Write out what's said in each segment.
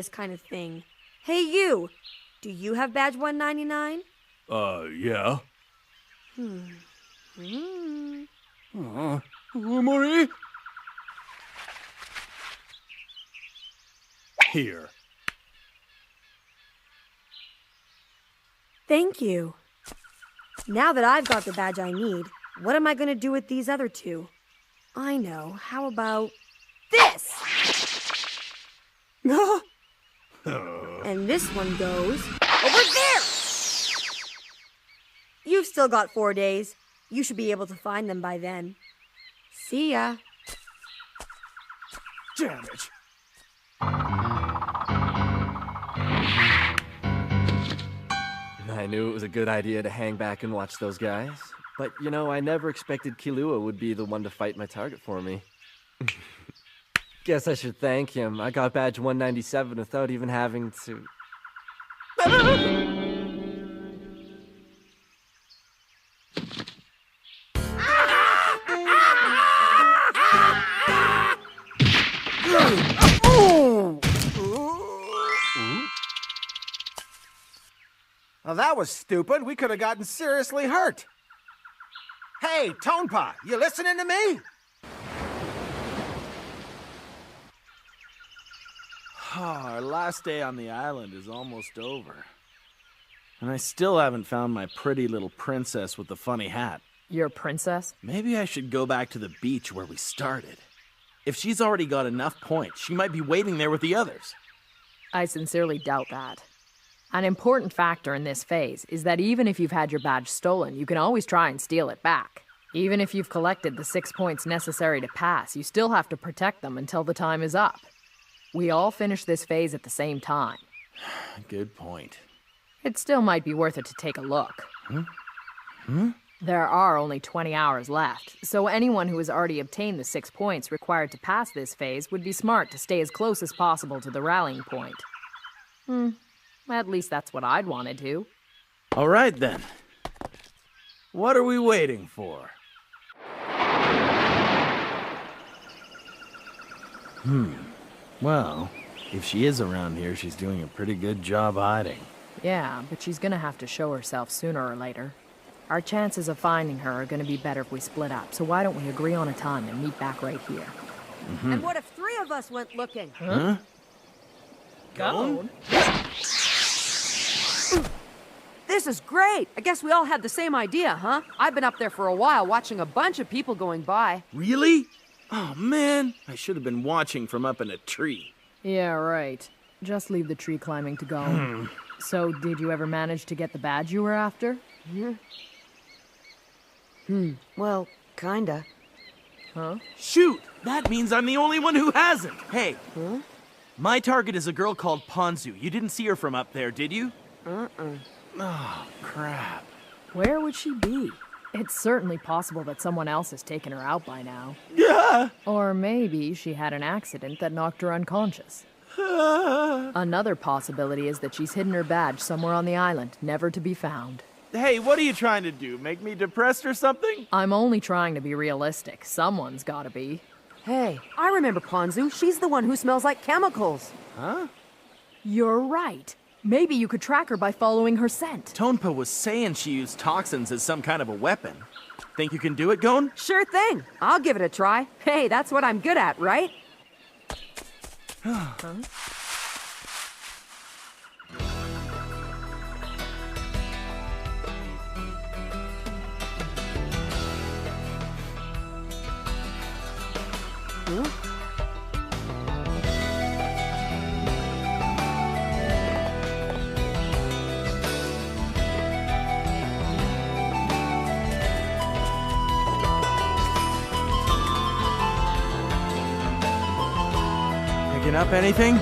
this kind of thing. Hey, you! Do you have badge 199? Yeah. Mori? Here. Thank you. Now that I've got the badge I need, what am I gonna do with these other two? I know. How about this? And this one goes over there! You've still got 4 days. You should be able to find them by then. See ya. Damn it. I knew it was a good idea to hang back and watch those guys. But, you know, I never expected Killua would be the one to fight my target for me. Guess I should thank him. I got badge 197 without even having to... Well, that was stupid. We could have gotten seriously hurt. Hey, Tonpa, you listening to me? Our last day on the island is almost over. And I still haven't found my pretty little princess with the funny hat. Your princess? Maybe I should go back to the beach where we started. If she's already got enough points, she might be waiting there with the others. I sincerely doubt that. An important factor in this phase is that even if you've had your badge stolen, you can always try and steal it back. Even if you've collected the 6 points necessary to pass, you still have to protect them until the time is up. We all finish this phase at the same time. Good point. It still might be worth it to take a look. There are only 20 hours left, so anyone who has already obtained the 6 points required to pass this phase would be smart to stay as close as possible to the rallying point. At least that's what I'd want to do. All right, then. What are we waiting for? Well, if she is around here, she's doing a pretty good job hiding. Yeah, but she's gonna have to show herself sooner or later. Our chances of finding her are gonna be better if we split up, so why don't we agree on a time and meet back right here? And what if 3 of us went looking? Go. This is great. I guess we all had the same idea, huh? I've been up there for a while watching a bunch of people going by. Really? Oh, man. I should have been watching from up in a tree. Yeah, right. Just leave the tree climbing to go. So, did you ever manage to get the badge you were after? Well, kinda. Huh? Shoot! That means I'm the only one who hasn't. Hey. My target is a girl called Ponzu. You didn't see her from up there, did you? Oh, crap. Where would she be? It's certainly possible that someone else has taken her out by now. Yeah. Or maybe she had an accident that knocked her unconscious. Another possibility is that she's hidden her badge somewhere on the island, never to be found. Hey, what are you trying to do? Make me depressed or something? I'm only trying to be realistic. Someone's gotta be. Hey, I remember Ponzu. She's the one who smells like chemicals. Huh? You're right. Maybe you could track her by following her scent. Tonpa was saying she used toxins as some kind of a weapon. Think you can do it, Gon? Sure thing. I'll give it a try. Hey, that's what I'm good at, right? Picking up anything?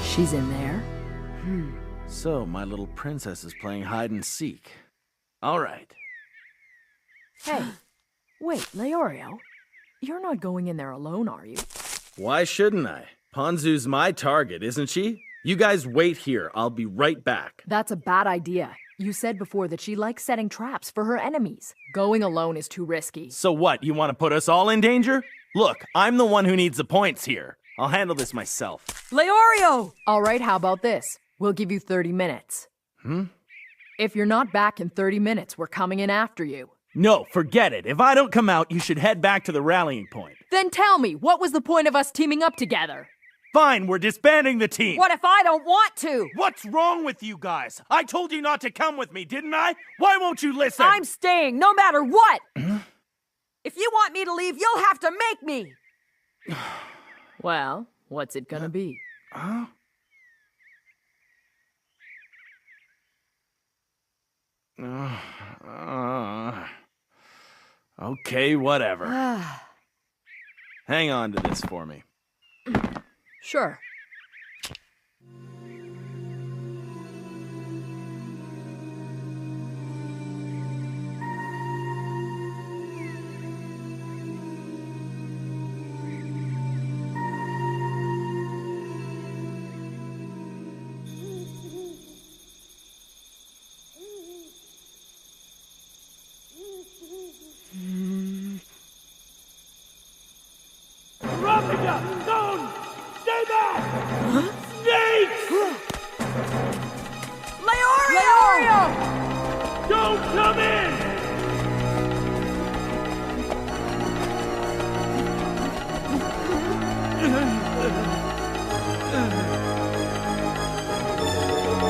She's in there. So, my little princess is playing hide and seek. All right. Hey, wait, Leorio. You're not going in there alone, are you? Why shouldn't I? Ponzu's my target, isn't she? You guys wait here. I'll be right back. That's a bad idea. You said before that she likes setting traps for her enemies. Going alone is too risky. So what, you want to put us all in danger? Look, I'm the one who needs the points here. I'll handle this myself. Leorio! All right, how about this? We'll give you 30 minutes. If you're not back in 30 minutes, we're coming in after you. No, forget it. If I don't come out, you should head back to the rallying point. Then tell me, what was the point of us teaming up together? Fine, we're disbanding the team. What if I don't want to? What's wrong with you guys? I told you not to come with me, didn't I? Why won't you listen? I'm staying, no matter what! If you want me to leave, you'll have to make me! Well, what's it gonna be? Okay, whatever. Hang on to this for me. Sure. Ravnica! Stone! Stay back! Snakes! Leorio! Don't come in!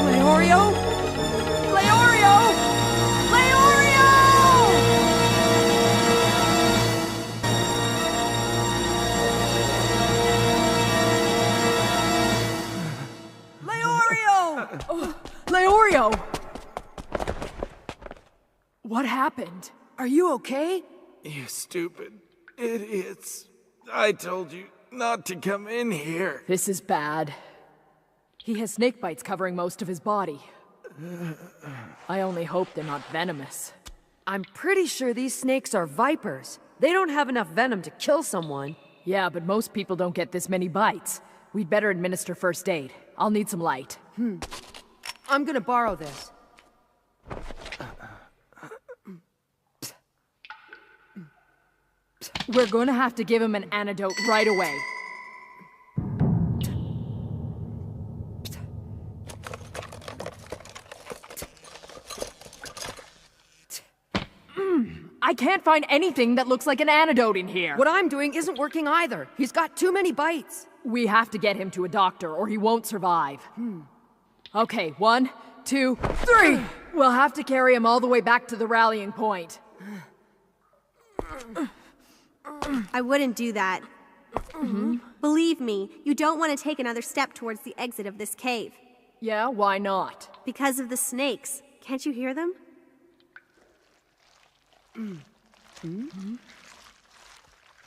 Leorio? Leorio! Leorio! Leorio! Leorio! What happened? Are you okay? You stupid idiots. I told you not to come in here. This is bad. He has snake bites covering most of his body. I only hope they're not venomous. I'm pretty sure these snakes are vipers. They don't have enough venom to kill someone. Yeah, but most people don't get this many bites. We'd better administer first aid. I'll need some light. I'm gonna borrow this. We're gonna have to give him an antidote right away. I can't find anything that looks like an antidote in here. What I'm doing isn't working either. He's got too many bites. We have to get him to a doctor or he won't survive. Okay, 1, 2, 3! We'll have to carry him all the way back to the rallying point. I wouldn't do that. Believe me, you don't want to take another step towards the exit of this cave. Yeah, why not? Because of the snakes. Can't you hear them?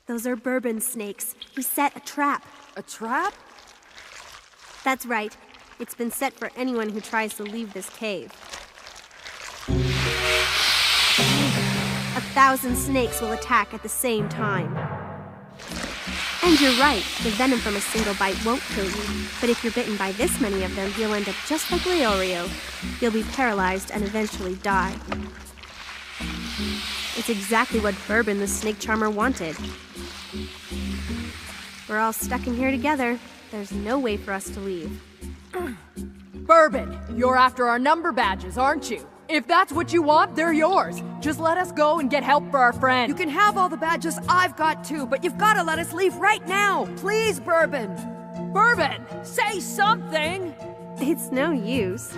Those are bourbon snakes. He set a trap. A trap? That's right. It's been set for anyone who tries to leave this cave. 1,000 snakes will attack at the same time. And you're right, the venom from a single bite won't kill you. But if you're bitten by this many of them, you'll end up just like Leorio. You'll be paralyzed and eventually die. It's exactly what Bourbon the snake charmer wanted. We're all stuck in here together. There's no way for us to leave. Bourbon, you're after our number badges, aren't you? If that's what you want, they're yours. Just let us go and get help for our friend. You can have all the badges I've got too, but you've got to let us leave right now. Please, Bourbon. Bourbon! Say something. It's no use.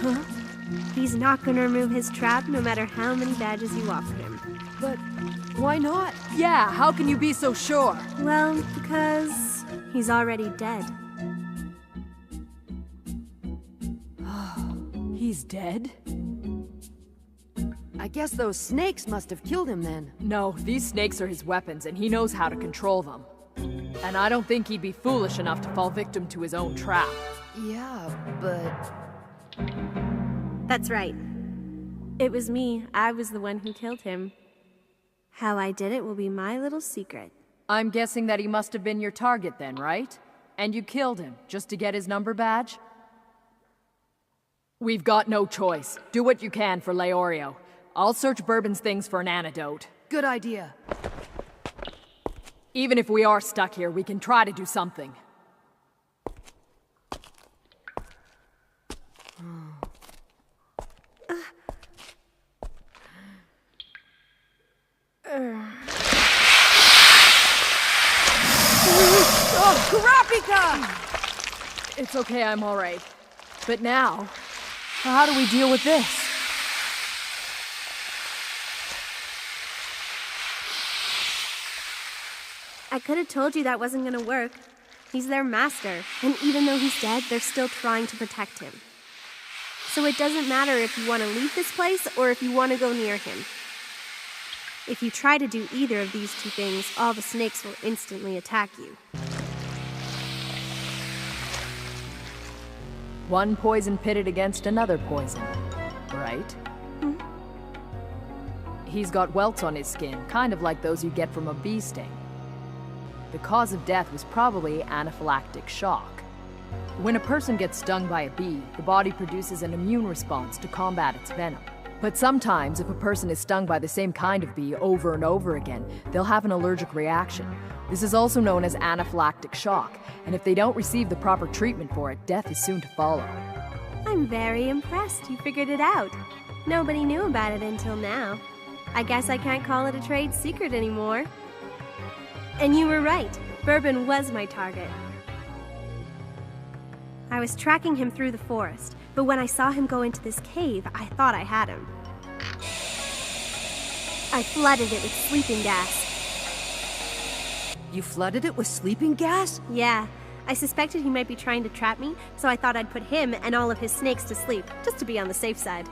He's not gonna remove his trap no matter how many badges you offer him. But why not? Yeah, how can you be so sure? Well, because he's already dead. He's dead? I guess those snakes must have killed him then. No, these snakes are his weapons and he knows how to control them. And I don't think he'd be foolish enough to fall victim to his own trap. Yeah, but... That's right. It was me. I was the one who killed him. How I did it will be my little secret. I'm guessing that he must have been your target then, right? And you killed him, just to get his number badge? We've got no choice. Do what you can for Leorio. I'll search Bourbon's things for an antidote. Good idea. Even if we are stuck here, we can try to do something. Kurapika! It's okay, I'm alright. But now, how do we deal with this? I could have told you that wasn't gonna work. He's their master, and even though he's dead, they're still trying to protect him. So it doesn't matter if you want to leave this place or if you want to go near him. If you try to do either of these two things, all the snakes will instantly attack you. One poison pitted against another poison, right? He's got welts on his skin, kind of like those you get from a bee sting. The cause of death was probably anaphylactic shock. When a person gets stung by a bee, the body produces an immune response to combat its venom. But sometimes, if a person is stung by the same kind of bee over and over again, they'll have an allergic reaction. This is also known as anaphylactic shock, and if they don't receive the proper treatment for it, death is soon to follow. I'm very impressed you figured it out. Nobody knew about it until now. I guess I can't call it a trade secret anymore. And you were right. Bourbon was my target. I was tracking him through the forest, but when I saw him go into this cave, I thought I had him. I flooded it with sleeping gas. You flooded it with sleeping gas? Yeah, I suspected he might be trying to trap me, so I thought I'd put him and all of his snakes to sleep, just to be on the safe side.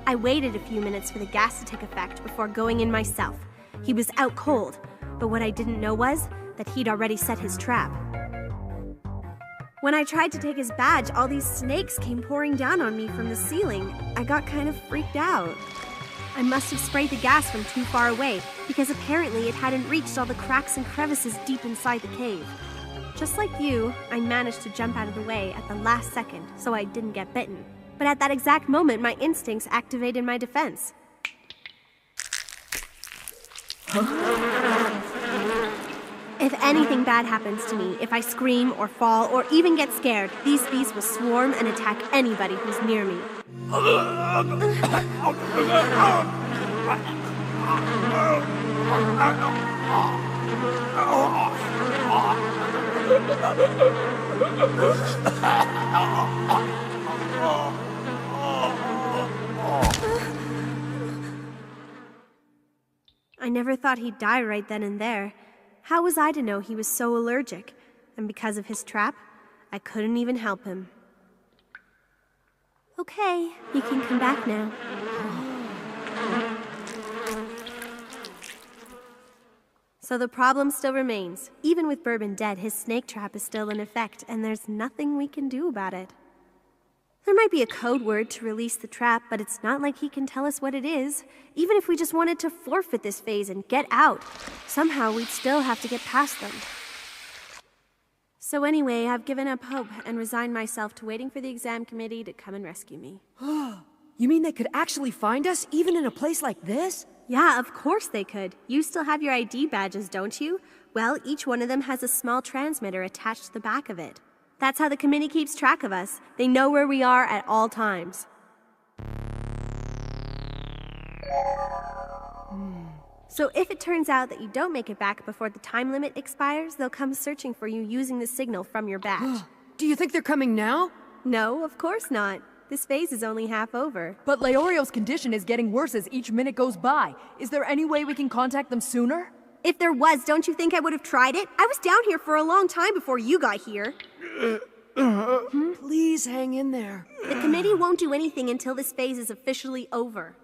I waited a few minutes for the gas to take effect before going in myself. He was out cold, but what I didn't know was that he'd already set his trap. When I tried to take his badge, all these snakes came pouring down on me from the ceiling. I got kind of freaked out. I must have sprayed the gas from too far away, because apparently it hadn't reached all the cracks and crevices deep inside the cave. Just like you, I managed to jump out of the way at the last second, so I didn't get bitten. But at that exact moment, my instincts activated my defense. If anything bad happens to me, if I scream or fall or even get scared, these bees will swarm and attack anybody who's near me. I never thought he'd die right then and there. How was I to know he was so allergic? And because of his trap, I couldn't even help him. Okay, you can come back now. So the problem still remains. Even with Bourbon dead, his snake trap is still in effect, and there's nothing we can do about it. There might be a code word to release the trap, but it's not like he can tell us what it is. Even if we just wanted to forfeit this phase and get out, somehow we'd still have to get past them. So anyway, I've given up hope and resigned myself to waiting for the exam committee to come and rescue me. You mean they could actually find us, even in a place like this? Yeah, of course they could. You still have your ID badges, don't you? Well, each one of them has a small transmitter attached to the back of it. That's how the committee keeps track of us. They know where we are at all times. So if it turns out that you don't make it back before the time limit expires, they'll come searching for you using the signal from your badge. Do you think they're coming now? No, of course not. This phase is only half over. But Leorio's condition is getting worse as each minute goes by. Is there any way we can contact them sooner? If there was, don't you think I would have tried it? I was down here for a long time before you got here. Please hang in there. The committee won't do anything until this phase is officially over.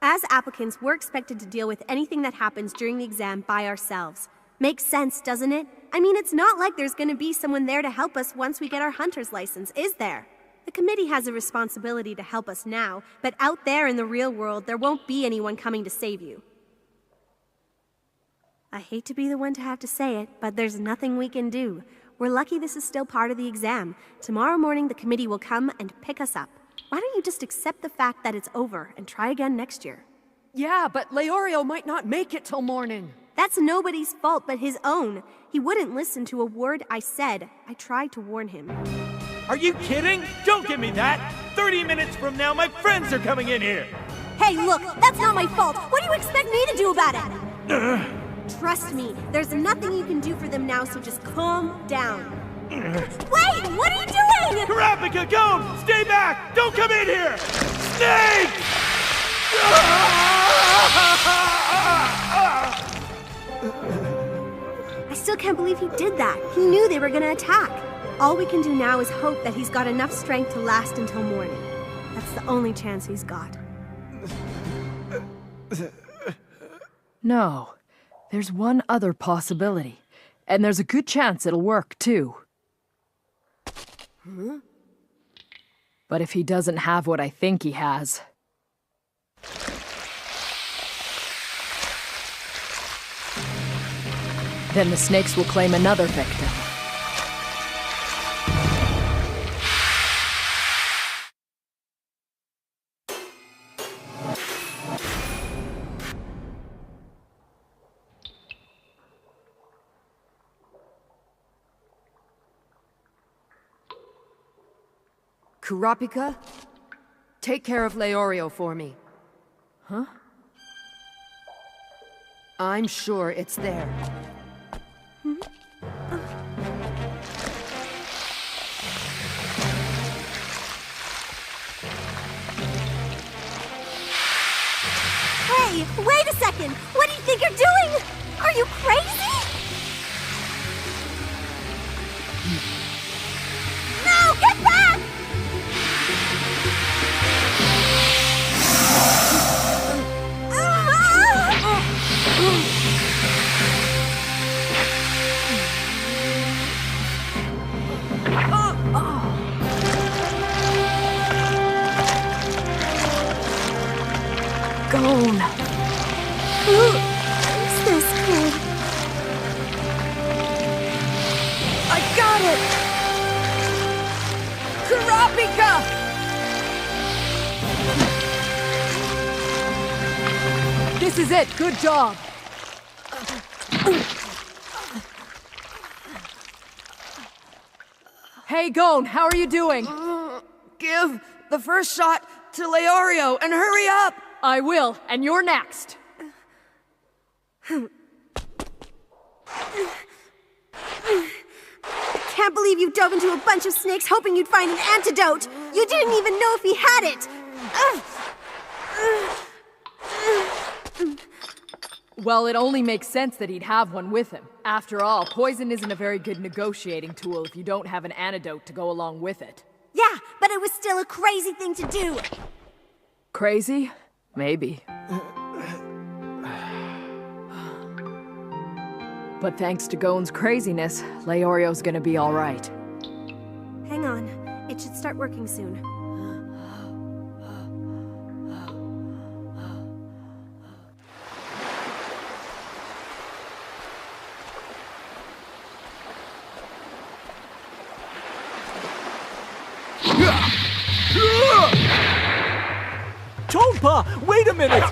As applicants, we're expected to deal with anything that happens during the exam by ourselves. Makes sense, doesn't it? I mean, it's not like there's going to be someone there to help us once we get our hunter's license, is there? The committee has a responsibility to help us now, but out there in the real world, there won't be anyone coming to save you. I hate to be the one to have to say it, but there's nothing we can do. We're lucky this is still part of the exam. Tomorrow morning, the committee will come and pick us up. Why don't you just accept the fact that it's over and try again next year? Yeah, but Leorio might not make it till morning. That's nobody's fault but his own. He wouldn't listen to a word I said. I tried to warn him. Are you kidding? Don't give me that! 30 minutes from now, my friends are coming in here! Hey, look, that's not my fault. What do you expect me to do about it? Trust me, there's nothing you can do for them now, so just calm down. Wait, what are you doing? Kurapika, go! Stay back! Don't come in here! Snake! I still can't believe he did that. He knew they were gonna attack. All we can do now is hope that he's got enough strength to last until morning. That's the only chance he's got. No. There's one other possibility. And there's a good chance it'll work, too. Huh? But if he doesn't have what I think he has... then the snakes will claim another victim. Kurapika, take care of Leorio for me. Huh? I'm sure it's there. Hey, wait a second! What do you think you're doing? Are you crazy? No, get back! Gon! Who's this kid? I got it! Kurapika! This is it! Good job! Hey, Gon, how are you doing? Give the first shot to Leorio and hurry up! I will, and you're next. Can't believe you dove into a bunch of snakes hoping you'd find an antidote! You didn't even know if he had it! Well, it only makes sense that he'd have one with him. After all, poison isn't a very good negotiating tool if you don't have an antidote to go along with it. Yeah, but it was still a crazy thing to do! Crazy? Maybe. But thanks to Gon's craziness, Leorio's gonna be all right. Hang on. It should start working soon. Tonpa, wait a minute!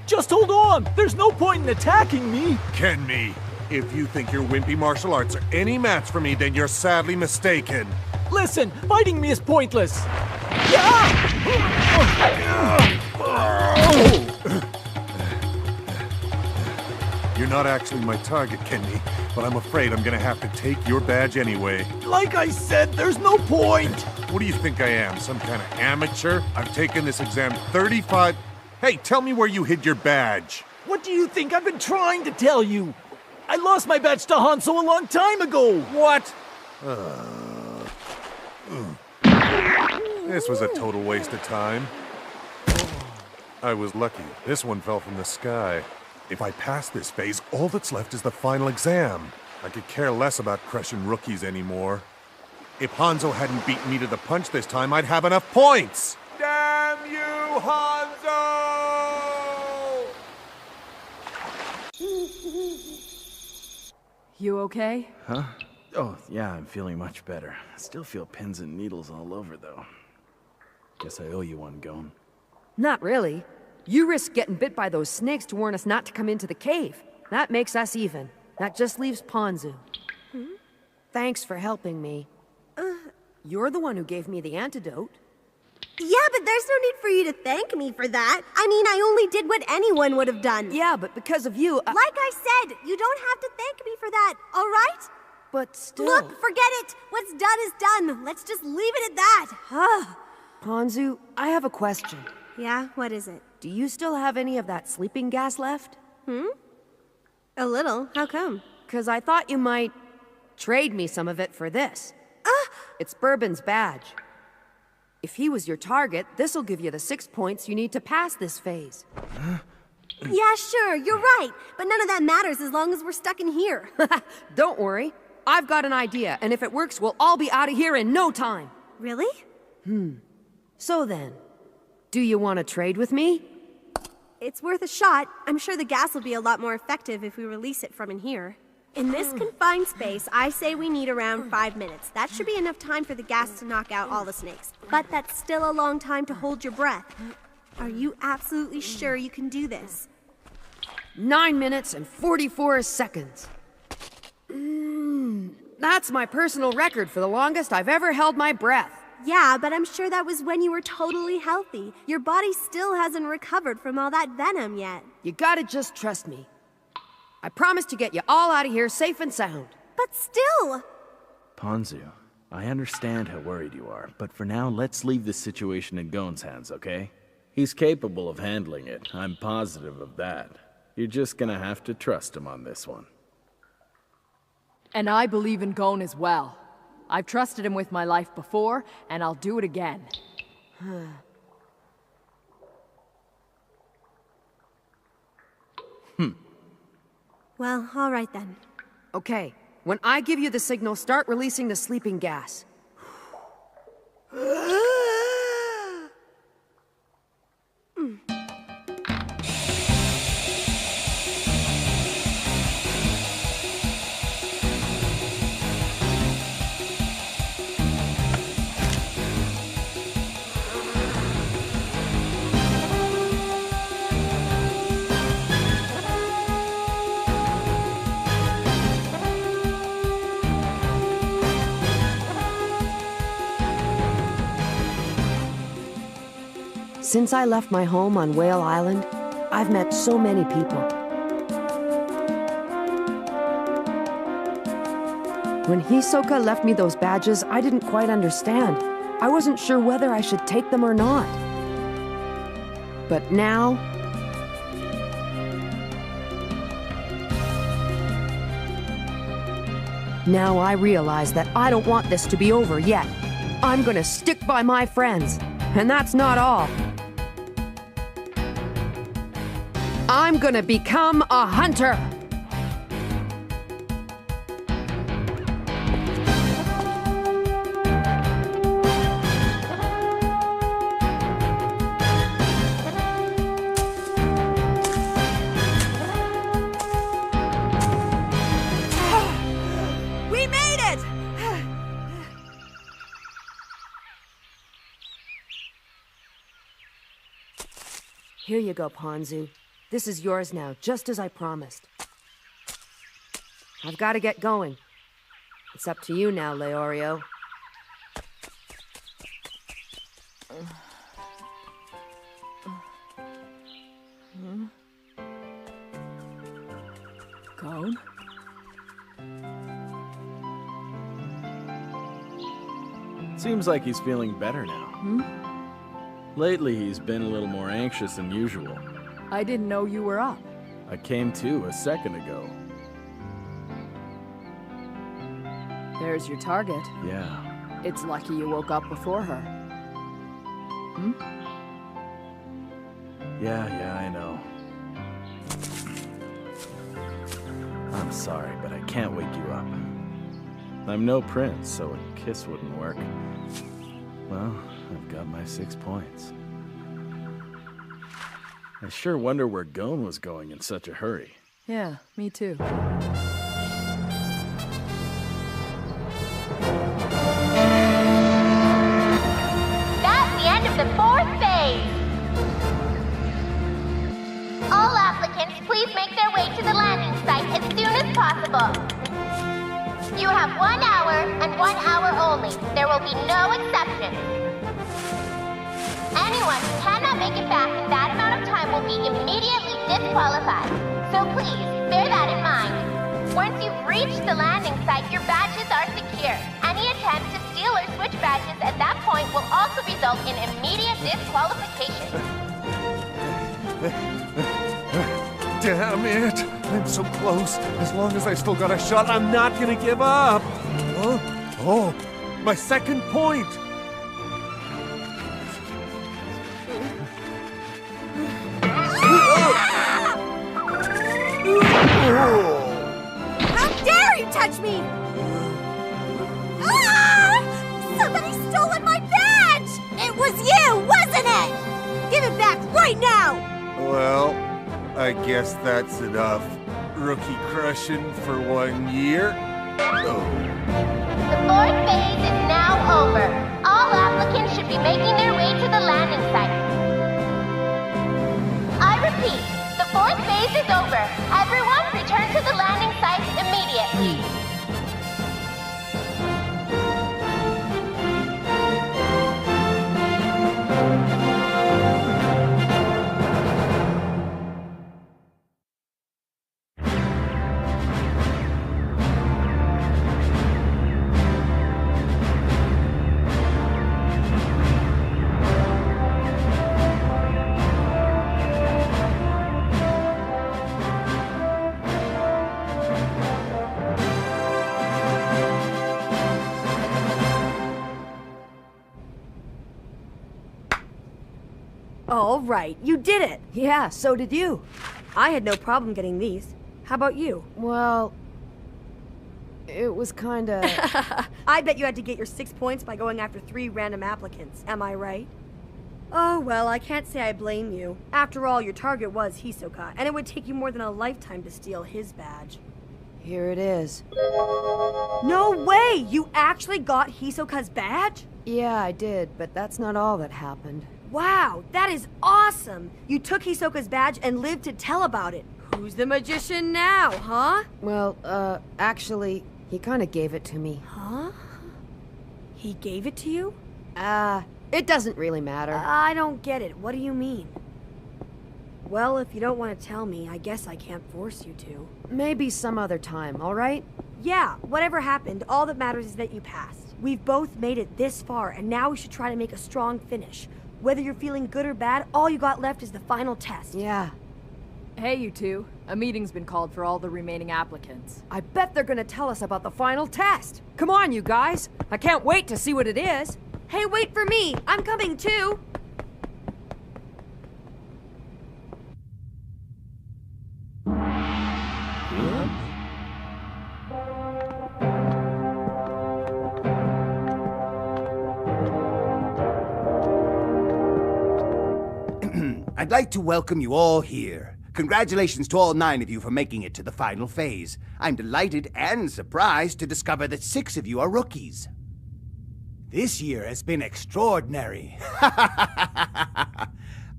Just hold on! There's no point in attacking me! Kenmi, if you think your wimpy martial arts are any match for me, then you're sadly mistaken. Listen, fighting me is pointless! You're not actually my target, Kenmi, but I'm afraid I'm gonna have to take your badge anyway. Like I said, there's no point! What do you think I am, some kind of amateur? I've taken this exam 35... Hey, tell me where you hid your badge. What do you think I've been trying to tell you? I lost my badge to Hanzo a long time ago! What? This was a total waste of time. I was lucky. This one fell from the sky. If I pass this phase, all that's left is the final exam. I could care less about crushing rookies anymore. If Hanzo hadn't beaten me to the punch this time, I'd have enough points! Damn you, Hanzo! You okay? Huh? Oh, yeah, I'm feeling much better. I still feel pins and needles all over, though. Guess I owe you one, Gon. Not really. You risked getting bit by those snakes to warn us not to come into the cave. That makes us even. That just leaves Ponzu. Thanks for helping me. You're the one who gave me the antidote. Yeah, but there's no need for you to thank me for that. I mean, I only did what anyone would have done. Yeah, but because of you, Like I said, you don't have to thank me for that, all right? But still... Look, forget it. What's done is done. Let's just leave it at that. Ponzu, I have a question. Yeah, what is it? Do you still have any of that sleeping gas left? A little. How come? 'Cause I thought you might trade me some of it for this. It's Bourbon's badge. If he was your target, this'll give you the 6 points you need to pass this phase. Yeah, sure, you're right. But none of that matters as long as we're stuck in here. Don't worry. I've got an idea, and if it works, we'll all be out of here in no time. Really? So then, do you want to trade with me? It's worth a shot. I'm sure the gas will be a lot more effective if we release it from in here. In this confined space, I say we need around 5 minutes. That should be enough time for the gas to knock out all the snakes. But that's still a long time to hold your breath. Are you absolutely sure you can do this? 9 minutes and 44 seconds. That's my personal record for the longest I've ever held my breath. Yeah, but I'm sure that was when you were totally healthy. Your body still hasn't recovered from all that venom yet. You gotta just trust me. I promise to get you all out of here safe and sound. But still! Ponzu, I understand how worried you are, but for now, let's leave this situation in Gon's hands, okay? He's capable of handling it. I'm positive of that. You're just gonna have to trust him on this one. And I believe in Gon as well. I've trusted him with my life before, and I'll do it again. Well, all right then. Okay, when I give you the signal, start releasing the sleeping gas. Since I left my home on Whale Island, I've met so many people. When Hisoka left me those badges, I didn't quite understand. I wasn't sure whether I should take them or not. But now... Now I realize that I don't want this to be over yet. I'm gonna stick by my friends. And that's not all. I'm gonna become a hunter! We made it! Here you go, Ponzu. This is yours now, just as I promised. I've got to get going. It's up to you now, Leorio. Gon? Seems like he's feeling better now. Lately, he's been a little more anxious than usual. I didn't know you were up. I came to a second ago. There's your target. Yeah. It's lucky you woke up before her. Yeah, I know. I'm sorry, but I can't wake you up. I'm no prince, so a kiss wouldn't work. Well, I've got my 6 points. I sure wonder where Gon was going in such a hurry. Yeah, me too. the fourth phase. All applicants, please make their way to the landing site as soon as possible. You have 1 hour and 1 hour only. There will be no exceptions. Anyone who cannot make it back in that amount of time will be immediately disqualified. So please, bear that in mind. Once you've reached the landing site, your badges are secure. Any attempt to steal or switch badges at that point will also result in immediate disqualification. Damn it! I'm so close. As long as I still got a shot, I'm not gonna give up. Huh? Oh, my second point! How dare you touch me! Ah! Somebody stolen my badge! It was you, wasn't it? Give it back right now! Well, I guess that's enough. Rookie crushing for 1 year? Oh. The fourth phase is now over. All applicants should be making their way to the landing site. I repeat, the fourth phase is over. Everyone return to the landing site immediately. All right, you did it! Yeah, so did you. I had no problem getting these. How about you? Well, it was kinda... I bet you had to get your 6 points by going after 3 random applicants, am I right? Oh, well, I can't say I blame you. After all, your target was Hisoka, and it would take you more than a lifetime to steal his badge. Here it is. No way! You actually got Hisoka's badge? Yeah, I did, but that's not all that happened. Wow, that is awesome! You took Hisoka's badge and lived to tell about it. Who's the magician now, huh? Well, actually, he kinda gave it to me. Huh? He gave it to you? It doesn't really matter. I don't get it. What do you mean? Well, if you don't want to tell me, I guess I can't force you to. Maybe some other time, alright? Yeah, whatever happened, all that matters is that you passed. We've both made it this far, and now we should try to make a strong finish. Whether you're feeling good or bad, all you got left is the final test. Yeah. Hey, you two. A meeting's been called for all the remaining applicants. I bet they're gonna tell us about the final test. Come on, you guys. I can't wait to see what it is. Hey, wait for me! I'm coming too! I'd like to welcome you all here. Congratulations to all 9 of you for making it to the final phase. I'm delighted and surprised to discover that 6 of you are rookies. This year has been extraordinary.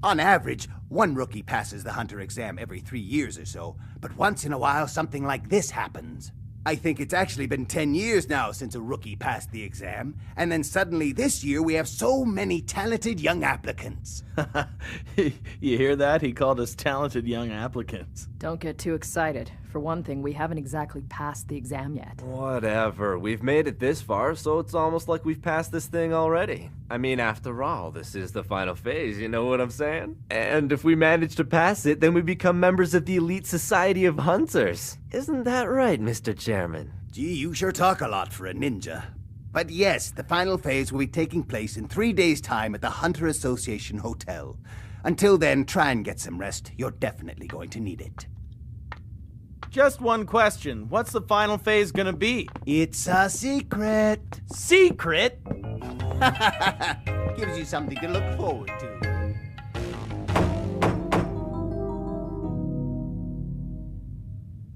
On average, 1 rookie passes the Hunter exam every 3 years or so, but once in a while something like this happens. I think it's actually been 10 years now since a rookie passed the exam, and then suddenly this year we have so many talented young applicants. You hear that? He called us talented young applicants. Don't get too excited. For one thing, we haven't exactly passed the exam yet. Whatever. We've made it this far, so it's almost like we've passed this thing already. I mean, after all, this is the final phase, you know what I'm saying? And if we manage to pass it, then we become members of the elite society of hunters. Isn't that right, Mr. Chairman? Gee, you sure talk a lot for a ninja. But yes, the final phase will be taking place in 3 days' time at the Hunter Association Hotel. Until then, try and get some rest. You're definitely going to need it. Just one question. What's the final phase gonna be? It's a secret. Secret? Gives you something to look forward to.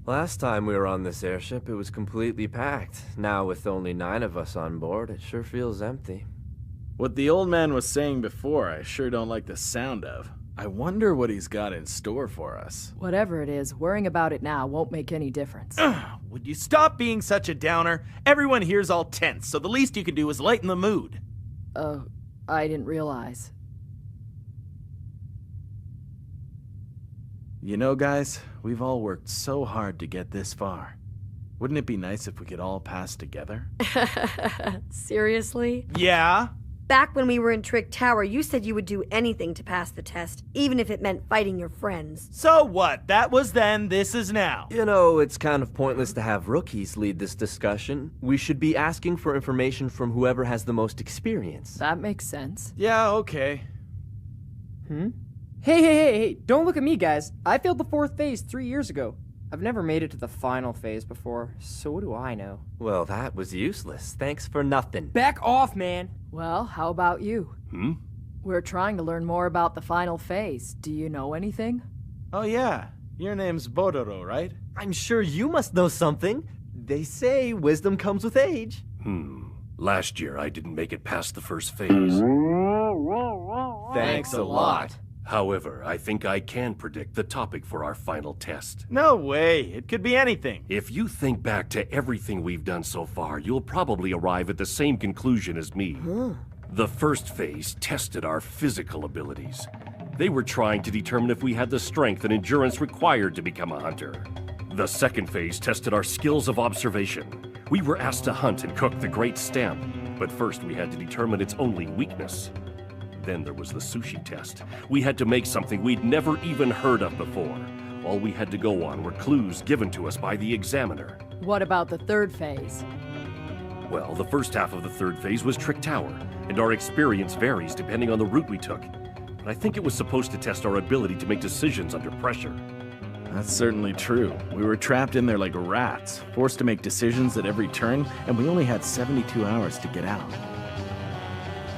Last time we were on this airship, it was completely packed. Now, with only 9 of us on board, it sure feels empty. What the old man was saying before, I sure don't like the sound of. I wonder what he's got in store for us. Whatever it is, worrying about it now won't make any difference. Would you stop being such a downer? Everyone here's all tense, so the least you can do is lighten the mood. Oh, I didn't realize. You know, guys, we've all worked so hard to get this far. Wouldn't it be nice if we could all pass together? Seriously? Yeah? Back when we were in Trick Tower, you said you would do anything to pass the test, even if it meant fighting your friends. So what? That was then, this is now. You know, it's kind of pointless to have rookies lead this discussion. We should be asking for information from whoever has the most experience. That makes sense. Yeah, okay. Hey, don't look at me, guys. I failed the 4th phase 3 years ago. I've never made it to the final phase before, so what do I know? Well, that was useless. Thanks for nothing. Back off, man! Well, how about you? We're trying to learn more about the final phase. Do you know anything? Oh yeah, your name's Bodoro, right? I'm sure you must know something. They say wisdom comes with age. Last year I didn't make it past the first phase. Thanks a lot. However, I think I can predict the topic for our final test. No way, it could be anything. If you think back to everything we've done so far, you'll probably arrive at the same conclusion as me. The first phase tested our physical abilities. They were trying to determine if we had the strength and endurance required to become a hunter. The second phase tested our skills of observation. We were asked to hunt and cook the Great Stamp, but first we had to determine its only weakness. Then there was the sushi test. We had to make something we'd never even heard of before. All we had to go on were clues given to us by the examiner. What about the third phase? Well, the first half of the third phase was Trick Tower, and our experience varies depending on the route we took. But I think it was supposed to test our ability to make decisions under pressure. That's certainly true. We were trapped in there like rats, forced to make decisions at every turn, and we only had 72 hours to get out.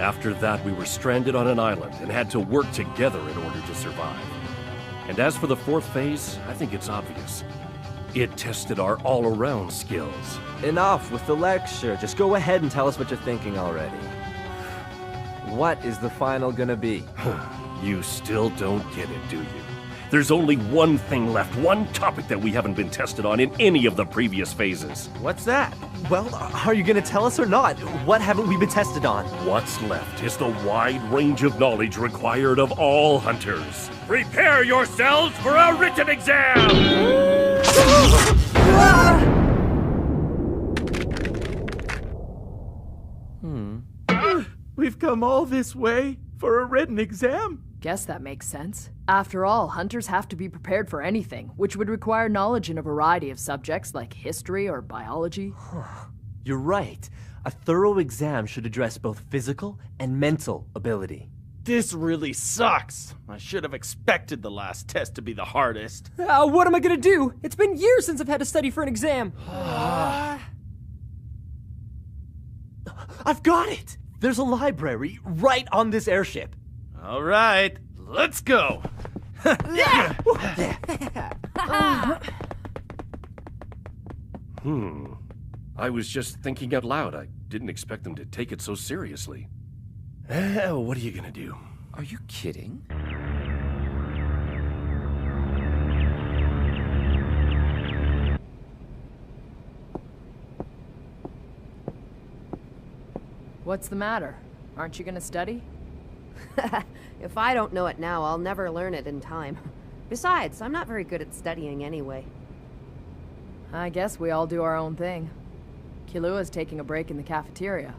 After that, we were stranded on an island and had to work together in order to survive. And as for the fourth phase, I think it's obvious. It tested our all-around skills. Enough with the lecture. Just go ahead and tell us what you're thinking already. What is the final gonna be? You still don't get it, do you? There's only one thing left, one topic that we haven't been tested on in any of the previous phases. What's that? Well, are you gonna tell us or not? What haven't we been tested on? What's left is the wide range of knowledge required of all hunters. Prepare yourselves for a written exam! We've come all this way for a written exam? Guess that makes sense. After all, hunters have to be prepared for anything, which would require knowledge in a variety of subjects like history or biology. You're right. A thorough exam should address both physical and mental ability. This really sucks. I should have expected the last test to be the hardest. What am I gonna do? It's been years since I've had to study for an exam. I've got it! There's a library right on this airship. All right, let's go. I was just thinking out loud. I didn't expect them to take it so seriously. What are you gonna do? Are you kidding? What's the matter? Aren't you gonna study? If I don't know it now, I'll never learn it in time. Besides, I'm not very good at studying anyway. I guess we all do our own thing. Kilua's taking a break in the cafeteria.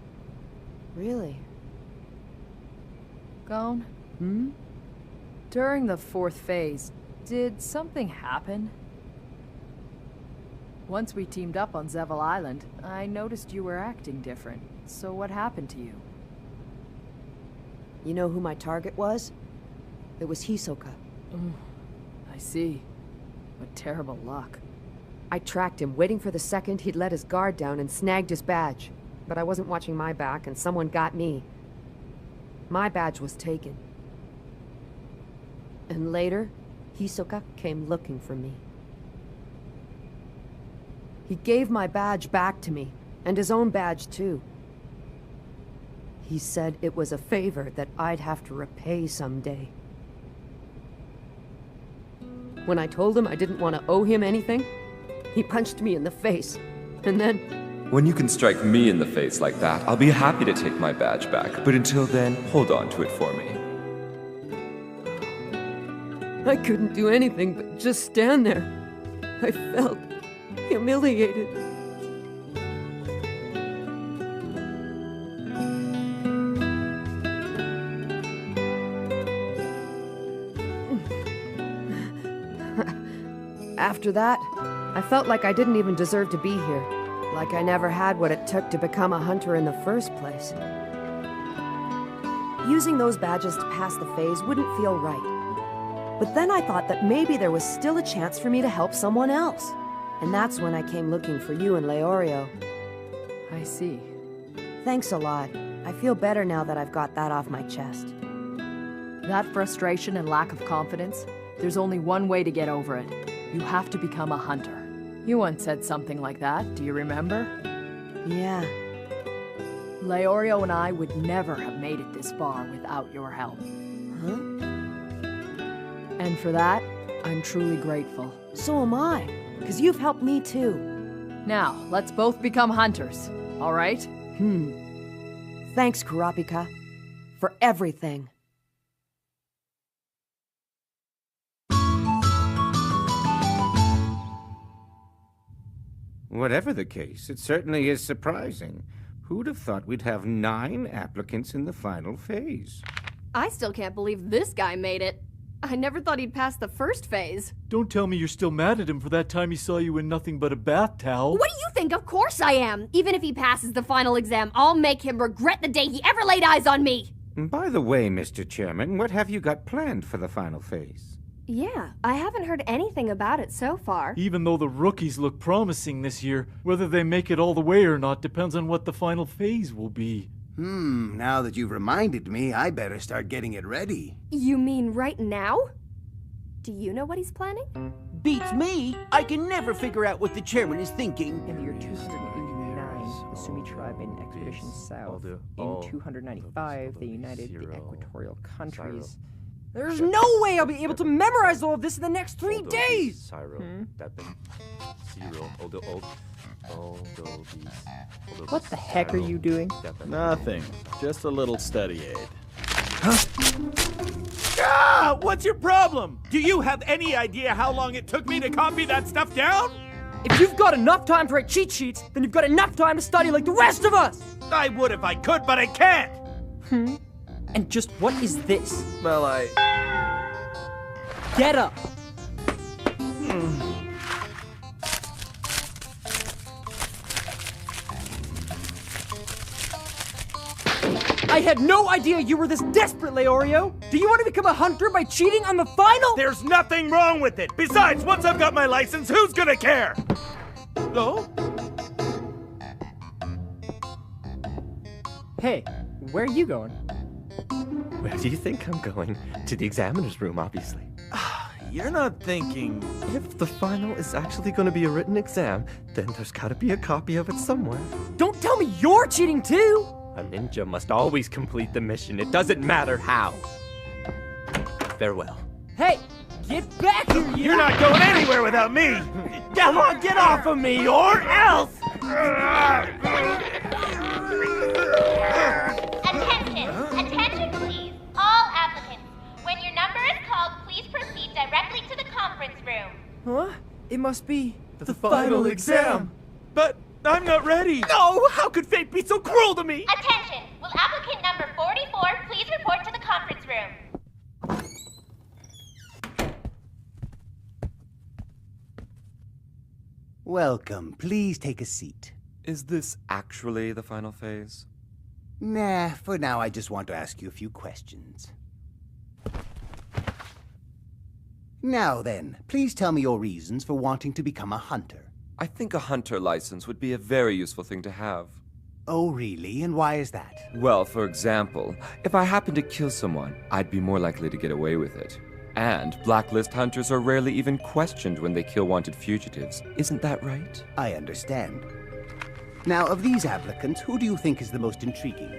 Really? Gon? During the fourth phase, did something happen? Once we teamed up on Zeval Island, I noticed you were acting different. So what happened to you? You know who my target was? It was Hisoka. I see. What terrible luck. I tracked him, waiting for the second he'd let his guard down and snagged his badge. But I wasn't watching my back, and someone got me. My badge was taken. And later, Hisoka came looking for me. He gave my badge back to me, and his own badge too. He said it was a favor that I'd have to repay someday. When I told him I didn't want to owe him anything, he punched me in the face. And then... When you can strike me in the face like that, I'll be happy to take my badge back. But until then, hold on to it for me. I couldn't do anything but just stand there. I felt humiliated. After that, I felt like I didn't even deserve to be here. Like I never had what it took to become a hunter in the first place. Using those badges to pass the phase wouldn't feel right. But then I thought that maybe there was still a chance for me to help someone else. And that's when I came looking for you and Leorio. I see. Thanks a lot. I feel better now that I've got that off my chest. That frustration and lack of confidence, there's only one way to get over it. You have to become a hunter. You once said something like that, do you remember? Yeah. Leorio and I would never have made it this far without your help. Huh? And for that, I'm truly grateful. So am I, because you've helped me too. Now, let's both become hunters, all right? Thanks, Kurapika, for everything. Whatever the case, it certainly is surprising. Who'd have thought we'd have 9 applicants in the final phase? I still can't believe this guy made it. I never thought he'd pass the first phase. Don't tell me you're still mad at him for that time he saw you in nothing but a bath towel. What do you think? Of course I am. Even if he passes the final exam, I'll make him regret the day he ever laid eyes on me. By the way, Mr. Chairman, what have you got planned for the final phase? Yeah, I haven't heard anything about it so far. Even though the rookies look promising this year, whether they make it all the way or not depends on what the final phase will be. Now that you've reminded me, I better start getting it ready. You mean right now? Do you know what he's planning? Beats me! I can never figure out what the chairman is thinking. In the year 289, the Sumi tribe in Expedition South. In 295, they united the equatorial countries. There's no way I'll be able to memorize all of this in the next 3 days! What the heck are you doing? Nothing. Just a little study aid. Ah! What's your problem? Do you have any idea how long it took me to copy that stuff down? If you've got enough time to write cheat sheets, then you've got enough time to study like the rest of us! I would if I could, but I can't! And just what is this? Well, Get up! I had no idea you were this desperate, Leorio! Do you want to become a hunter by cheating on the final? There's nothing wrong with it! Besides, once I've got my license, who's gonna care? Oh? Hey, where are you going? Where do you think I'm going? To the examiner's room, obviously. You're not thinking... If the final is actually going to be a written exam, then there's gotta be a copy of it somewhere. Don't tell me you're cheating too! A ninja must always complete the mission. It doesn't matter how. Farewell. Hey, get back here, you! You're not going anywhere without me! Come on, get off of me, or else! Attention please, all applicants. When your number is called, please proceed directly to the conference room. Huh? It must be... The final exam! But I'm not ready! No! How could fate be so cruel to me? Attention! Will applicant number 44 please report to the conference room? Welcome. Please take a seat. Is this actually the final phase? Nah, for now I just want to ask you a few questions. Now then, please tell me your reasons for wanting to become a hunter. I think a hunter license would be a very useful thing to have. Oh, really? And why is that? Well, for example, if I happened to kill someone, I'd be more likely to get away with it. And blacklist hunters are rarely even questioned when they kill wanted fugitives. Isn't that right? I understand. Now, of these applicants, who do you think is the most intriguing?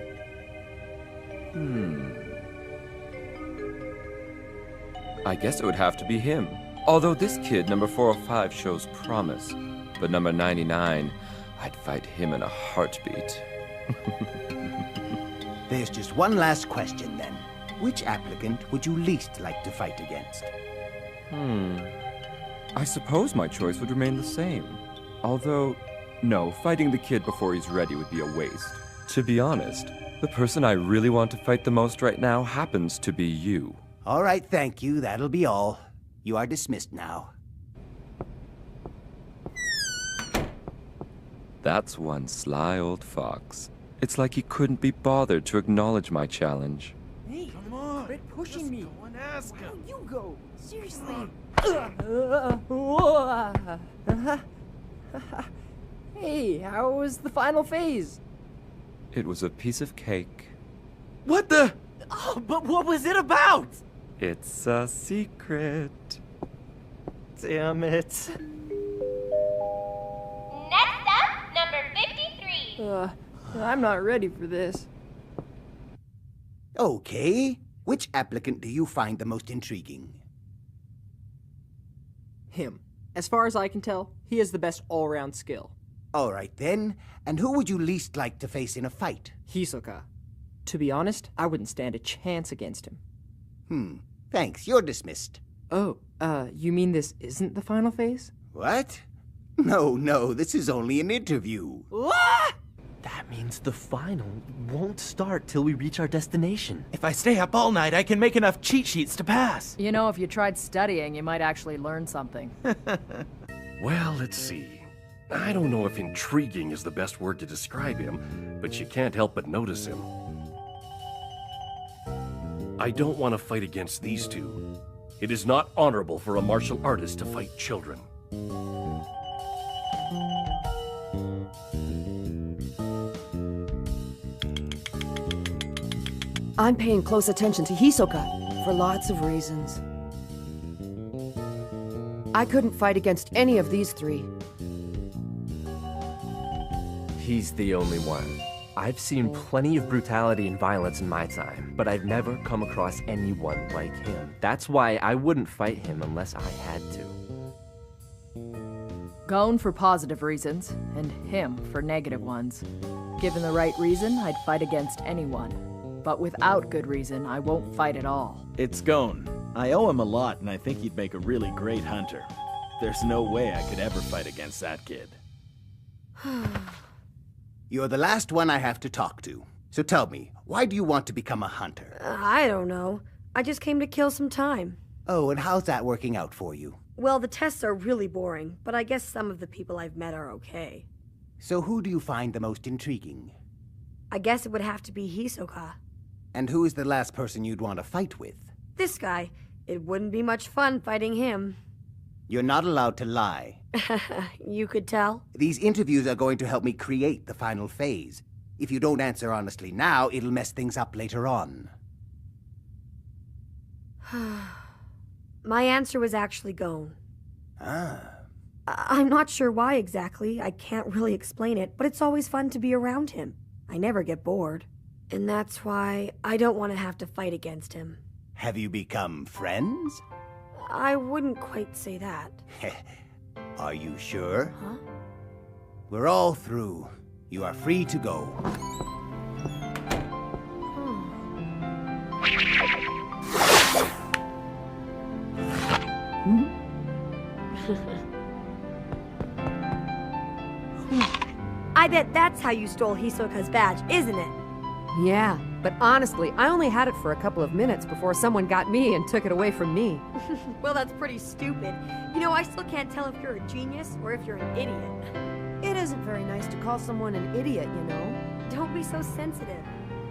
I guess it would have to be him. Although this kid, number 405, shows promise. But number 99, I'd fight him in a heartbeat. There's just one last question then. Which applicant would you least like to fight against? I suppose my choice would remain the same. Although, no, fighting the kid before he's ready would be a waste. To be honest, the person I really want to fight the most right now happens to be you. All right, thank you. That'll be all. You are dismissed now. That's one sly old fox. It's like he couldn't be bothered to acknowledge my challenge. Hey, come on! Quit pushing me! Go and ask him. You go! Seriously! Hey, how was the final phase? It was a piece of cake. What the? Oh, but what was it about? It's a secret. Damn it. Next up, number 53. I'm not ready for this. Okay. Which applicant do you find the most intriguing? Him. As far as I can tell, he has the best all-round skill. All right then. And who would you least like to face in a fight? Hisoka. To be honest, I wouldn't stand a chance against him. Thanks. You're dismissed. Oh, you mean this isn't the final phase? What? No, this is only an interview. What? That means the final won't start till we reach our destination. If I stay up all night, I can make enough cheat sheets to pass. You know, if you tried studying, you might actually learn something. Well, let's see. I don't know if intriguing is the best word to describe him, but you can't help but notice him. I don't want to fight against these two. It is not honorable for a martial artist to fight children. I'm paying close attention to Hisoka for lots of reasons. I couldn't fight against any of these three. He's the only one. I've seen plenty of brutality and violence in my time, but I've never come across anyone like him. That's why I wouldn't fight him unless I had to. Gon for positive reasons, and him for negative ones. Given the right reason, I'd fight against anyone. But without good reason, I won't fight at all. It's Gon. I owe him a lot, and I think he'd make a really great hunter. There's no way I could ever fight against that kid. You're the last one I have to talk to. So tell me, why do you want to become a hunter? I don't know. I just came to kill some time. Oh, and how's that working out for you? Well, the tests are really boring, but I guess some of the people I've met are okay. So who do you find the most intriguing? I guess it would have to be Hisoka. And who is the last person you'd want to fight with? This guy. It wouldn't be much fun fighting him. You're not allowed to lie. You could tell. These interviews are going to help me create the final phase. If you don't answer honestly now, it'll mess things up later on. My answer was actually Gon. Ah. I'm not sure why exactly. I can't really explain it, but it's always fun to be around him. I never get bored. And that's why I don't want to have to fight against him. Have you become friends? I wouldn't quite say that. Are you sure? Huh? We're all through. You are free to go. I bet that's how you stole Hisoka's badge, isn't it? Yeah, but honestly, I only had it for a couple of minutes before someone got me and took it away from me. Well, that's pretty stupid. You know, I still can't tell if you're a genius or if you're an idiot. It isn't very nice to call someone an idiot, you know? Don't be so sensitive.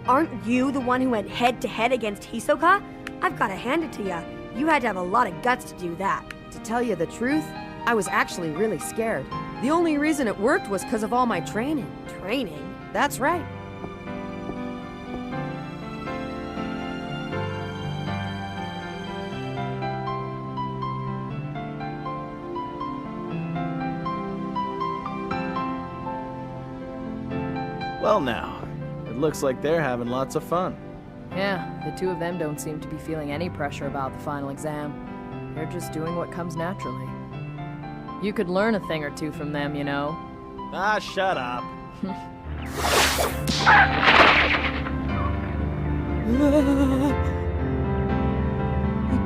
Aren't you the one who went head-to-head against Hisoka? I've gotta hand it to you. You had to have a lot of guts to do that. To tell you the truth, I was actually really scared. The only reason it worked was because of all my training. Training? That's right. Well now, it looks like they're having lots of fun. Yeah, the two of them don't seem to be feeling any pressure about the final exam. They're just doing what comes naturally. You could learn a thing or two from them, you know. Ah, shut up. He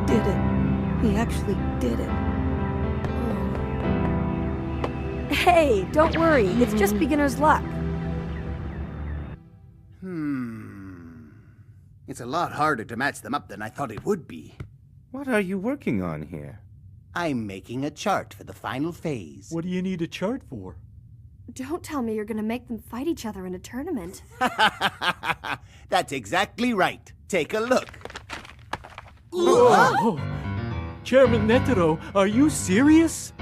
did it. He actually did it. Hey, don't worry. It's just beginner's luck. It's a lot harder to match them up than I thought it would be. What are you working on here? I'm making a chart for the final phase. What do you need a chart for? Don't tell me you're gonna make them fight each other in a tournament. That's exactly right. Take a look. Whoa. Chairman Netero, are you serious?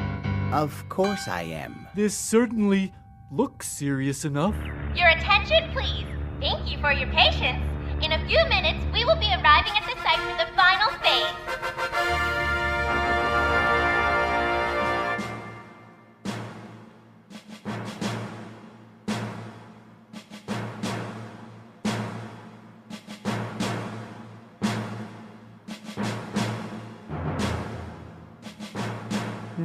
Of course I am. This certainly looks serious enough. Your attention, please. Thank you for your patience. In a few minutes, we will be arriving at the site for the final phase.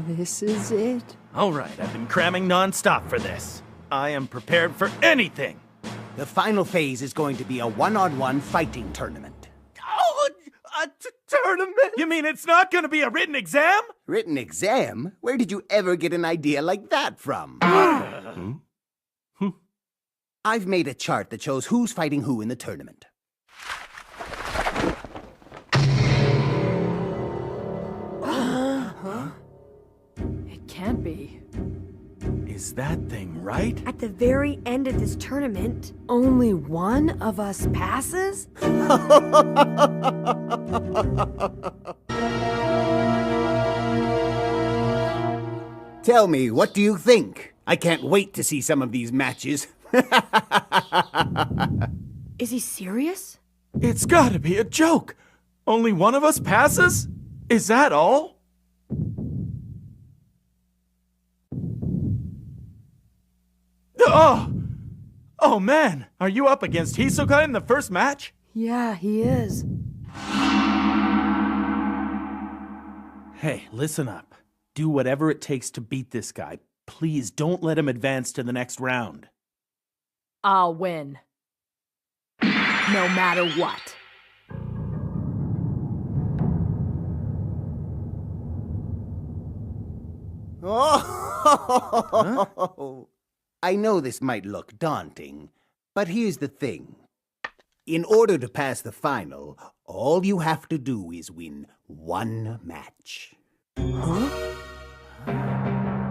This is it. All right, I've been cramming non-stop for this. I am prepared for anything. The final phase is going to be a one-on-one fighting tournament. Oh, a tournament? You mean it's not going to be a written exam? Written exam? Where did you ever get an idea like that from? I've made a chart that shows who's fighting who in the tournament. It can't be. Is that thing right? At the very end of this tournament, only one of us passes? Tell me, what do you think? I can't wait to see some of these matches. Is he serious? It's gotta be a joke. Only one of us passes? Is that all? Oh man, are you up against Hisoka in the first match? Yeah, he is. Hey, listen up. Do whatever it takes to beat this guy. Please don't let him advance to the next round. I'll win. No matter what. Oh! I know this might look daunting, but here's the thing. In order to pass the final, all you have to do is win one match. Huh?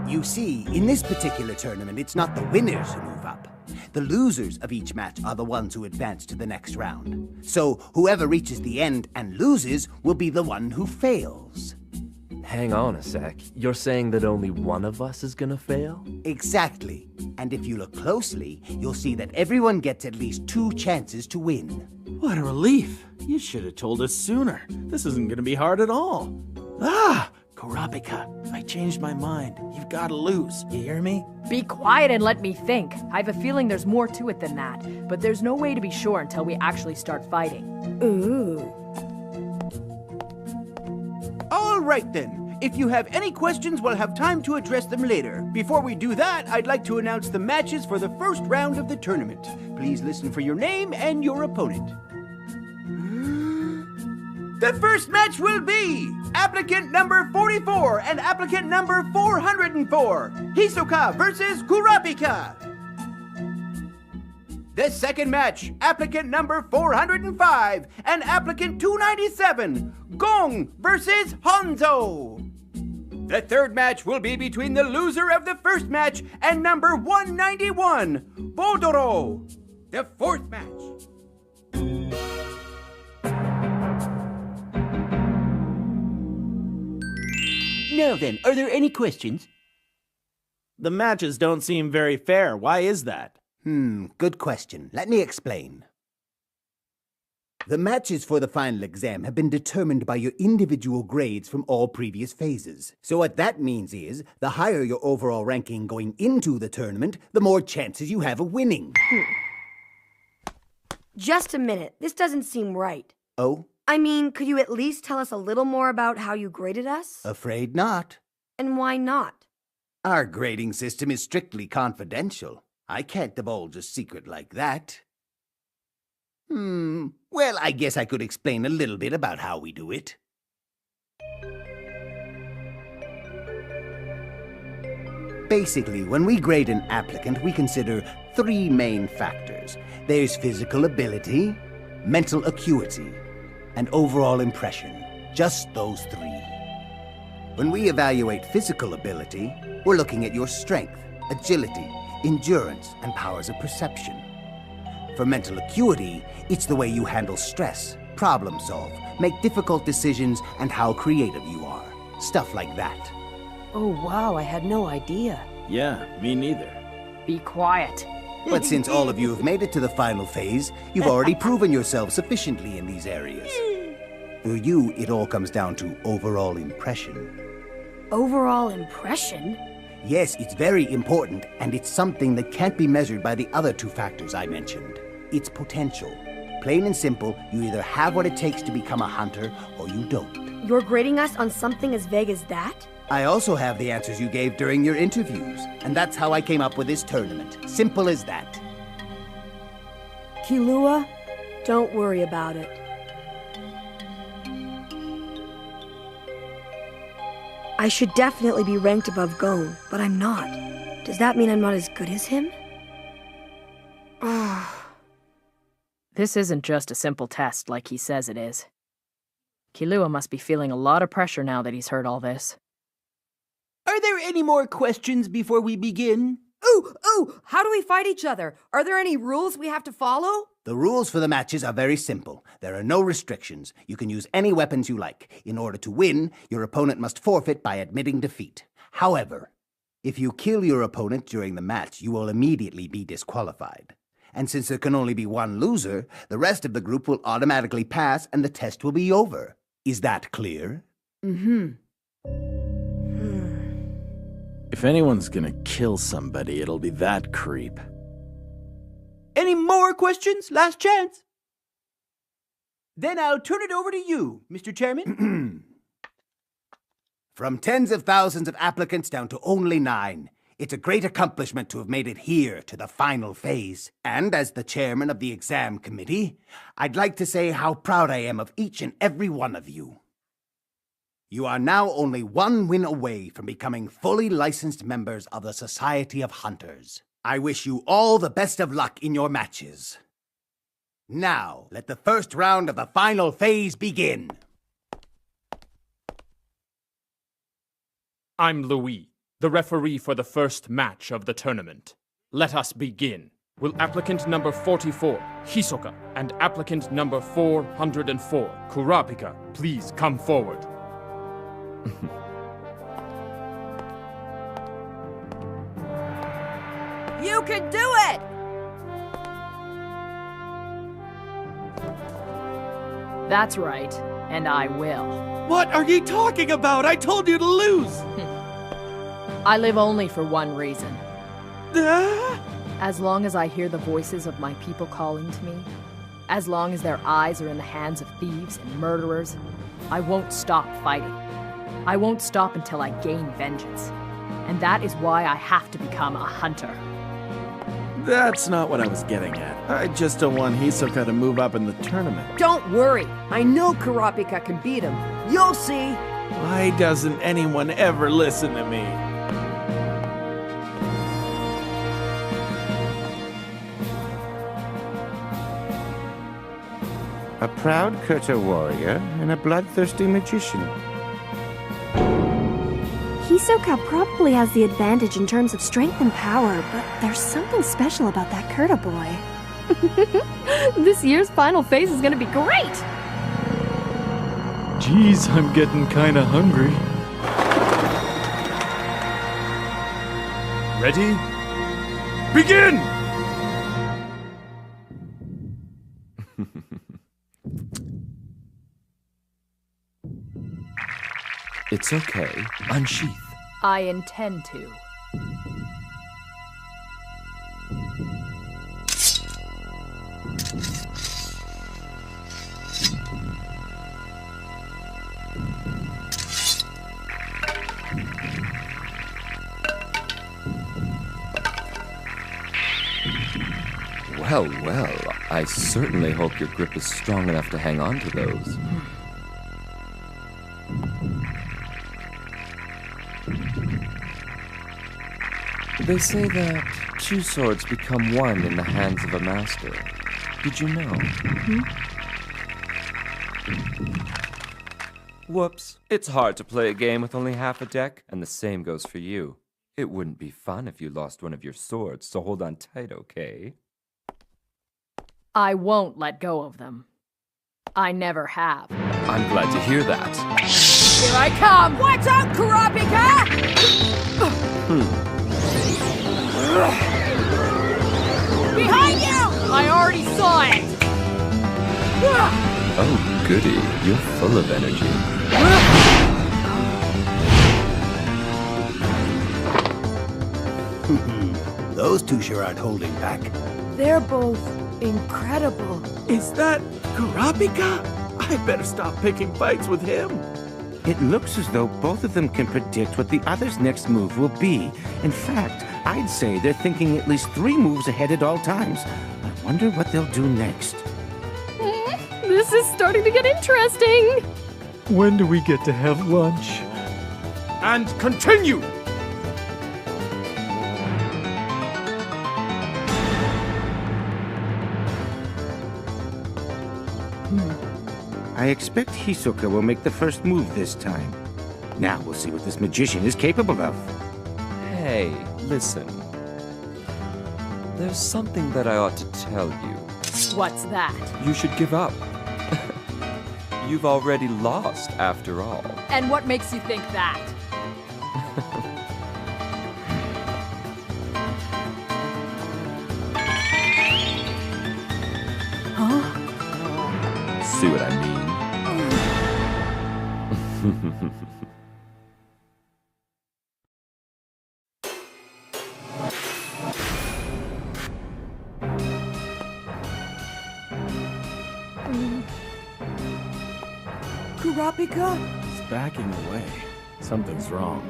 You see, in this particular tournament, it's not the winners who move up. The losers of each match are the ones who advance to the next round. So whoever reaches the end and loses will be the one who fails. Hang on a sec. You're saying that only one of us is gonna fail? Exactly. And if you look closely, you'll see that everyone gets at least 2 chances to win. What a relief. You should have told us sooner. This isn't going to be hard at all. Kurapika, I changed my mind. You've got to lose. You hear me? Be quiet and let me think. I have a feeling there's more to it than that, but there's no way to be sure until we actually start fighting. Ooh. All right then. If you have any questions, we'll have time to address them later. Before we do that, I'd like to announce the matches for the first round of the tournament. Please listen for your name and your opponent. The first match will be applicant number 44 and applicant number 404, Hisoka versus Kurapika. The second match, applicant number 405 and applicant 297, Gong versus Hanzo. The third match will be between the loser of the first match and number 191, Bodoro. The fourth match. Now then, are there any questions? The matches don't seem very fair. Why is that? Good question. Let me explain. The matches for the final exam have been determined by your individual grades from all previous phases. So what that means is, the higher your overall ranking going into the tournament, the more chances you have of winning. Just a minute. This doesn't seem right. Oh? I mean, could you at least tell us a little more about how you graded us? Afraid not. And why not? Our grading system is strictly confidential. I can't divulge a secret like that. Well, I guess I could explain a little bit about how we do it. Basically, when we grade an applicant, we consider 3 main factors. There's physical ability, mental acuity, and overall impression. Just those 3. When we evaluate physical ability, we're looking at your strength, agility, endurance, and powers of perception. For mental acuity, it's the way you handle stress, problem solve, make difficult decisions, and how creative you are. Stuff like that. Oh, wow, I had no idea. Yeah, me neither. Be quiet. But since all of you have made it to the final phase, you've already proven yourselves sufficiently in these areas. For you, it all comes down to overall impression. Overall impression? Yes, it's very important, and it's something that can't be measured by the other 2 factors I mentioned. It's potential. Plain and simple, you either have what it takes to become a hunter, or you don't. You're grading us on something as vague as that? I also have the answers you gave during your interviews, and that's how I came up with this tournament. Simple as that. Killua, don't worry about it. I should definitely be ranked above Gon, but I'm not. Does that mean I'm not as good as him? This isn't just a simple test like he says it is. Killua must be feeling a lot of pressure now that he's heard all this. Are there any more questions before we begin? Ooh, how do we fight each other? Are there any rules we have to follow? The rules for the matches are very simple. There are no restrictions. You can use any weapons you like. In order to win, your opponent must forfeit by admitting defeat. However, if you kill your opponent during the match, you will immediately be disqualified. And since there can only be one loser, the rest of the group will automatically pass and the test will be over. Is that clear? Mm-hmm. If anyone's gonna kill somebody, it'll be that creep. Any more questions? Last chance. Then I'll turn it over to you, Mr. Chairman. From tens of thousands of applicants down to only 9. It's a great accomplishment to have made it here to the final phase. And as the chairman of the exam committee, I'd like to say how proud I am of each and every one of you. You are now only 1 win away from becoming fully licensed members of the Society of Hunters. I wish you all the best of luck in your matches. Now, let the first round of the final phase begin. I'm Louis, the referee for the first match of the tournament. Let us begin. Will applicant number 44, Hisoka, and applicant number 404, Kurapika, please come forward? You can do it! That's right, and I will. What are you talking about? I told you to lose! I live only for one reason. As long as I hear the voices of my people calling to me, as long as their eyes are in the hands of thieves and murderers, I won't stop fighting. I won't stop until I gain vengeance. And that is why I have to become a hunter. That's not what I was getting at. I just don't want Hisoka to move up in the tournament. Don't worry. I know Kurapika can beat him. You'll see. Why doesn't anyone ever listen to me? A proud Kurta warrior and a bloodthirsty magician. Hisoka probably has the advantage in terms of strength and power, but there's something special about that Kurta boy. This year's final phase is gonna be great! Geez, I'm getting kinda hungry. Ready? Begin! It's okay. Unsheath. I intend to. Well, well, I certainly hope your grip is strong enough to hang on to those. They say that two swords become one in the hands of a master. Did you know? Whoops. It's hard to play a game with only half a deck, and the same goes for you. It wouldn't be fun if you lost one of your swords, so hold on tight, okay? I won't let go of them. I never have. I'm glad to hear that. Here I come! Watch out, Kurapika! Behind you! I already saw it! Oh, goody. You're full of energy. Those two sure aren't holding back. They're both incredible. Is that Kurapika? I better stop picking fights with him. It looks as though both of them can predict what the other's next move will be. In fact, I'd say they're thinking at least 3 moves ahead at all times. I wonder what they'll do next. This is starting to get interesting. When do we get to have lunch? And continue! I expect Hisoka will make the first move this time. Now we'll see what this magician is capable of. Hey, listen. There's something that I ought to tell you. What's that? You should give up. You've already lost, after all. And what makes you think that? Huh? See what I mean? Kurapika? He's backing away. Something's wrong.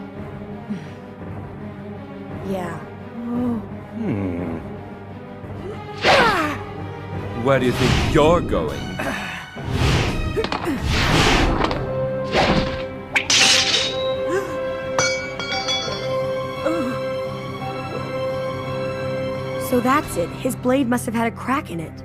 Yeah. Where do you think you're going? So that's it. His blade must have had a crack in it.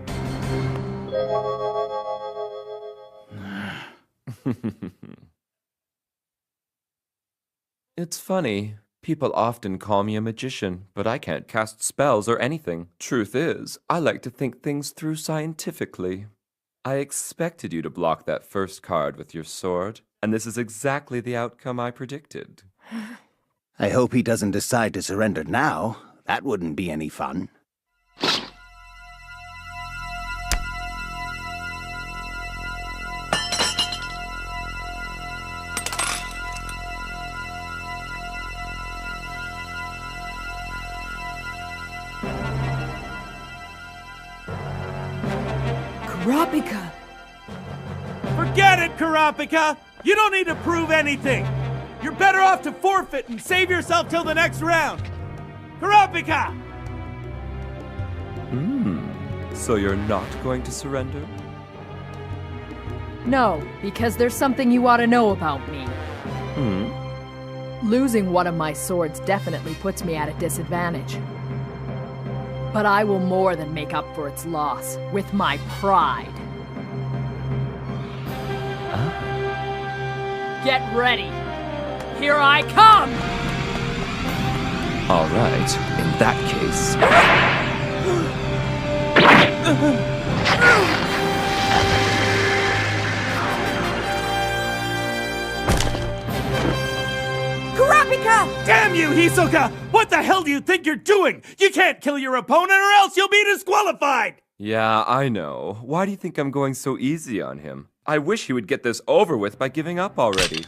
It's funny. People often call me a magician, but I can't cast spells or anything. Truth is, I like to think things through scientifically. I expected you to block that first card with your sword, and this is exactly the outcome I predicted. I hope he doesn't decide to surrender now. That wouldn't be any fun. Kurapika! Forget it, Kurapika! You don't need to prove anything! You're better off to forfeit and save yourself till the next round! Kurapika! So you're not going to surrender? No, because there's something you ought to know about me. Losing one of my swords definitely puts me at a disadvantage. But I will more than make up for its loss with my pride. Get ready. Here I come! All right, in that case... Kurapika! Damn you, Hisoka! What the hell do you think you're doing? You can't kill your opponent or else you'll be disqualified! Yeah, I know. Why do you think I'm going so easy on him? I wish he would get this over with by giving up already.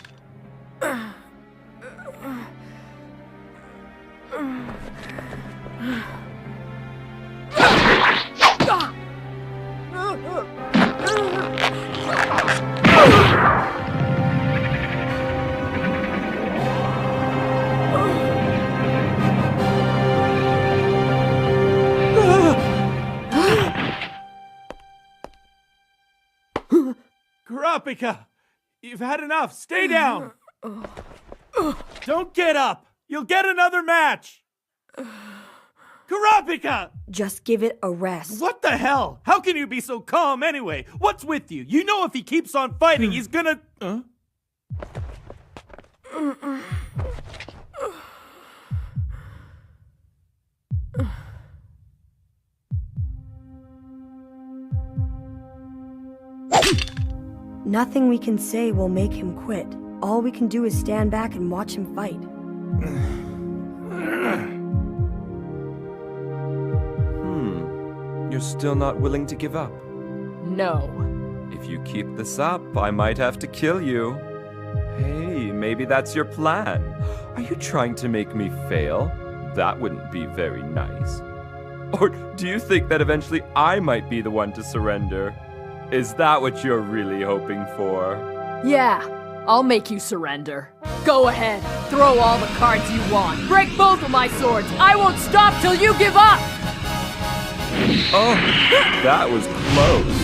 Kurapika! You've had enough. Stay down. Don't get up. You'll get another match. Kurapika! Just give it a rest. What the hell? How can you be so calm anyway? What's with you? You know if he keeps on fighting, he's gonna... Nothing we can say will make him quit. All we can do is stand back and watch him fight. You're still not willing to give up? No. If you keep this up, I might have to kill you. Hey, maybe that's your plan. Are you trying to make me fail? That wouldn't be very nice. Or do you think that eventually I might be the one to surrender? Is that what you're really hoping for? Yeah, I'll make you surrender. Go ahead, throw all the cards you want. Break both of my swords. I won't stop till you give up! Oh, that was close.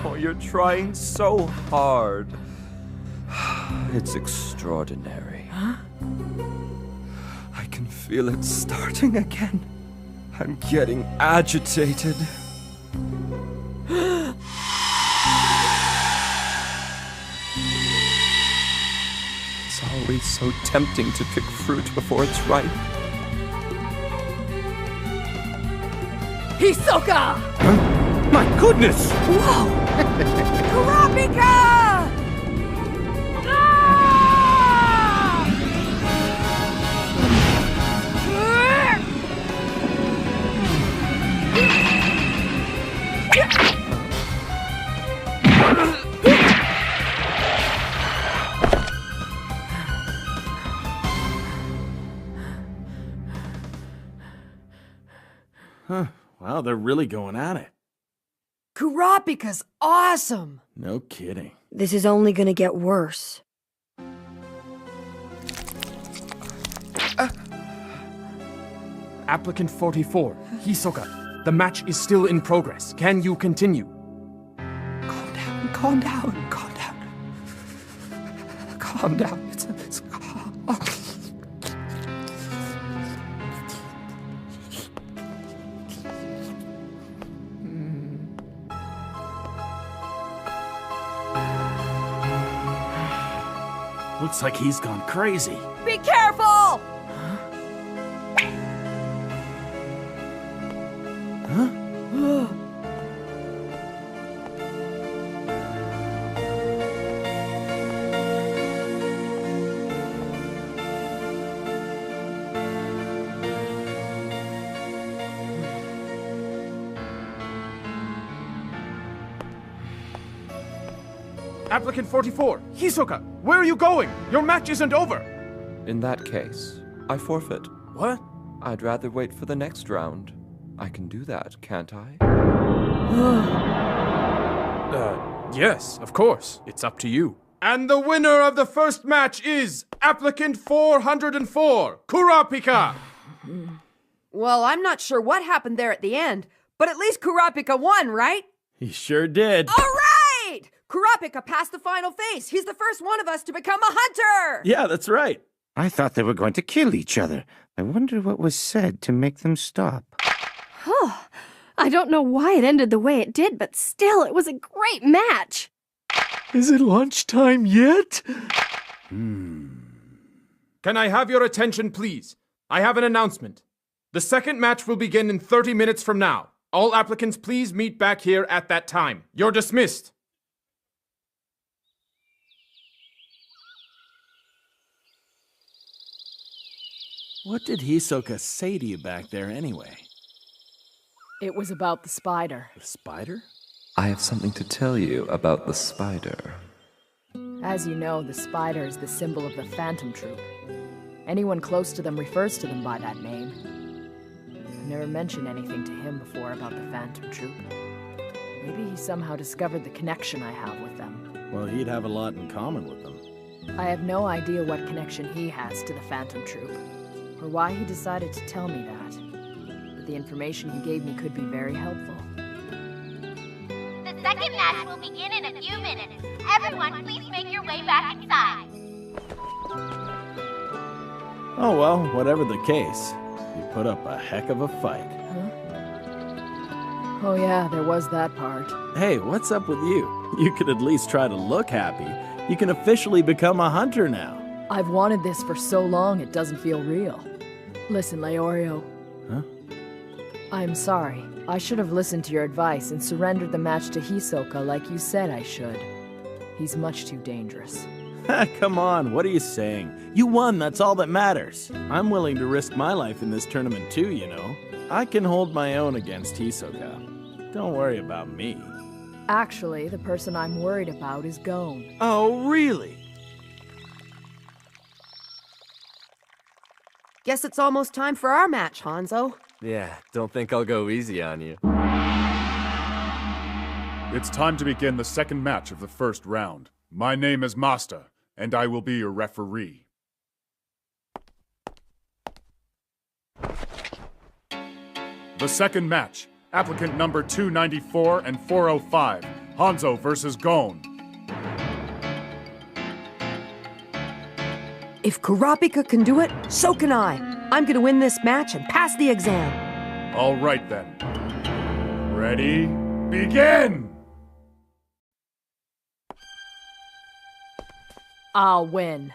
Oh, you're trying so hard. It's extraordinary. Huh? I can feel it starting again. I'm getting agitated. It's always so tempting to pick fruit before it's ripe. Hisoka! My goodness! Whoa! Kurapika! Huh. Wow, they're really going at it. Kurapika's awesome! No kidding. This is only gonna get worse. Applicant 44, Hisoka. The match is still in progress. Can you continue? Calm down. Calm down. It's Looks like he's gone crazy. Be careful! Huh? Applicant 44, Hisoka, where are you going? Your match isn't over. In that case, I forfeit. What? I'd rather wait for the next round. I can do that, can't I? Yes, of course. It's up to you. And the winner of the first match is Applicant 404, Kurapika! Well, I'm not sure what happened there at the end, but at least Kurapika won, right? He sure did. All right! Kurapika passed the final phase. He's the first one of us to become a hunter! Yeah, that's right. I thought they were going to kill each other. I wonder what was said to make them stop. I don't know why it ended the way it did, but still, it was a great match. Is it lunchtime yet? Can I have your attention, please? I have an announcement. The second match will begin in 30 minutes from now. All applicants, please meet back here at that time. You're dismissed. What did Hisoka say to you back there anyway? It was about the spider. The spider? I have something to tell you about the spider. As you know, the spider is the symbol of the Phantom Troop. Anyone close to them refers to them by that name. I've never mentioned anything to him before about the Phantom Troop. Maybe he somehow discovered the connection I have with them. Well, he'd have a lot in common with them. I have no idea what connection he has to the Phantom Troop, or why he decided to tell me that. But the information he gave me could be very helpful. The second match will begin in a few minutes. Everyone, please make your way back inside. Oh well, whatever the case, you put up a heck of a fight. Oh yeah, there was that part. Hey, what's up with you? You could at least try to look happy. You can officially become a hunter now. I've wanted this for so long it doesn't feel real. Listen, Leorio. Huh? I'm sorry. I should have listened to your advice and surrendered the match to Hisoka like you said I should. He's much too dangerous. Come on, what are you saying? You won, that's all that matters. I'm willing to risk my life in this tournament too, you know. I can hold my own against Hisoka. Don't worry about me. Actually, the person I'm worried about is Gon. Oh, really? Guess it's almost time for our match, Hanzo. Yeah, don't think I'll go easy on you. It's time to begin the second match of the first round. My name is Masta, and I will be your referee. The second match, applicant number 294 and 405, Hanzo versus Gon. If Kurapika can do it, so can I. I'm gonna win this match and pass the exam. All right then. Ready? Begin! I'll win.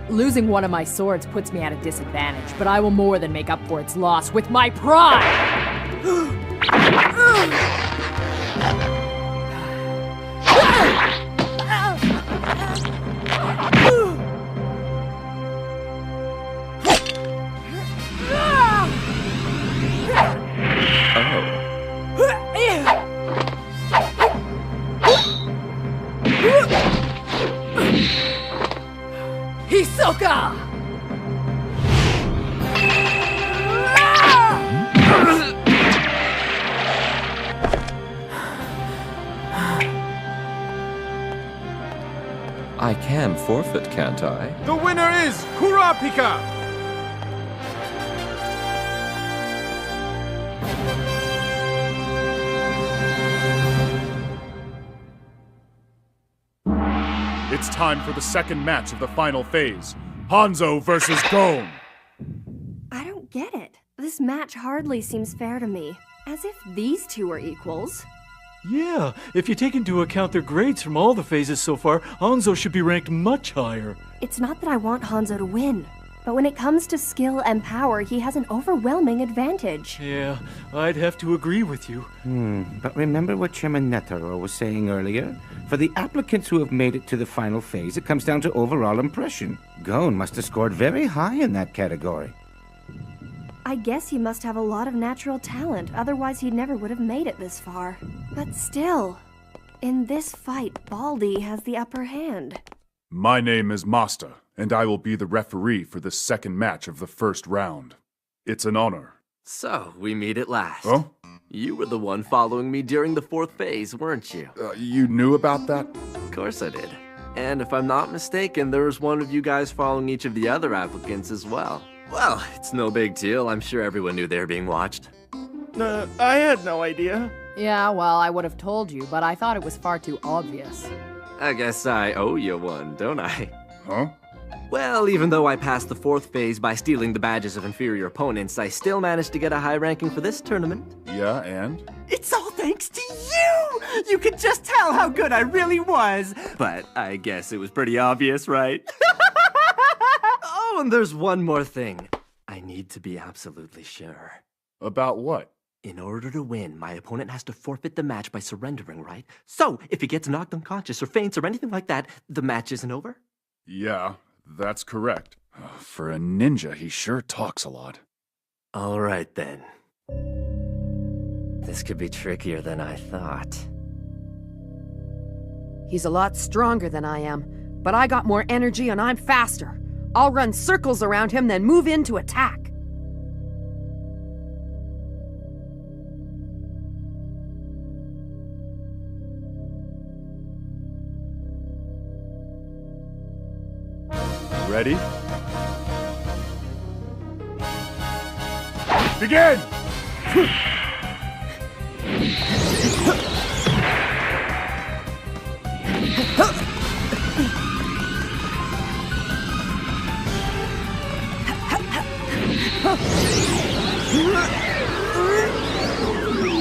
Losing one of my swords puts me at a disadvantage, but I will more than make up for its loss with my pride! Hisoka! I can forfeit, can't I? The winner is Kurapika! It's time for the second match of the final phase, Hanzo versus Gon. I don't get it. This match hardly seems fair to me. As if these two are equals. Yeah, if you take into account their grades from all the phases so far, Hanzo should be ranked much higher. It's not that I want Hanzo to win, but when it comes to skill and power, he has an overwhelming advantage. Yeah, I'd have to agree with you. But remember what Chairman Netaro was saying earlier? For the applicants who have made it to the final phase, it comes down to overall impression. Gon must have scored very high in that category. I guess he must have a lot of natural talent, otherwise he never would have made it this far. But still, in this fight, Baldi has the upper hand. My name is Masta, and I will be the referee for this second match of the first round. It's an honor. So, we meet at last. Huh? You were the one following me during the fourth phase, weren't you? You knew about that? Of course I did. And if I'm not mistaken, there was one of you guys following each of the other applicants as well. Well, it's no big deal. I'm sure everyone knew they were being watched. I had no idea. Yeah, well, I would have told you, but I thought it was far too obvious. I guess I owe you one, don't I? Huh? Well, even though I passed the fourth phase by stealing the badges of inferior opponents, I still managed to get a high ranking for this tournament. Yeah, and? It's all thanks to you! You could just tell how good I really was. But I guess it was pretty obvious, right? Oh, and there's one more thing. I need to be absolutely sure. About what? In order to win, my opponent has to forfeit the match by surrendering, right? So, if he gets knocked unconscious or faints or anything like that, the match isn't over? Yeah, that's correct. For a ninja, he sure talks a lot. All right, then. This could be trickier than I thought. He's a lot stronger than I am, but I got more energy and I'm faster. I'll run circles around him, then move in to attack. Ready? Begin!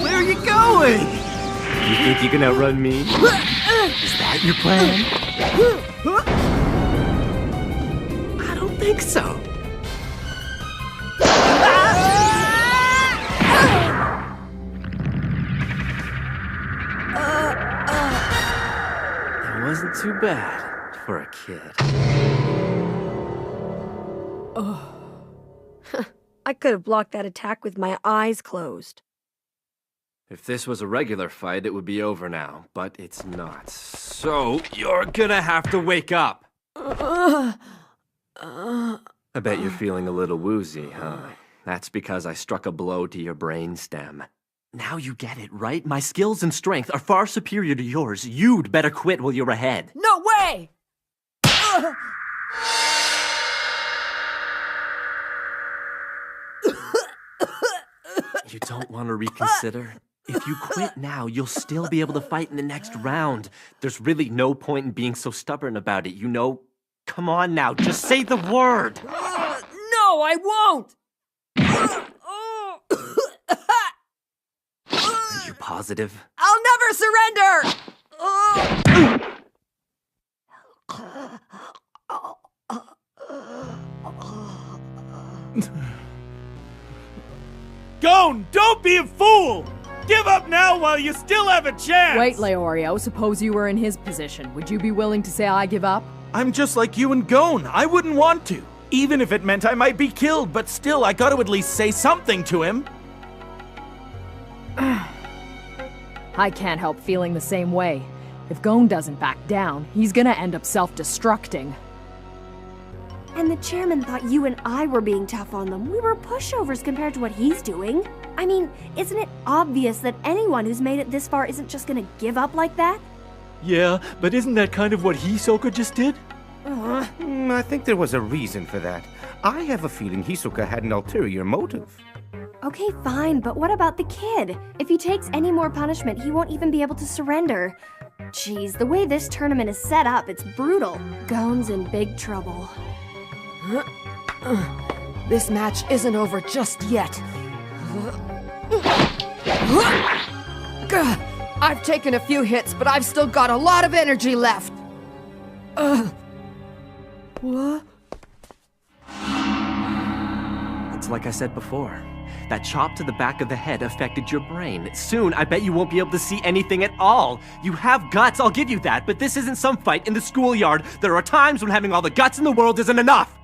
Where are you going? You think you can outrun me? Is that your plan? I don't think so. That wasn't too bad for a kid. I could have blocked that attack with my eyes closed. If this was a regular fight, it would be over now, but it's not. So, you're gonna have to wake up! I bet you're feeling a little woozy, huh? That's because I struck a blow to your brainstem. Now you get it, right? My skills and strength are far superior to yours. You'd better quit while you're ahead. No way! You don't want to reconsider? If you quit now, you'll still be able to fight in the next round. There's really no point in being so stubborn about it, you know? Come on now, just say the word! No, I won't! Are you positive? I'll never surrender! Gon, don't be a fool! Give up now while you still have a chance! Wait, Leorio, suppose you were in his position. Would you be willing to say I give up? I'm just like you and Gon. I wouldn't want to. Even if it meant I might be killed, but still, I gotta at least say something to him. I can't help feeling the same way. If Gon doesn't back down, he's gonna end up self-destructing. And the chairman thought you and I were being tough on them. We were pushovers compared to what he's doing. I mean, isn't it obvious that anyone who's made it this far isn't just gonna give up like that? Yeah, but isn't that kind of what Hisoka just did? I think there was a reason for that. I have a feeling Hisoka had an ulterior motive. Okay, fine, but what about the kid? If he takes any more punishment, he won't even be able to surrender. Jeez, the way this tournament is set up, it's brutal. Gon's in big trouble. This match isn't over just yet. I've taken a few hits, but I've still got a lot of energy left. What? It's like I said before. That chop to the back of the head affected your brain. Soon, I bet you won't be able to see anything at all. You have guts, I'll give you that, but this isn't some fight in the schoolyard. There are times when having all the guts in the world isn't enough.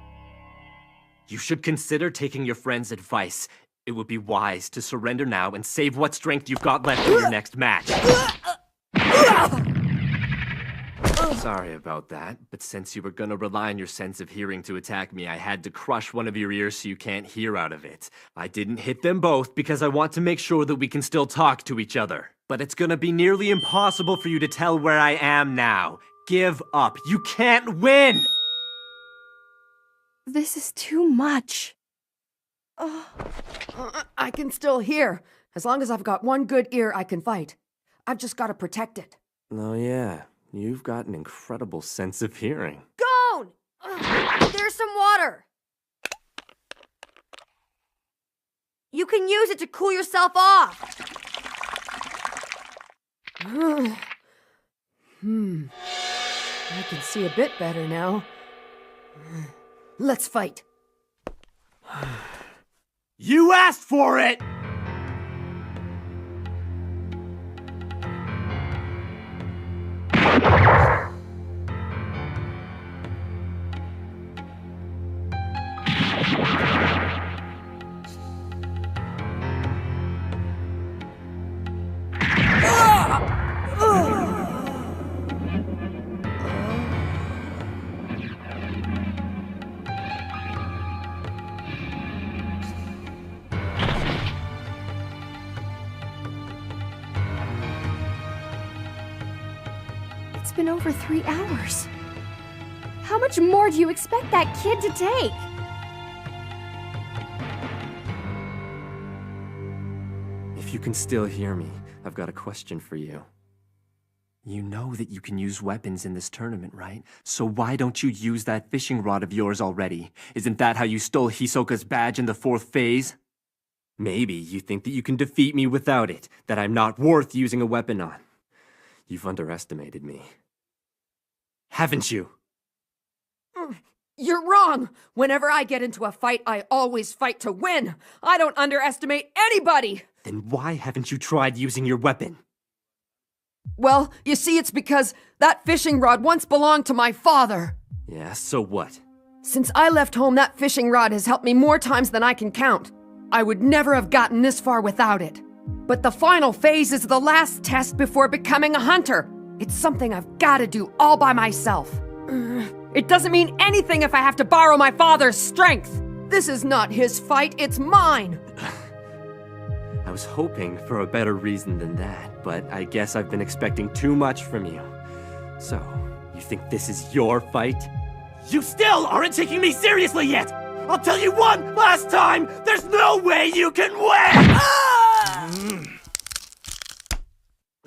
You should consider taking your friend's advice. It would be wise to surrender now and save what strength you've got left for your next match. Sorry about that, but since you were gonna rely on your sense of hearing to attack me, I had to crush one of your ears so you can't hear out of it. I didn't hit them both because I want to make sure that we can still talk to each other. But it's gonna be nearly impossible for you to tell where I am now. Give up. You can't win! This is too much. I can still hear. As long as I've got one good ear, I can fight. I've just got to protect it. Oh yeah, you've got an incredible sense of hearing. Gon! There's some water. You can use it to cool yourself off. I can see a bit better now. Let's fight. You asked for it! It's been over 3 hours. How much more do you expect that kid to take? If you can still hear me, I've got a question for you. You know that you can use weapons in this tournament, right? So why don't you use that fishing rod of yours already? Isn't that how you stole Hisoka's badge in the 4th phase? Maybe you think that you can defeat me without it, that I'm not worth using a weapon on. You've underestimated me. Haven't you? You're wrong! Whenever I get into a fight, I always fight to win! I don't underestimate anybody! Then why haven't you tried using your weapon? Well, you see, it's because that fishing rod once belonged to my father. Yeah, so what? Since I left home, that fishing rod has helped me more times than I can count. I would never have gotten this far without it. But the final phase is the last test before becoming a hunter. It's something I've got to do all by myself. It doesn't mean anything if I have to borrow my father's strength. This is not his fight, it's mine. I was hoping for a better reason than that, but I guess I've been expecting too much from you. So, you think this is your fight? You still aren't taking me seriously yet! I'll tell you one last time, there's no way you can win!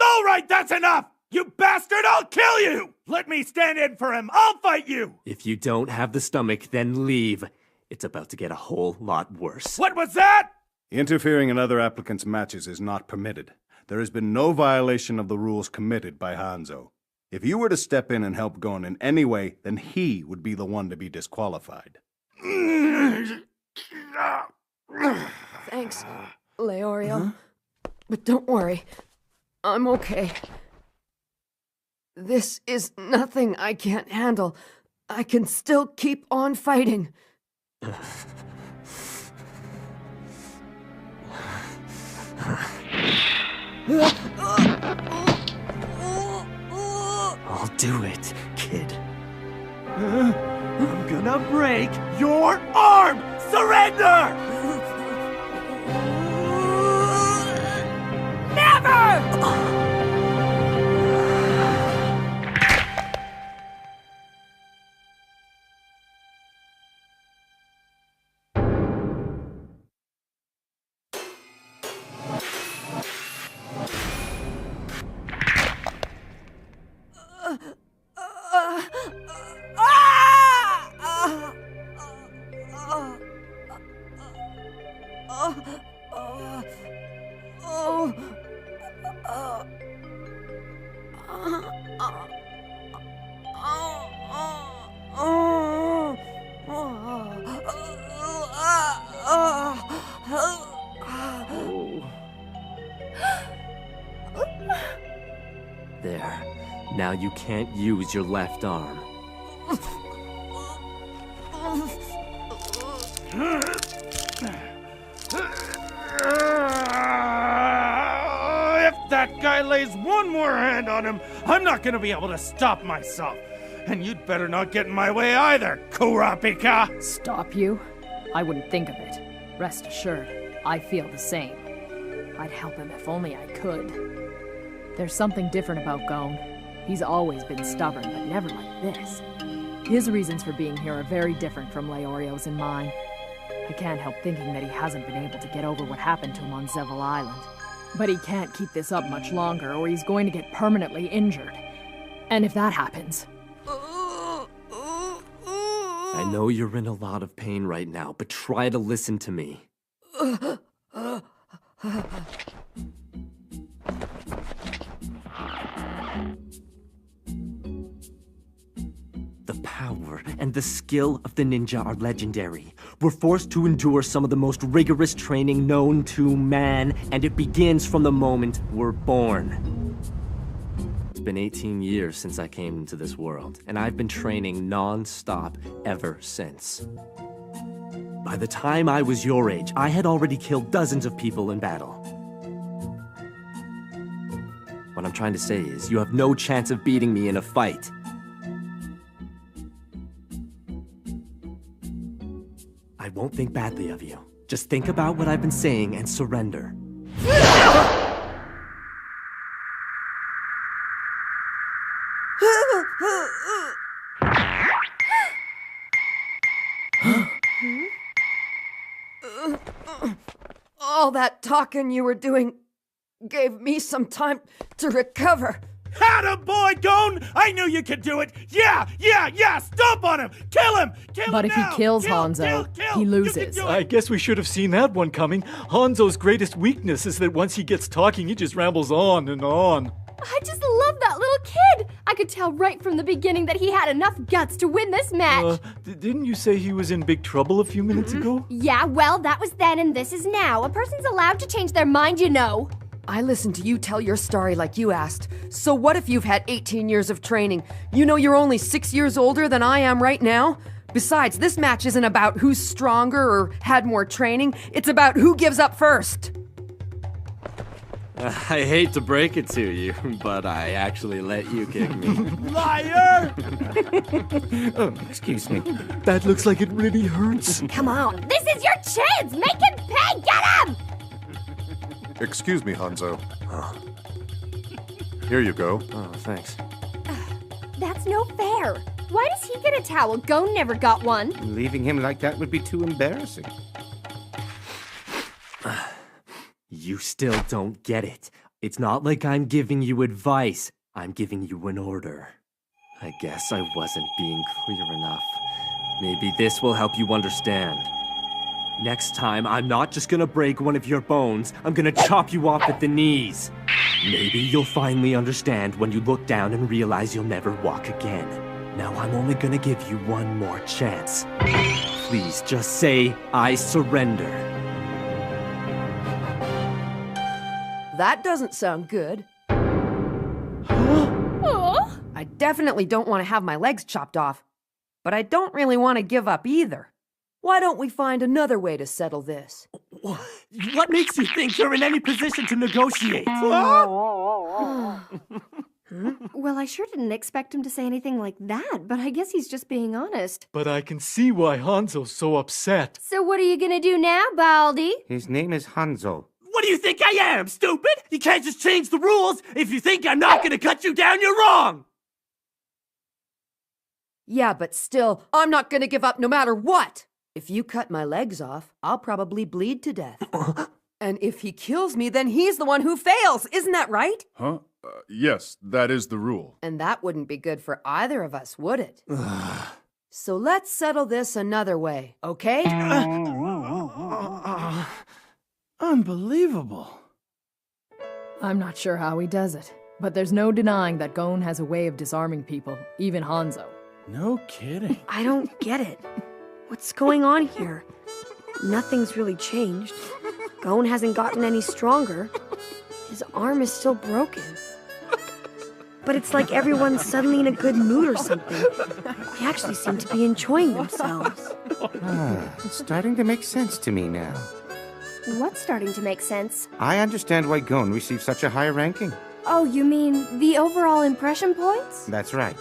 All right, that's enough! You bastard, I'll kill you! Let me stand in for him, I'll fight you! If you don't have the stomach, then leave. It's about to get a whole lot worse. What was that? Interfering in other applicants' matches is not permitted. There has been no violation of the rules committed by Hanzo. If you were to step in and help Gon in any way, then he would be the one to be disqualified. Thanks, Leorio. But don't worry, I'm okay. This is nothing I can't handle. I can still keep on fighting. I'll do it, kid. I'm gonna break your arm! Surrender! Never! There. Now you can't use your left arm. If that guy lays one more hand on him, I'm not gonna be able to stop myself. And you'd better not get in my way either, Kurapika! Stop you? I wouldn't think of it. Rest assured, I feel the same. I'd help him if only I could. There's something different about Gon. He's always been stubborn, but never like this. His reasons for being here are very different from Leorio's and mine. I can't help thinking that he hasn't been able to get over what happened to him on Zeval Island. But he can't keep this up much longer, or he's going to get permanently injured. And if that happens... I know you're in a lot of pain right now, but try to listen to me. The power and the skill of the ninja are legendary. We're forced to endure some of the most rigorous training known to man, and it begins from the moment we're born. It's been 18 years since I came into this world, and I've been training non-stop ever since. By the time I was your age, I had already killed dozens of people in battle. What I'm trying to say is, you have no chance of beating me in a fight. I won't think badly of you. Just think about what I've been saying and surrender. All that talking you were doing gave me some time to recover. Atta boy, Gon! I knew you could do it! Yeah! Stomp on him! Kill him! But if he kills Hanzo, he loses. I guess we should have seen that one coming. Hanzo's greatest weakness is that once he gets talking, he just rambles on and on. I just love that little kid. I could tell right from the beginning that he had enough guts to win this match. Didn't you say he was in big trouble a few minutes ago? Yeah, well, that was then and this is now. A person's allowed to change their mind, you know. I listened to you tell your story like you asked. So what if you've had 18 years of training? You know you're only 6 years older than I am right now? Besides, this match isn't about who's stronger or had more training. It's about who gives up first. I hate to break it to you, but I actually let you kick me. Liar! Oh, excuse me. That looks like it really hurts. Come on, this is your chance! Make him pay! Get him! Excuse me, Hanzo. Here you go. Oh, thanks. That's no fair. Why does he get a towel? Gon never got one. Leaving him like that would be too embarrassing. You still don't get it. It's not like I'm giving you advice. I'm giving you an order. I guess I wasn't being clear enough. Maybe this will help you understand. Next time, I'm not just gonna break one of your bones, I'm gonna chop you off at the knees. Maybe you'll finally understand when you look down and realize you'll never walk again. Now I'm only gonna give you one more chance. Please just say, I surrender. That doesn't sound good. I definitely don't want to have my legs chopped off, but I don't really want to give up either. Why don't we find another way to settle this? What makes you think you're in any position to negotiate? Well, I sure didn't expect him to say anything like that, but I guess he's just being honest. But I can see why Hanzo's so upset. So what are you gonna do now, Baldy? His name is Hanzo. What do you think I am, stupid? You can't just change the rules. If you think I'm not gonna cut you down, you're wrong! Yeah, but still, I'm not gonna give up no matter what! If you cut my legs off, I'll probably bleed to death. And if he kills me, then he's the one who fails, isn't that right? Huh? Yes, that is the rule. And that wouldn't be good for either of us, would it? So let's settle this another way, okay? Unbelievable. I'm not sure how he does it, but there's no denying that Gon has a way of disarming people, even Hanzo. No kidding. I don't get it. What's going on here? Nothing's really changed. Gon hasn't gotten any stronger. His arm is still broken. But it's like everyone's suddenly in a good mood or something. They actually seem to be enjoying themselves. It's starting to make sense to me now. What's starting to make sense? I understand why Gon received such a high ranking. Oh, you mean the overall impression points? That's right.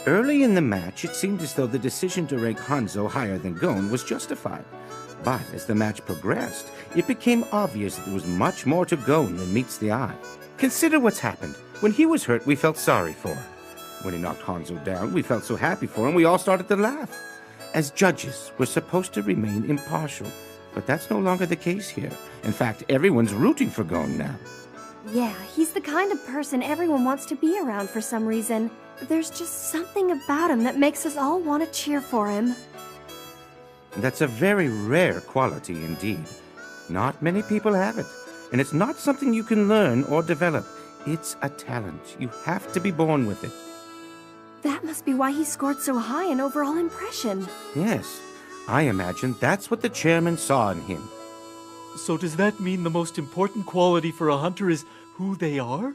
Early in the match, it seemed as though the decision to rank Hanzo higher than Gon was justified. But as the match progressed, it became obvious that there was much more to Gon than meets the eye. Consider what's happened. When he was hurt, we felt sorry for him. When he knocked Hanzo down, we felt so happy for him, we all started to laugh. As judges, we're supposed to remain impartial, but that's no longer the case here. In fact, everyone's rooting for Gon now. Yeah, he's the kind of person everyone wants to be around for some reason. There's just something about him that makes us all want to cheer for him. That's a very rare quality indeed. Not many people have it, and it's not something you can learn or develop. It's a talent. You have to be born with it. That must be why he scored so high in overall impression. Yes, I imagine that's what the chairman saw in him. So does that mean the most important quality for a hunter is who they are?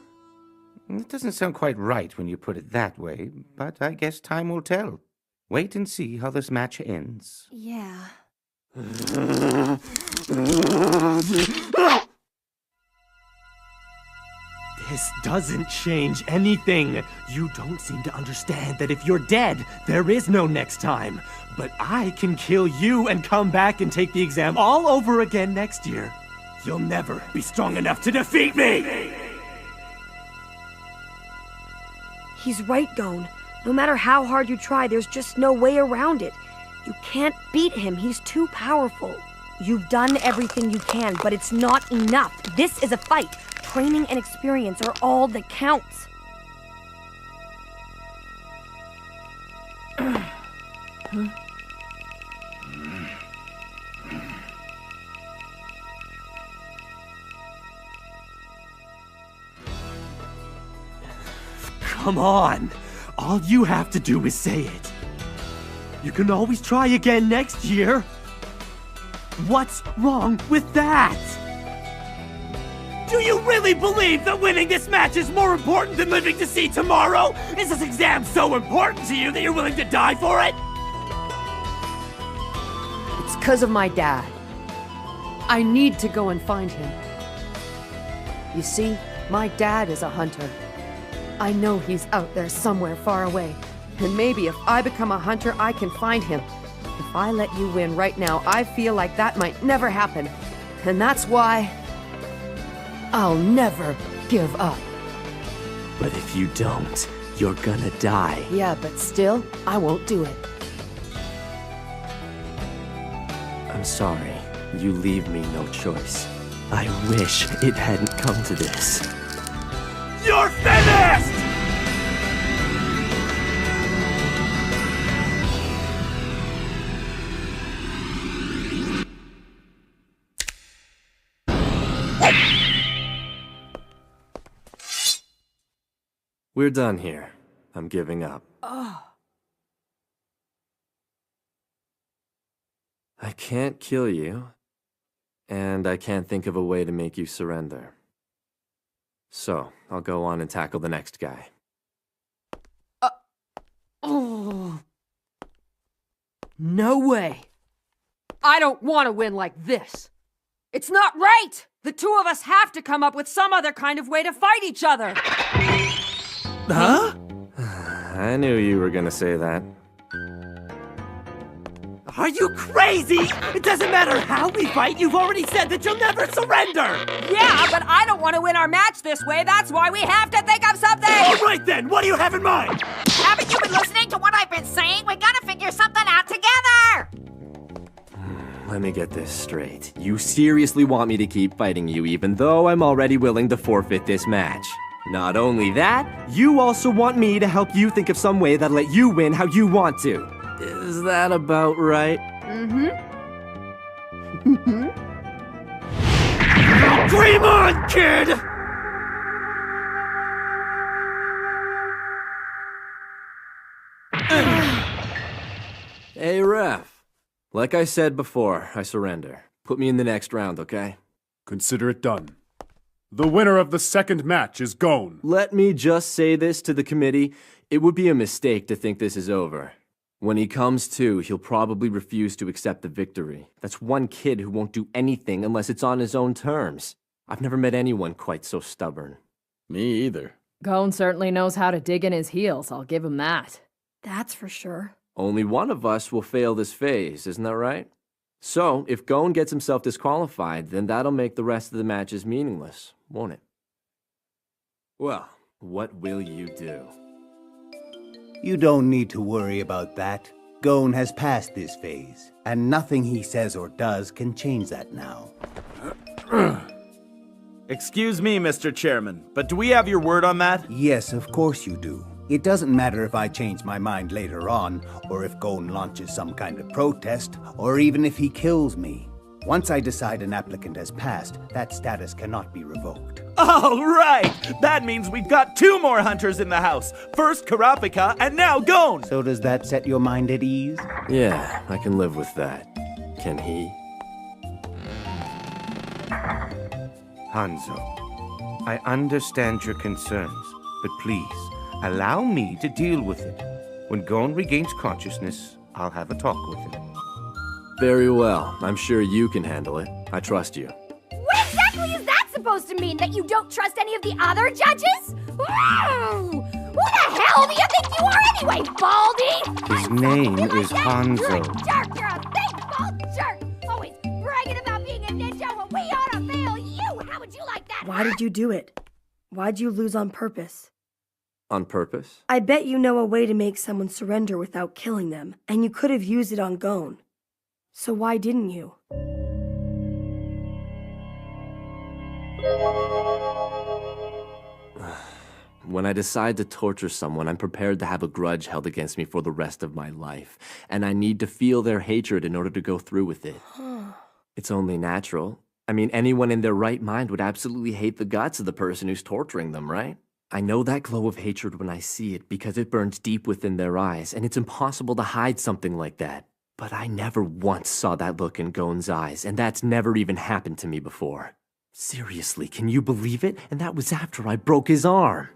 It doesn't sound quite right when you put it that way, but I guess time will tell. Wait and see how this match ends. Yeah. This doesn't change anything. You don't seem to understand that if you're dead, there is no next time. But I can kill you and come back and take the exam all over again next year. You'll never be strong enough to defeat me! He's right, Gon. No matter how hard you try, there's just no way around it. You can't beat him. He's too powerful. You've done everything you can, but it's not enough. This is a fight. Training and experience are all that counts. Come on! All you have to do is say it. You can always try again next year. What's wrong with that? Do you really believe that winning this match is more important than living to see tomorrow? Is this exam so important to you that you're willing to die for it? It's because of my dad. I need to go and find him. You see, my dad is a hunter. I know he's out there somewhere far away. And maybe if I become a hunter, I can find him. If I let you win right now, I feel like that might never happen. And that's why I'll never give up. But if you don't, you're gonna die. Yeah, but still, I won't do it. I'm sorry. You leave me no choice. I wish it hadn't come to this. You're finished! We're done here. I'm giving up. I can't kill you, and I can't think of a way to make you surrender. So, I'll go on and tackle the next guy. No way. I don't want to win like this. It's not right! The two of us have to come up with some other kind of way to fight each other. Huh? I knew you were gonna say that. Are you crazy? It doesn't matter how we fight, you've already said that you'll never surrender! Yeah, but I don't want to win our match this way. That's why we have to think of something! All right then, what do you have in mind? Haven't you been listening to what I've been saying? We gotta figure something out together! Let me get this straight. You seriously want me to keep fighting you even though I'm already willing to forfeit this match? Not only that, you also want me to help you think of some way that'll let you win how you want to. Is that about right? Dream on, kid! Hey, ref. Like I said before, I surrender. Put me in the next round, okay? Consider it done. The winner of the second match is Gon. Let me just say this to the committee. It would be a mistake to think this is over. When he comes to, he'll probably refuse to accept the victory. That's one kid who won't do anything unless it's on his own terms. I've never met anyone quite so stubborn. Me either. Gon certainly knows how to dig in his heels, I'll give him that. That's for sure. Only one of us will fail this phase, isn't that right? So, if Gon gets himself disqualified, then that'll make the rest of the matches meaningless, won't it? Well, what will you do? You don't need to worry about that. Gon has passed this phase, and nothing he says or does can change that now. Excuse me, Mr. Chairman, but do we have your word on that? Yes, of course you do. It doesn't matter if I change my mind later on, or if Gon launches some kind of protest, or even if he kills me. Once I decide an applicant has passed, that status cannot be revoked. All right! That means we've got two more hunters in the house. First Kurapika, and now Gon! So does that set your mind at ease? Yeah, I can live with that. Can he? Hanzo, I understand your concerns, but please, allow me to deal with it. When Gon regains consciousness, I'll have a talk with him. Very well. I'm sure you can handle it. I trust you. What exactly is that supposed to mean? That you don't trust any of the other judges? Who the hell do you think you are anyway, Baldy? His name is Hanzo. You're a jerk! You're a big, bald jerk! Always bragging about being a ninja when we ought to fail you! How would you like that? Why did you do it? Why'd you lose on purpose? On purpose? I bet you know a way to make someone surrender without killing them, and you could have used it on Gon. So why didn't you? When I decide to torture someone, I'm prepared to have a grudge held against me for the rest of my life, and I need to feel their hatred in order to go through with it. It's only natural. I mean, anyone in their right mind would absolutely hate the guts of the person who's torturing them, right? I know that glow of hatred when I see it because it burns deep within their eyes, and it's impossible to hide something like that. But I never once saw that look in Gon's eyes, and that's never even happened to me before. Seriously, can you believe it? And that was after I broke his arm.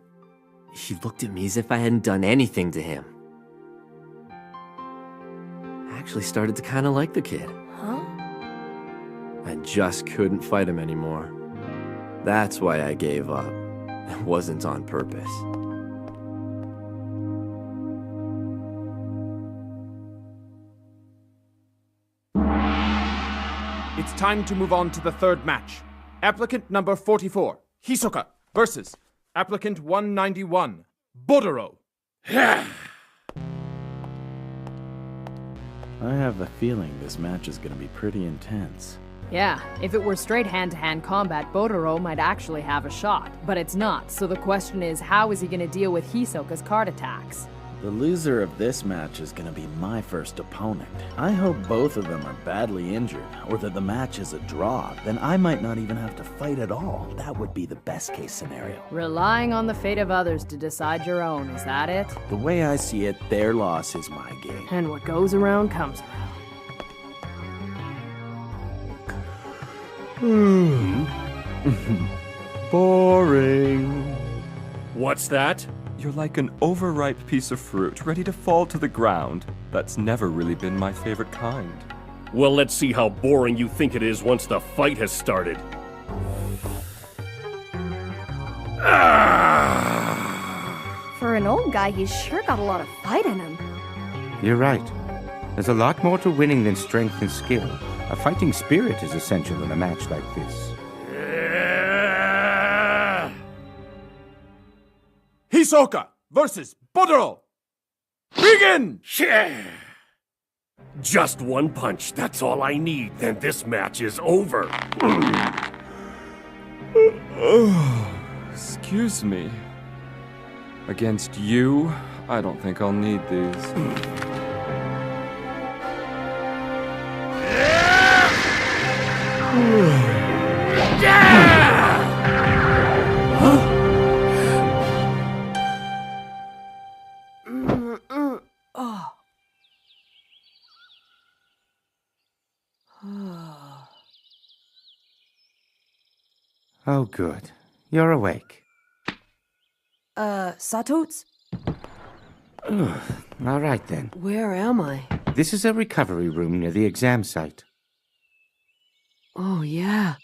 He looked at me as if I hadn't done anything to him. I actually started to kind of like the kid. Huh? I just couldn't fight him anymore. That's why I gave up. It wasn't on purpose. It's time to move on to the third match. Applicant number 44, Hisoka, versus applicant 191, Bodoro. I have a feeling this match is gonna be pretty intense. Yeah, if it were straight hand-to-hand combat, Bodoro might actually have a shot. But it's not, so the question is, how is he gonna deal with Hisoka's card attacks? The loser of this match is gonna be my first opponent. I hope both of them are badly injured, or that the match is a draw. Then I might not even have to fight at all. That would be the best case scenario. Relying on the fate of others to decide your own, is that it? The way I see it, their loss is my gain. And what goes around comes around. Boring. What's that? You're like an overripe piece of fruit, ready to fall to the ground. That's never really been my favorite kind. Well, let's see how boring you think it is once the fight has started. For an old guy, he's sure got a lot of fight in him. You're right. There's a lot more to winning than strength and skill. A fighting spirit is essential in a match like this. Hisoka versus Bodoro. Begin! Just one punch, that's all I need, then this match is over. Excuse me. Against you, I don't think I'll need these. Oh, good. You're awake. Satots? All right, then. Where am I? This is a recovery room near the exam site. Oh, yeah.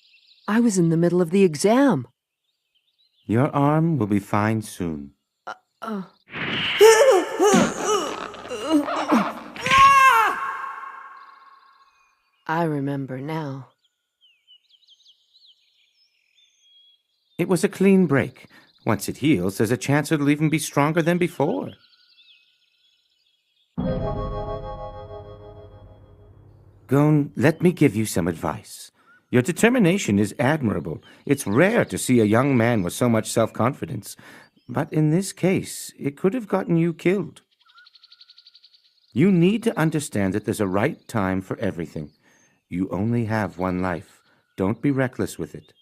I was in the middle of the exam. Your arm will be fine soon. I remember now. It was a clean break. Once it heals, there's a chance it'll even be stronger than before. Gon, let me give you some advice. Your determination is admirable. It's rare to see a young man with so much self-confidence. But in this case, it could have gotten you killed. You need to understand that there's a right time for everything. You only have one life. Don't be reckless with it.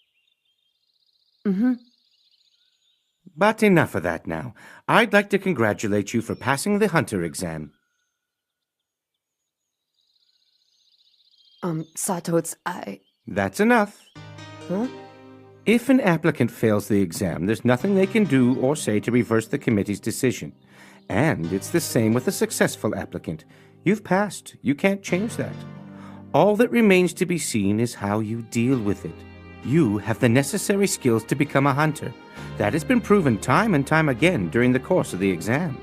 But enough of that now. I'd like to congratulate you for passing the Hunter exam. Satots, That's enough. Huh? If an applicant fails the exam, there's nothing they can do or say to reverse the committee's decision. And it's the same with a successful applicant. You've passed. You can't change that. All that remains to be seen is how you deal with it. You have the necessary skills to become a hunter. That has been proven time and time again during the course of the exam.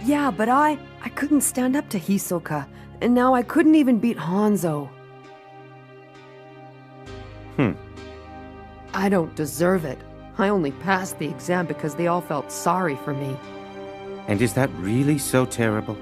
Yeah, but I couldn't stand up to Hisoka, and now I couldn't even beat Hanzo. I don't deserve it. I only passed the exam because they all felt sorry for me. And is that really so terrible?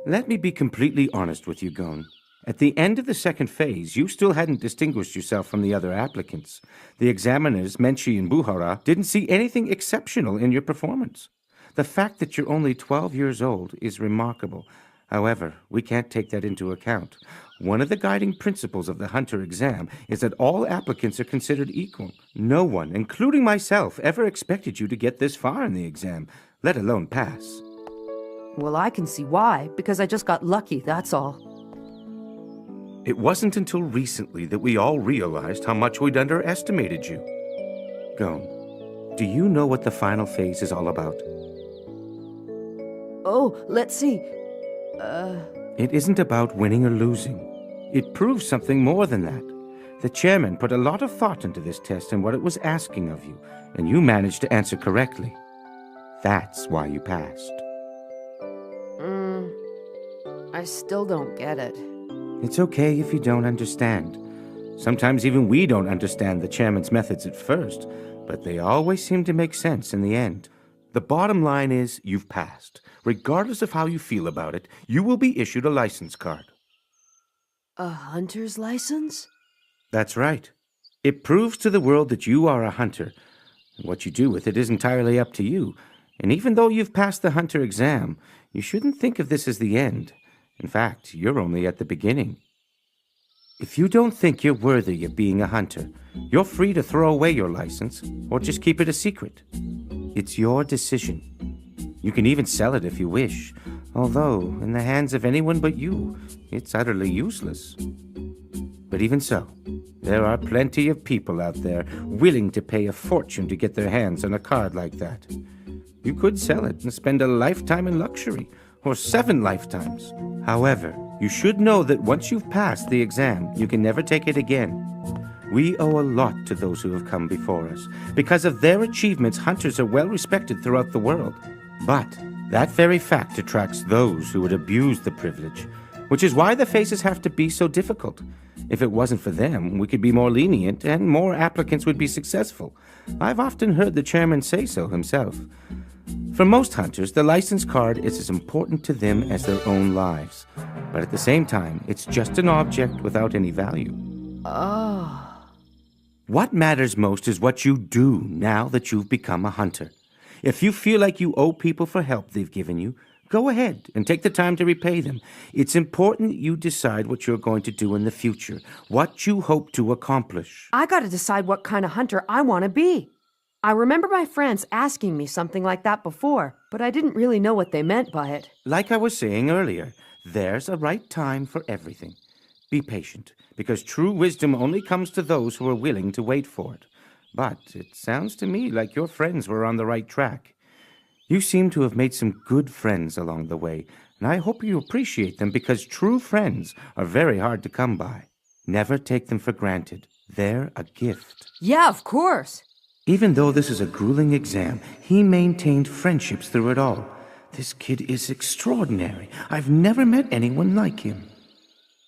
Let me be completely honest with you, Gon. At the end of the second phase, you still hadn't distinguished yourself from the other applicants. The examiners, Menchi and Buhara, didn't see anything exceptional in your performance. The fact that you're only 12 years old is remarkable. However, we can't take that into account. One of the guiding principles of the Hunter exam is that all applicants are considered equal. No one, including myself, ever expected you to get this far in the exam, let alone pass. Well, I can see why, because I just got lucky, that's all. It wasn't until recently that we all realized how much we'd underestimated you. Gon, do you know what the final phase is all about? Oh, let's see. It isn't about winning or losing. It proves something more than that. The chairman put a lot of thought into this test and what it was asking of you, and you managed to answer correctly. That's why you passed. I still don't get it. It's okay if you don't understand. Sometimes even we don't understand the chairman's methods at first, but they always seem to make sense in the end. The bottom line is you've passed. Regardless of how you feel about it, you will be issued a license card. A hunter's license? That's right. It proves to the world that you are a hunter. What you do with it is entirely up to you. And even though you've passed the hunter exam, you shouldn't think of this as the end. In fact, you're only at the beginning. If you don't think you're worthy of being a hunter, you're free to throw away your license or just keep it a secret. It's your decision. You can even sell it if you wish, although, in the hands of anyone but you, it's utterly useless. But even so, there are plenty of people out there willing to pay a fortune to get their hands on a card like that. You could sell it and spend a lifetime in luxury, or 7 lifetimes. However, you should know that once you've passed the exam, you can never take it again. We owe a lot to those who have come before us. Because of their achievements, hunters are well respected throughout the world. But that very fact attracts those who would abuse the privilege, which is why the phases have to be so difficult. If it wasn't for them, we could be more lenient and more applicants would be successful. I've often heard the chairman say so himself. For most hunters, the license card is as important to them as their own lives. But at the same time, it's just an object without any value. Oh. What matters most is what you do now that you've become a hunter. If you feel like you owe people for help they've given you, go ahead and take the time to repay them. It's important that you decide what you're going to do in the future, what you hope to accomplish. I gotta decide what kind of hunter I want to be. I remember my friends asking me something like that before, but I didn't really know what they meant by it. Like I was saying earlier, there's a right time for everything. Be patient, because true wisdom only comes to those who are willing to wait for it. But it sounds to me like your friends were on the right track. You seem to have made some good friends along the way, and I hope you appreciate them because true friends are very hard to come by. Never take them for granted. They're a gift. Yeah, of course. Even though this is a grueling exam, he maintained friendships through it all. This kid is extraordinary. I've never met anyone like him.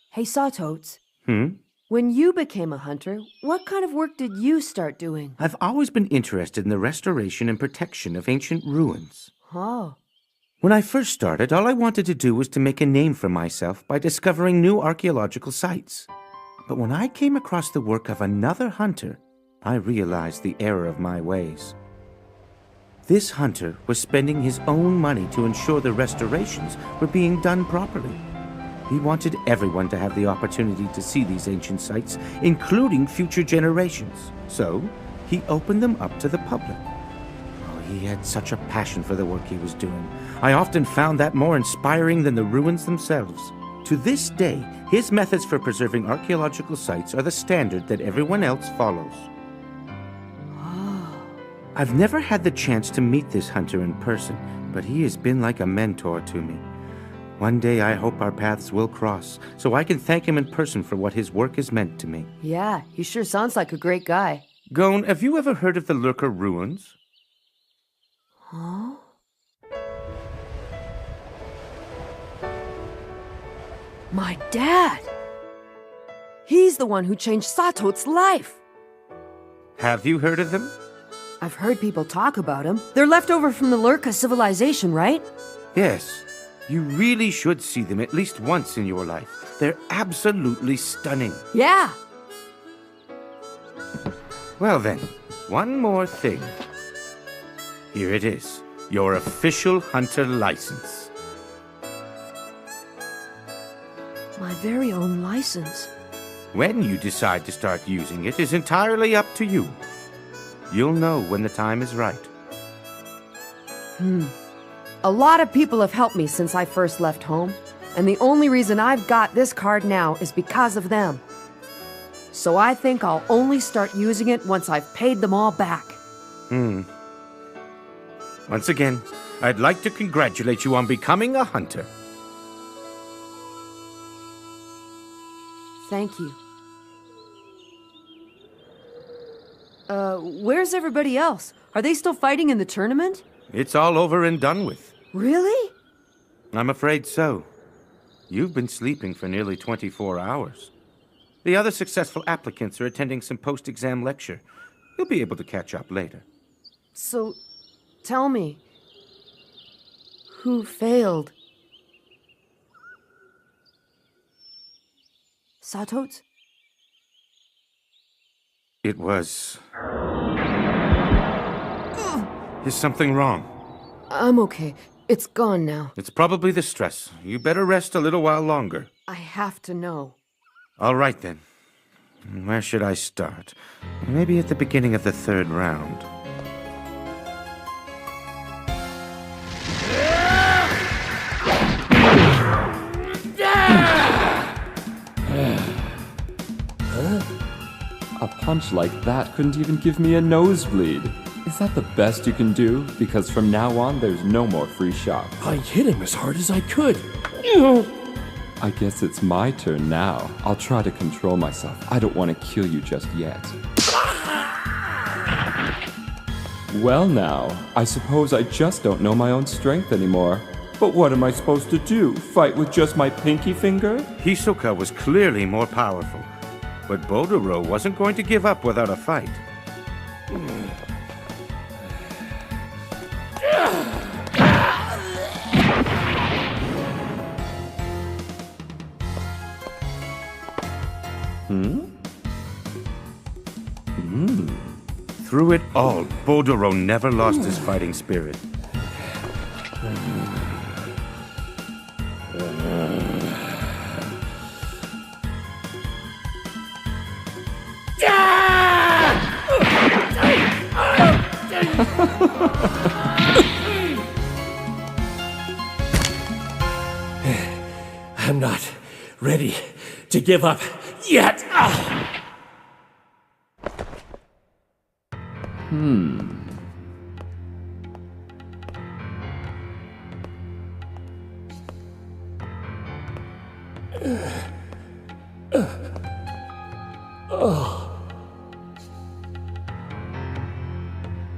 Hey, Sawtotes. Hmm? When you became a hunter, what kind of work did you start doing? I've always been interested in the restoration and protection of ancient ruins. Oh. When I first started, all I wanted to do was to make a name for myself by discovering new archaeological sites. But when I came across the work of another hunter, I realized the error of my ways. This hunter was spending his own money to ensure the restorations were being done properly. He wanted everyone to have the opportunity to see these ancient sites, including future generations. So, he opened them up to the public. Oh, he had such a passion for the work he was doing. I often found that more inspiring than the ruins themselves. To this day, his methods for preserving archaeological sites are the standard that everyone else follows. I've never had the chance to meet this hunter in person, but he has been like a mentor to me. One day I hope our paths will cross, so I can thank him in person for what his work has meant to me. Yeah, he sure sounds like a great guy. Gon, have you ever heard of the Lurker Ruins? Huh? My dad! He's the one who changed Satot's life! Have you heard of them? I've heard people talk about him. They're left over from the Lurka civilization, right? Yes. You really should see them at least once in your life. They're absolutely stunning. Yeah! Well then, one more thing. Here it is. Your official hunter license. My very own license. When you decide to start using it is entirely up to you. You'll know when the time is right. A lot of people have helped me since I first left home, and the only reason I've got this card now is because of them. So I think I'll only start using it once I've paid them all back. Once again, I'd like to congratulate you on becoming a hunter. Thank you. Where's everybody else? Are they still fighting in the tournament? It's all over and done with. Really? I'm afraid so. You've been sleeping for nearly 24 hours. The other successful applicants are attending some post-exam lecture. You'll be able to catch up later. So, tell me, who failed? Satots? It was... Is something wrong? I'm okay. It's gone now. It's probably the stress. You better rest a little while longer. I have to know. All right, then. Where should I start? Maybe at the beginning of the third round. A punch like that couldn't even give me a nosebleed. Is that the best you can do? Because from now on, there's no more free shots. I hit him as hard as I could. I guess it's my turn now. I'll try to control myself. I don't want to kill you just yet. Well now, I suppose I just don't know my own strength anymore. But what am I supposed to do? Fight with just my pinky finger? Hisoka was clearly more powerful. But Bodoro wasn't going to give up without a fight. Through it all, Bodoro never lost his fighting spirit. I'm not ready to give up yet.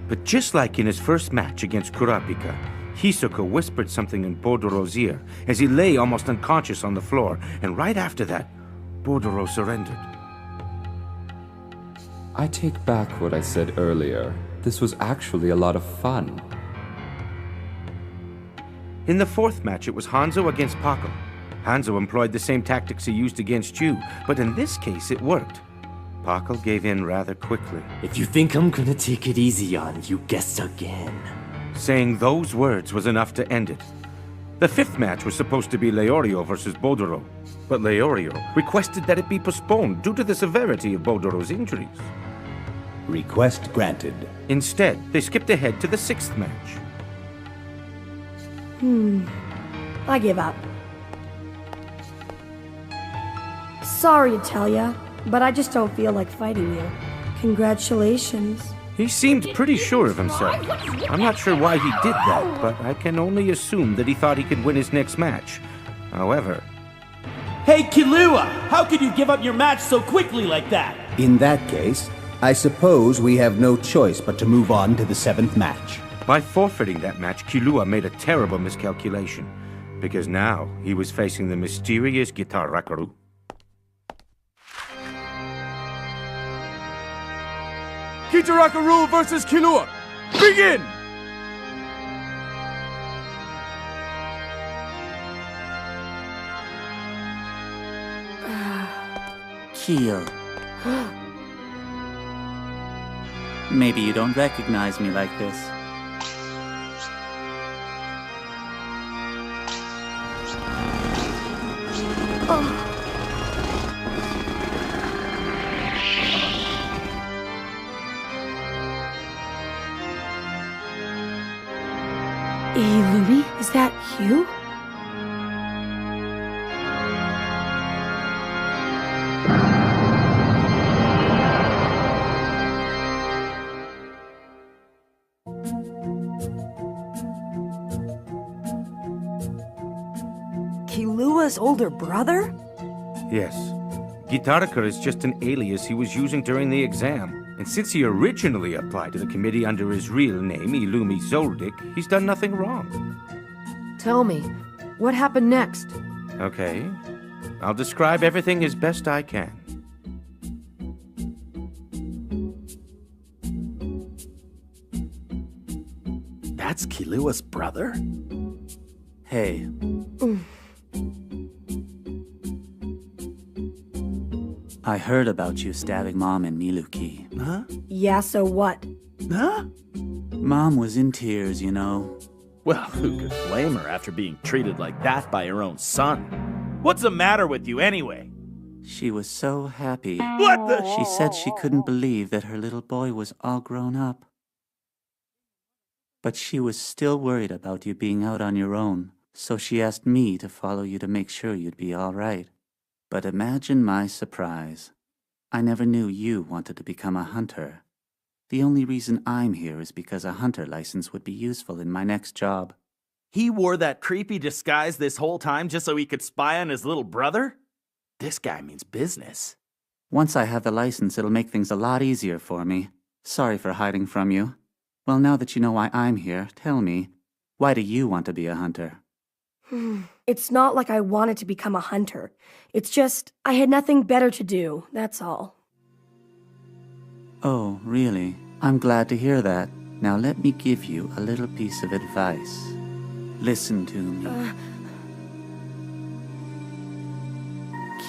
But just like in his first match against Kurapika, Hisoka whispered something in Bodoro's ear as he lay almost unconscious on the floor, and right after that, Bodoro surrendered. I take back what I said earlier. This was actually a lot of fun. In the fourth match, it was Hanzo against Paco. Hanzo employed the same tactics he used against you, but in this case, it worked. Paco gave in rather quickly. If you think I'm gonna take it easy on you, guess again. Saying those words was enough to end it. The fifth match was supposed to be Leorio versus Bodoro, but Leorio requested that it be postponed due to the severity of Bodoro's injuries. Request granted. Instead, they skipped ahead to the sixth match. I give up. Sorry to tell ya, but I just don't feel like fighting you. Congratulations. He seemed pretty sure of himself. I'm not sure why he did that, but I can only assume that he thought he could win his next match. However... Hey, Killua! How could you give up your match so quickly like that? In that case, I suppose we have no choice but to move on to the seventh match. By forfeiting that match, Killua made a terrible miscalculation. because now he was facing the mysterious Gitarakaru. Gitarakaru versus Killua! Begin! Keel. Maybe you don't recognize me like this. Illumi, is that you? Killua's older brother? Yes. Gitaraka is just an alias he was using during the exam. And since he originally applied to the committee under his real name, Illumi Zoldyck, he's done nothing wrong. Tell me, what happened next? Okay. I'll describe everything as best I can. That's Killua's brother? Hey. I heard about you stabbing Mom in Miluki. Huh? Yeah, so what? Huh? Mom was in tears, you know. Well, who could blame her after being treated like that by her own son? What's the matter with you anyway? She was so happy. What the? She said she couldn't believe that her little boy was all grown up. But she was still worried about you being out on your own, so she asked me to follow you to make sure you'd be all right. But imagine my surprise. I never knew you wanted to become a hunter. The only reason I'm here is because a hunter license would be useful in my next job. He wore that creepy disguise this whole time just so he could spy on his little brother? This guy means business. Once I have the license, it'll make things a lot easier for me. Sorry for hiding from you. Well, now that you know why I'm here, tell me, why do you want to be a hunter? It's not like I wanted to become a hunter. It's just, I had nothing better to do, that's all. Oh, really? I'm glad to hear that. Now let me give you a little piece of advice. Listen to me.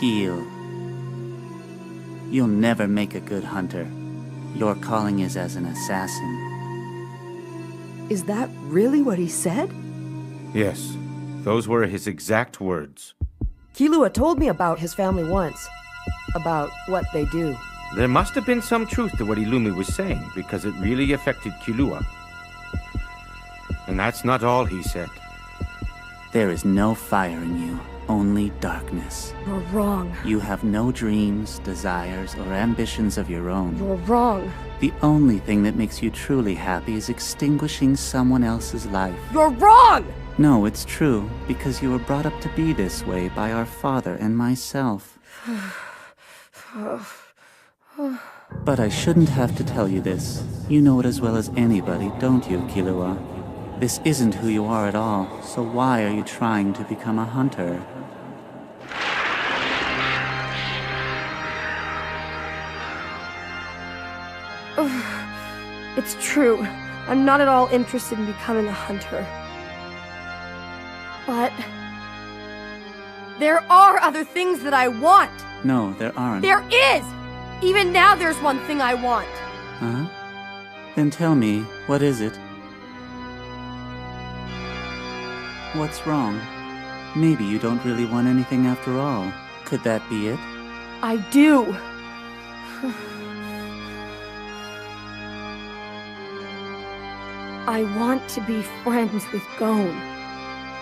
Keel. You'll never make a good hunter. Your calling is as an assassin. Is that really what he said? Yes. Those were his exact words. Killua told me about his family once. About what they do. There must have been some truth to what Illumi was saying, because it really affected Killua. And that's not all he said. There is no fire in you, only darkness. You're wrong. You have no dreams, desires, or ambitions of your own. You're wrong. The only thing that makes you truly happy is extinguishing someone else's life. You're wrong! No, it's true, because you were brought up to be this way by our father and myself. But I shouldn't have to tell you this. You know it as well as anybody, don't you, Killua? This isn't who you are at all, so why are you trying to become a hunter? It's true. I'm not at all interested in becoming a hunter. But there are other things that I want. No, there aren't. There is! Even now there's one thing I want. Huh? Then tell me, what is it? What's wrong? Maybe you don't really want anything after all. Could that be it? I do. I want to be friends with Gon.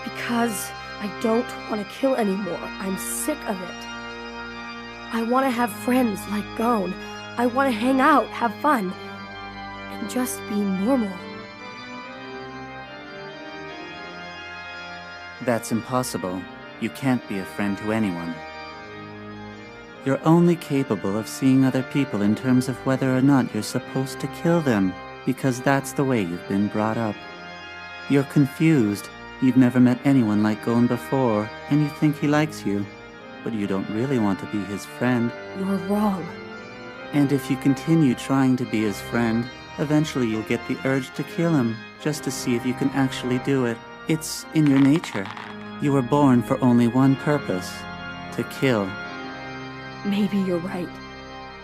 Because I don't want to kill anymore. I'm sick of it. I want to have friends like Gon. I want to hang out, have fun, and just be normal. That's impossible. You can't be a friend to anyone. You're only capable of seeing other people in terms of whether or not you're supposed to kill them, because that's the way you've been brought up. You're confused, You've never met anyone like Gon before, and you think he likes you. But you don't really want to be his friend. You're wrong. And if you continue trying to be his friend, eventually you'll get the urge to kill him, just to see if you can actually do it. It's in your nature. You were born for only one purpose: to kill. Maybe you're right.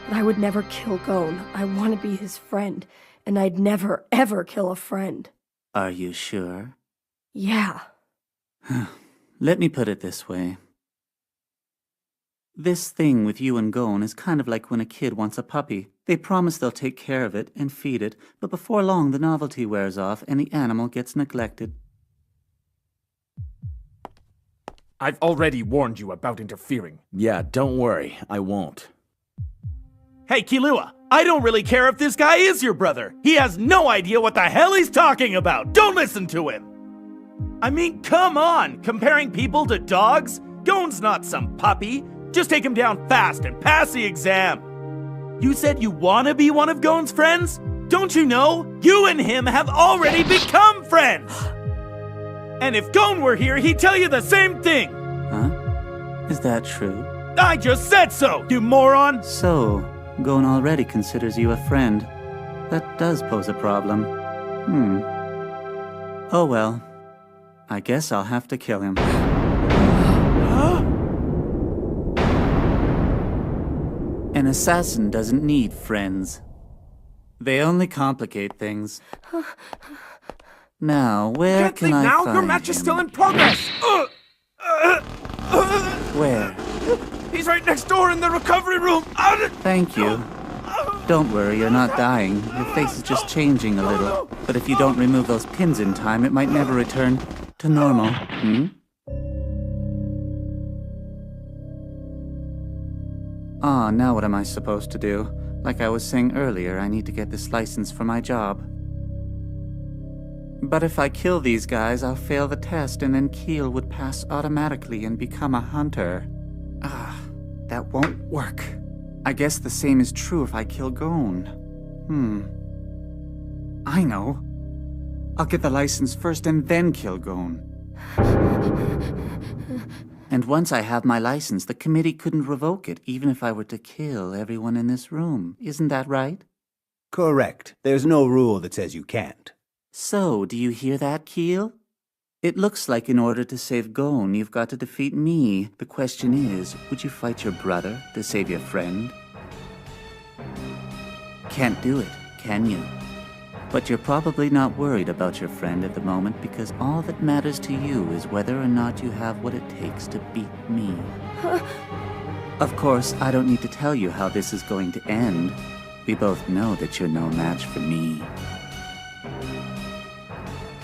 But I would never kill Gon. I want to be his friend, and I'd never, ever kill a friend. Are you sure? Yeah. Let me put it this way. This thing with you and Gon is kind of like when a kid wants a puppy. They promise they'll take care of it and feed it, but before long the novelty wears off and the animal gets neglected. I've already warned you about interfering. Yeah, don't worry. I won't. Hey, Killua, I don't really care if this guy is your brother. He has no idea what the hell he's talking about. Don't listen to him. I mean, come on. Comparing people to dogs? Gon's not some puppy. Just take him down fast and pass the exam. You said you want to be one of Gon's friends? Don't you know? You and him have already become friends. And if Gon were here, he'd tell you the same thing. Huh? Is that true? I just said so, you moron! So, Gon already considers you a friend. That does pose a problem. Oh well. I guess I'll have to kill him. An assassin doesn't need friends. They only complicate things. Now, where can I now? find Your match is him? still in progress! Where? He's right next door in the recovery room! Thank you. Don't worry, you're not dying. Your face is just changing a little. But if you don't remove those pins in time, it might never return to normal. Ah, now what am I supposed to do? Like I was saying earlier, I need to get this license for my job. But if I kill these guys, I'll fail the test, and then Keel would pass automatically and become a hunter. Ah, that won't work. I guess the same is true if I kill Gon. I know. I'll get the license first and then kill Gon. And once I have my license, the committee couldn't revoke it, even if I were to kill everyone in this room. Isn't that right? Correct. There's no rule that says you can't. So, do you hear that, Keel? It looks like in order to save Gon, you've got to defeat me. The question is, would you fight your brother to save your friend? Can't do it, can you? But you're probably not worried about your friend at the moment because all that matters to you is whether or not you have what it takes to beat me. Of course, I don't need to tell you how this is going to end. We both know that you're no match for me.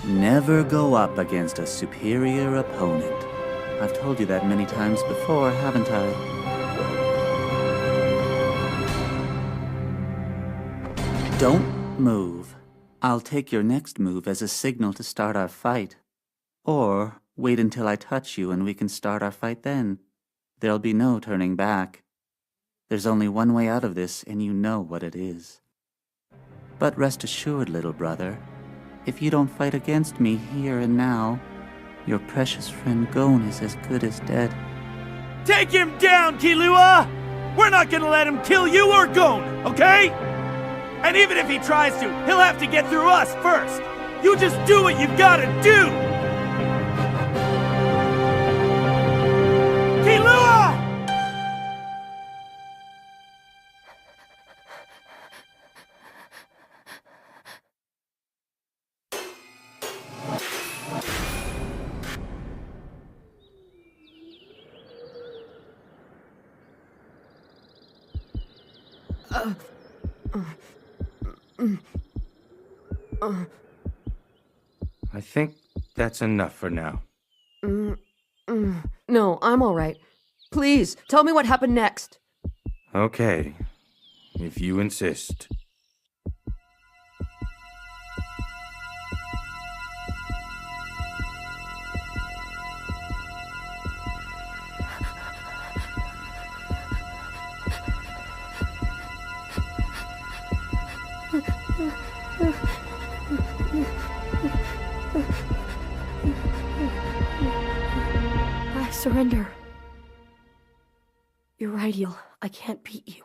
Never go up against a superior opponent. I've told you that many times before, haven't I? Don't move. I'll take your next move as a signal to start our fight. Or wait until I touch you and we can start our fight then. There'll be no turning back. There's only one way out of this, and you know what it is. But rest assured, little brother, if you don't fight against me here and now, your precious friend Gon is as good as dead. Take him down, Killua! We're not gonna let him kill you or Gon, okay? And even if he tries to, he'll have to get through us first. You just do what you've gotta do! Killua! I think that's enough for now. No, I'm all right. Please, tell me what happened next. Okay, if you insist. surrender. You're right, Eel. I can't beat you.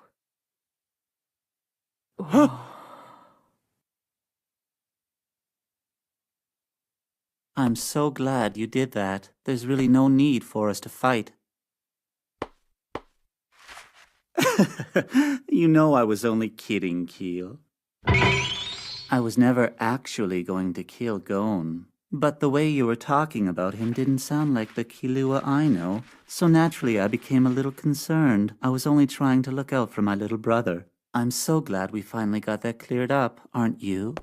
I'm so glad you did that. There's really no need for us to fight. You know I was only kidding, Keel. I was never actually going to kill Gon. But the way you were talking about him didn't sound like the Killua I know, so naturally I became a little concerned. I was only trying to look out for my little brother. I'm so glad we finally got that cleared up, aren't you?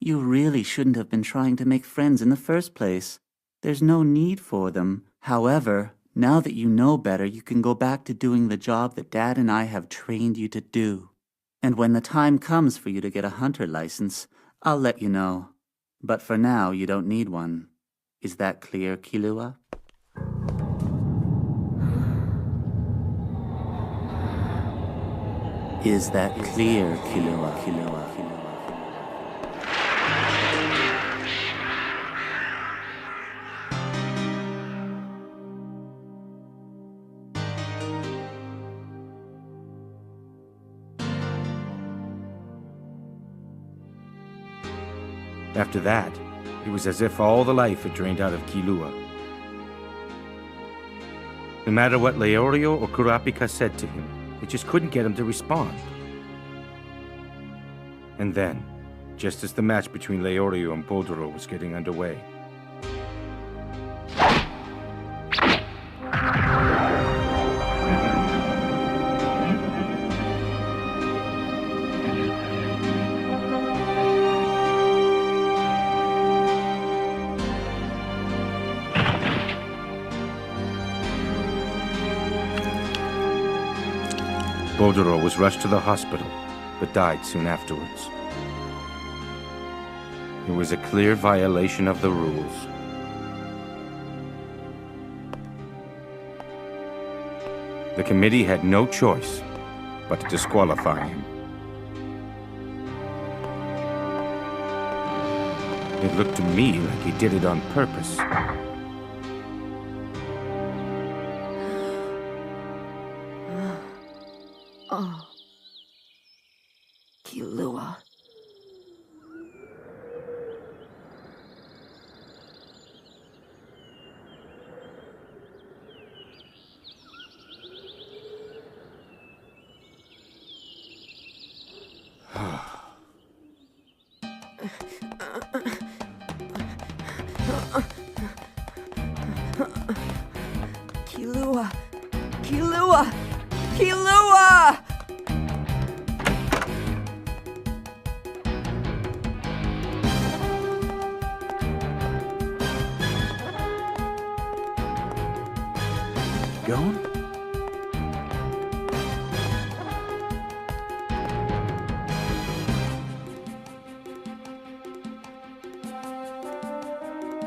You really shouldn't have been trying to make friends in the first place. There's no need for them. However, now that you know better, you can go back to doing the job that Dad and I have trained you to do. And when the time comes for you to get a hunter license, I'll let you know. But for now, you don't need one. Is that clear, Killua? Is that clear, Killua? After that, it was as if all the life had drained out of Killua. No matter what Leorio or Kurapika said to him, it just couldn't get him to respond. And then, just as the match between Leorio and Bodoro was getting underway, Bodoro was rushed to the hospital, but died soon afterwards. It was a clear violation of the rules. The committee had no choice but to disqualify him. It looked to me like he did it on purpose. Oh. Killua. Killua. Killua. Killua! Gon?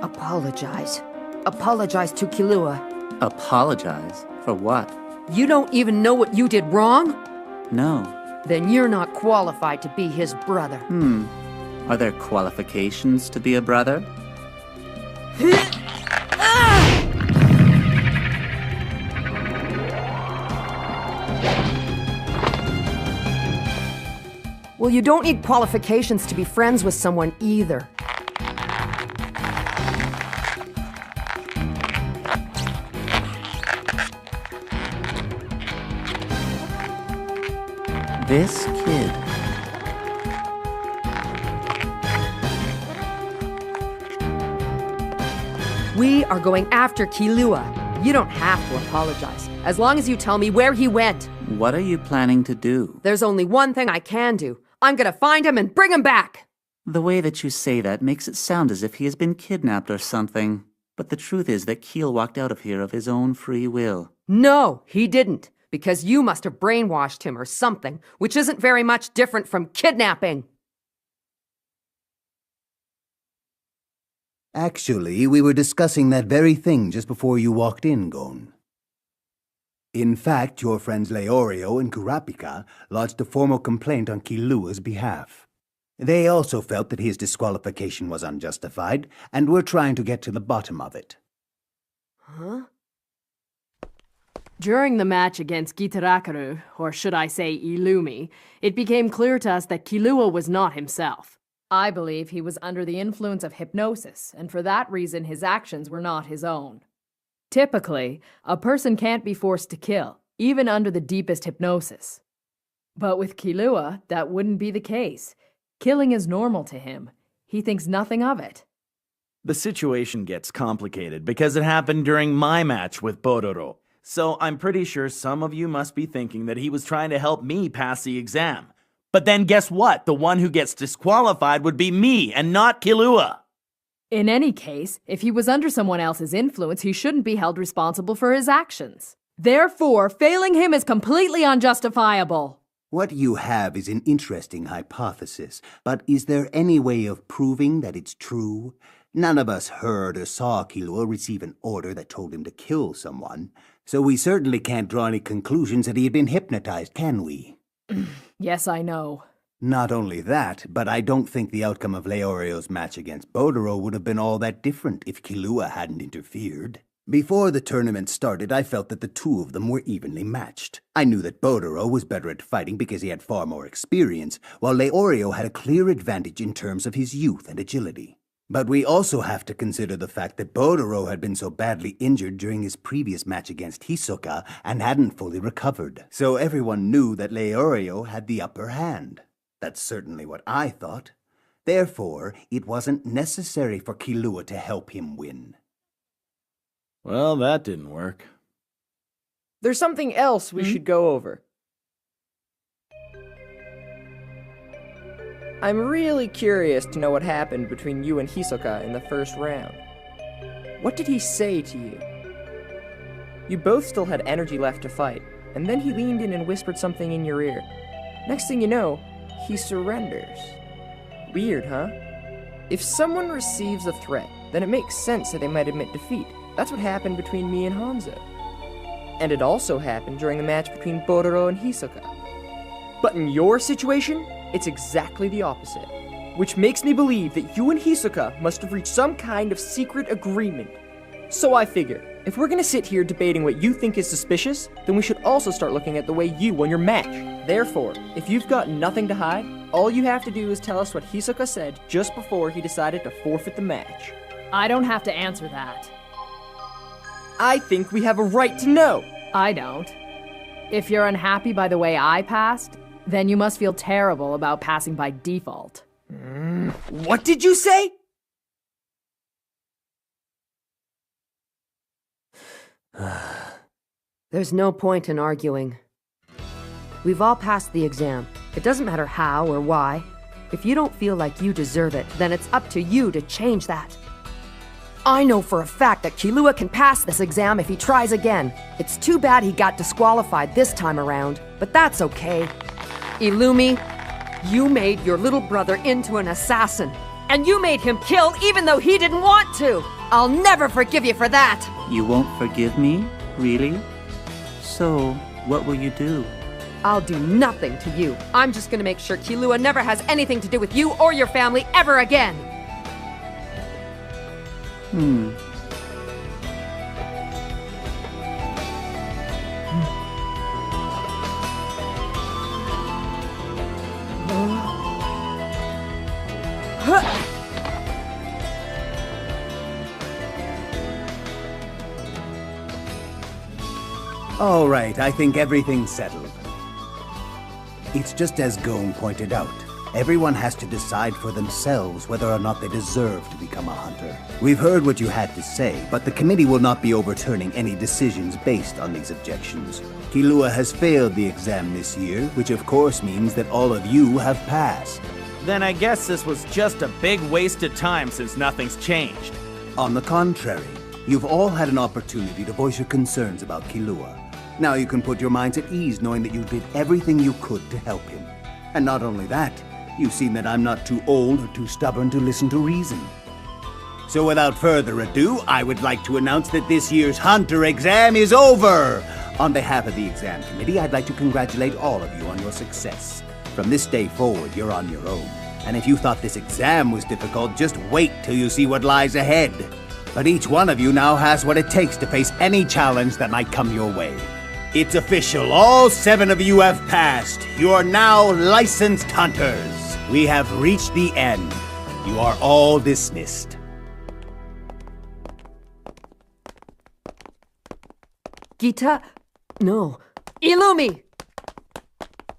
Apologize. Apologize to Killua. Apologize? For what? You don't even know what you did wrong? No. Then you're not qualified to be his brother. Are there qualifications to be a brother? Well, you don't need qualifications to be friends with someone either. This kid. We are going after Killua. You don't have to apologize, as long as you tell me where he went. What are you planning to do? There's only one thing I can do. I'm gonna find him and bring him back! The way that you say that makes it sound as if he has been kidnapped or something. But the truth is that Keel walked out of here of his own free will. No, he didn't. Because you must have brainwashed him or something, which isn't very much different from kidnapping. Actually, we were discussing that very thing just before you walked in, Gon. In fact, your friends Leorio and Kurapika lodged a formal complaint on Killua's behalf. They also felt that his disqualification was unjustified, and were trying to get to the bottom of it. Huh? During the match against Gitarakaru, or should I say Illumi, it became clear to us that Killua was not himself. I believe he was under the influence of hypnosis, and for that reason his actions were not his own. Typically, a person can't be forced to kill, even under the deepest hypnosis. But with Killua, that wouldn't be the case. Killing is normal to him. He thinks nothing of it. The situation gets complicated because it happened during my match with Bororo. So I'm pretty sure some of you must be thinking that he was trying to help me pass the exam. But then guess what? The one who gets disqualified would be me and not Killua. In any case, if he was under someone else's influence, he shouldn't be held responsible for his actions. Therefore, failing him is completely unjustifiable. What you have is an interesting hypothesis, but is there any way of proving that it's true? None of us heard or saw Killua receive an order that told him to kill someone, so we certainly can't draw any conclusions that he had been hypnotized, can we? Yes, I know. Not only that, but I don't think the outcome of Leorio's match against Bororo would have been all that different if Killua hadn't interfered. Before the tournament started, I felt that the two of them were evenly matched. I knew that Bororo was better at fighting because he had far more experience, while Leorio had a clear advantage in terms of his youth and agility. But we also have to consider the fact that Bororo had been so badly injured during his previous match against Hisoka and hadn't fully recovered. So everyone knew that Leorio had the upper hand. That's certainly what I thought. Therefore, it wasn't necessary for Killua to help him win. Well, that didn't work. There's something else we should go over. I'm really curious to know what happened between you and Hisoka in the first round. What did he say to you? You both still had energy left to fight, and then he leaned in and whispered something in your ear. Next thing you know, he surrenders. Weird, huh? If someone receives a threat, then it makes sense that they might admit defeat. That's what happened between me and Hanzo. And it also happened during the match between Bororo and Hisoka. But in your situation, it's exactly the opposite. Which makes me believe that you and Hisoka must have reached some kind of secret agreement. So I figure, if we're gonna sit here debating what you think is suspicious, then we should also start looking at the way you won your match. Therefore, if you've got nothing to hide, all you have to do is tell us what Hisoka said just before he decided to forfeit the match. I don't have to answer that. I think we have a right to know. I don't. If you're unhappy by the way I passed, then you must feel terrible about passing by default. What did you say? There's no point in arguing. We've all passed the exam. It doesn't matter how or why. If you don't feel like you deserve it, then it's up to you to change that. I know for a fact that Killua can pass this exam if he tries again. It's too bad he got disqualified this time around, but that's okay. Illumi, you made your little brother into an assassin, and you made him kill even though he didn't want to. I'll never forgive you for that. You won't forgive me? Really? So, what will you do? I'll do nothing to you. I'm just gonna make sure Killua never has anything to do with you or your family ever again. All right, I think everything's settled. It's just as Gon pointed out. Everyone has to decide for themselves whether or not they deserve to become a hunter. We've heard what you had to say, but the committee will not be overturning any decisions based on these objections. Killua has failed the exam this year, which of course means that all of you have passed. Then I guess this was just a big waste of time since nothing's changed. On the contrary, you've all had an opportunity to voice your concerns about Killua. Now you can put your minds at ease knowing that you did everything you could to help him. And not only that, you've seen that I'm not too old or too stubborn to listen to reason. So without further ado, I would like to announce that this year's Hunter exam is over! On behalf of the exam committee, I'd like to congratulate all of you on your success. From this day forward, you're on your own. And if you thought this exam was difficult, just wait till you see what lies ahead. But each one of you now has what it takes to face any challenge that might come your way. It's official. All 7 of you have passed. You are now licensed hunters. We have reached the end. You are all dismissed. Gita? No. Illumi!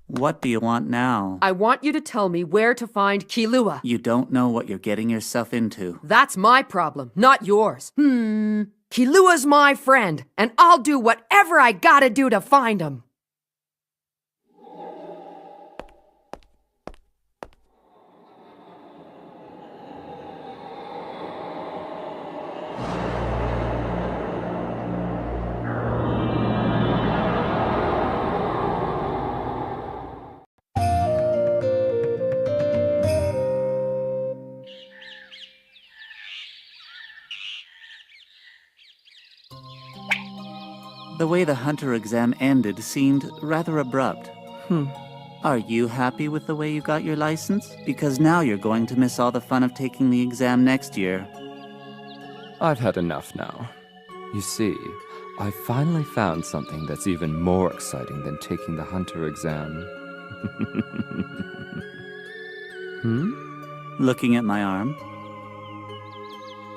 What do you want now? I want you to tell me where to find Killua. You don't know what you're getting yourself into. That's my problem, not yours. Killua's my friend, and I'll do whatever I gotta do to find him. The way the hunter exam ended seemed rather abrupt. Are you happy with the way you got your license? Because now you're going to miss all the fun of taking the exam next year. I've had enough now. You see, I finally found something that's even more exciting than taking the hunter exam. Looking at my arm?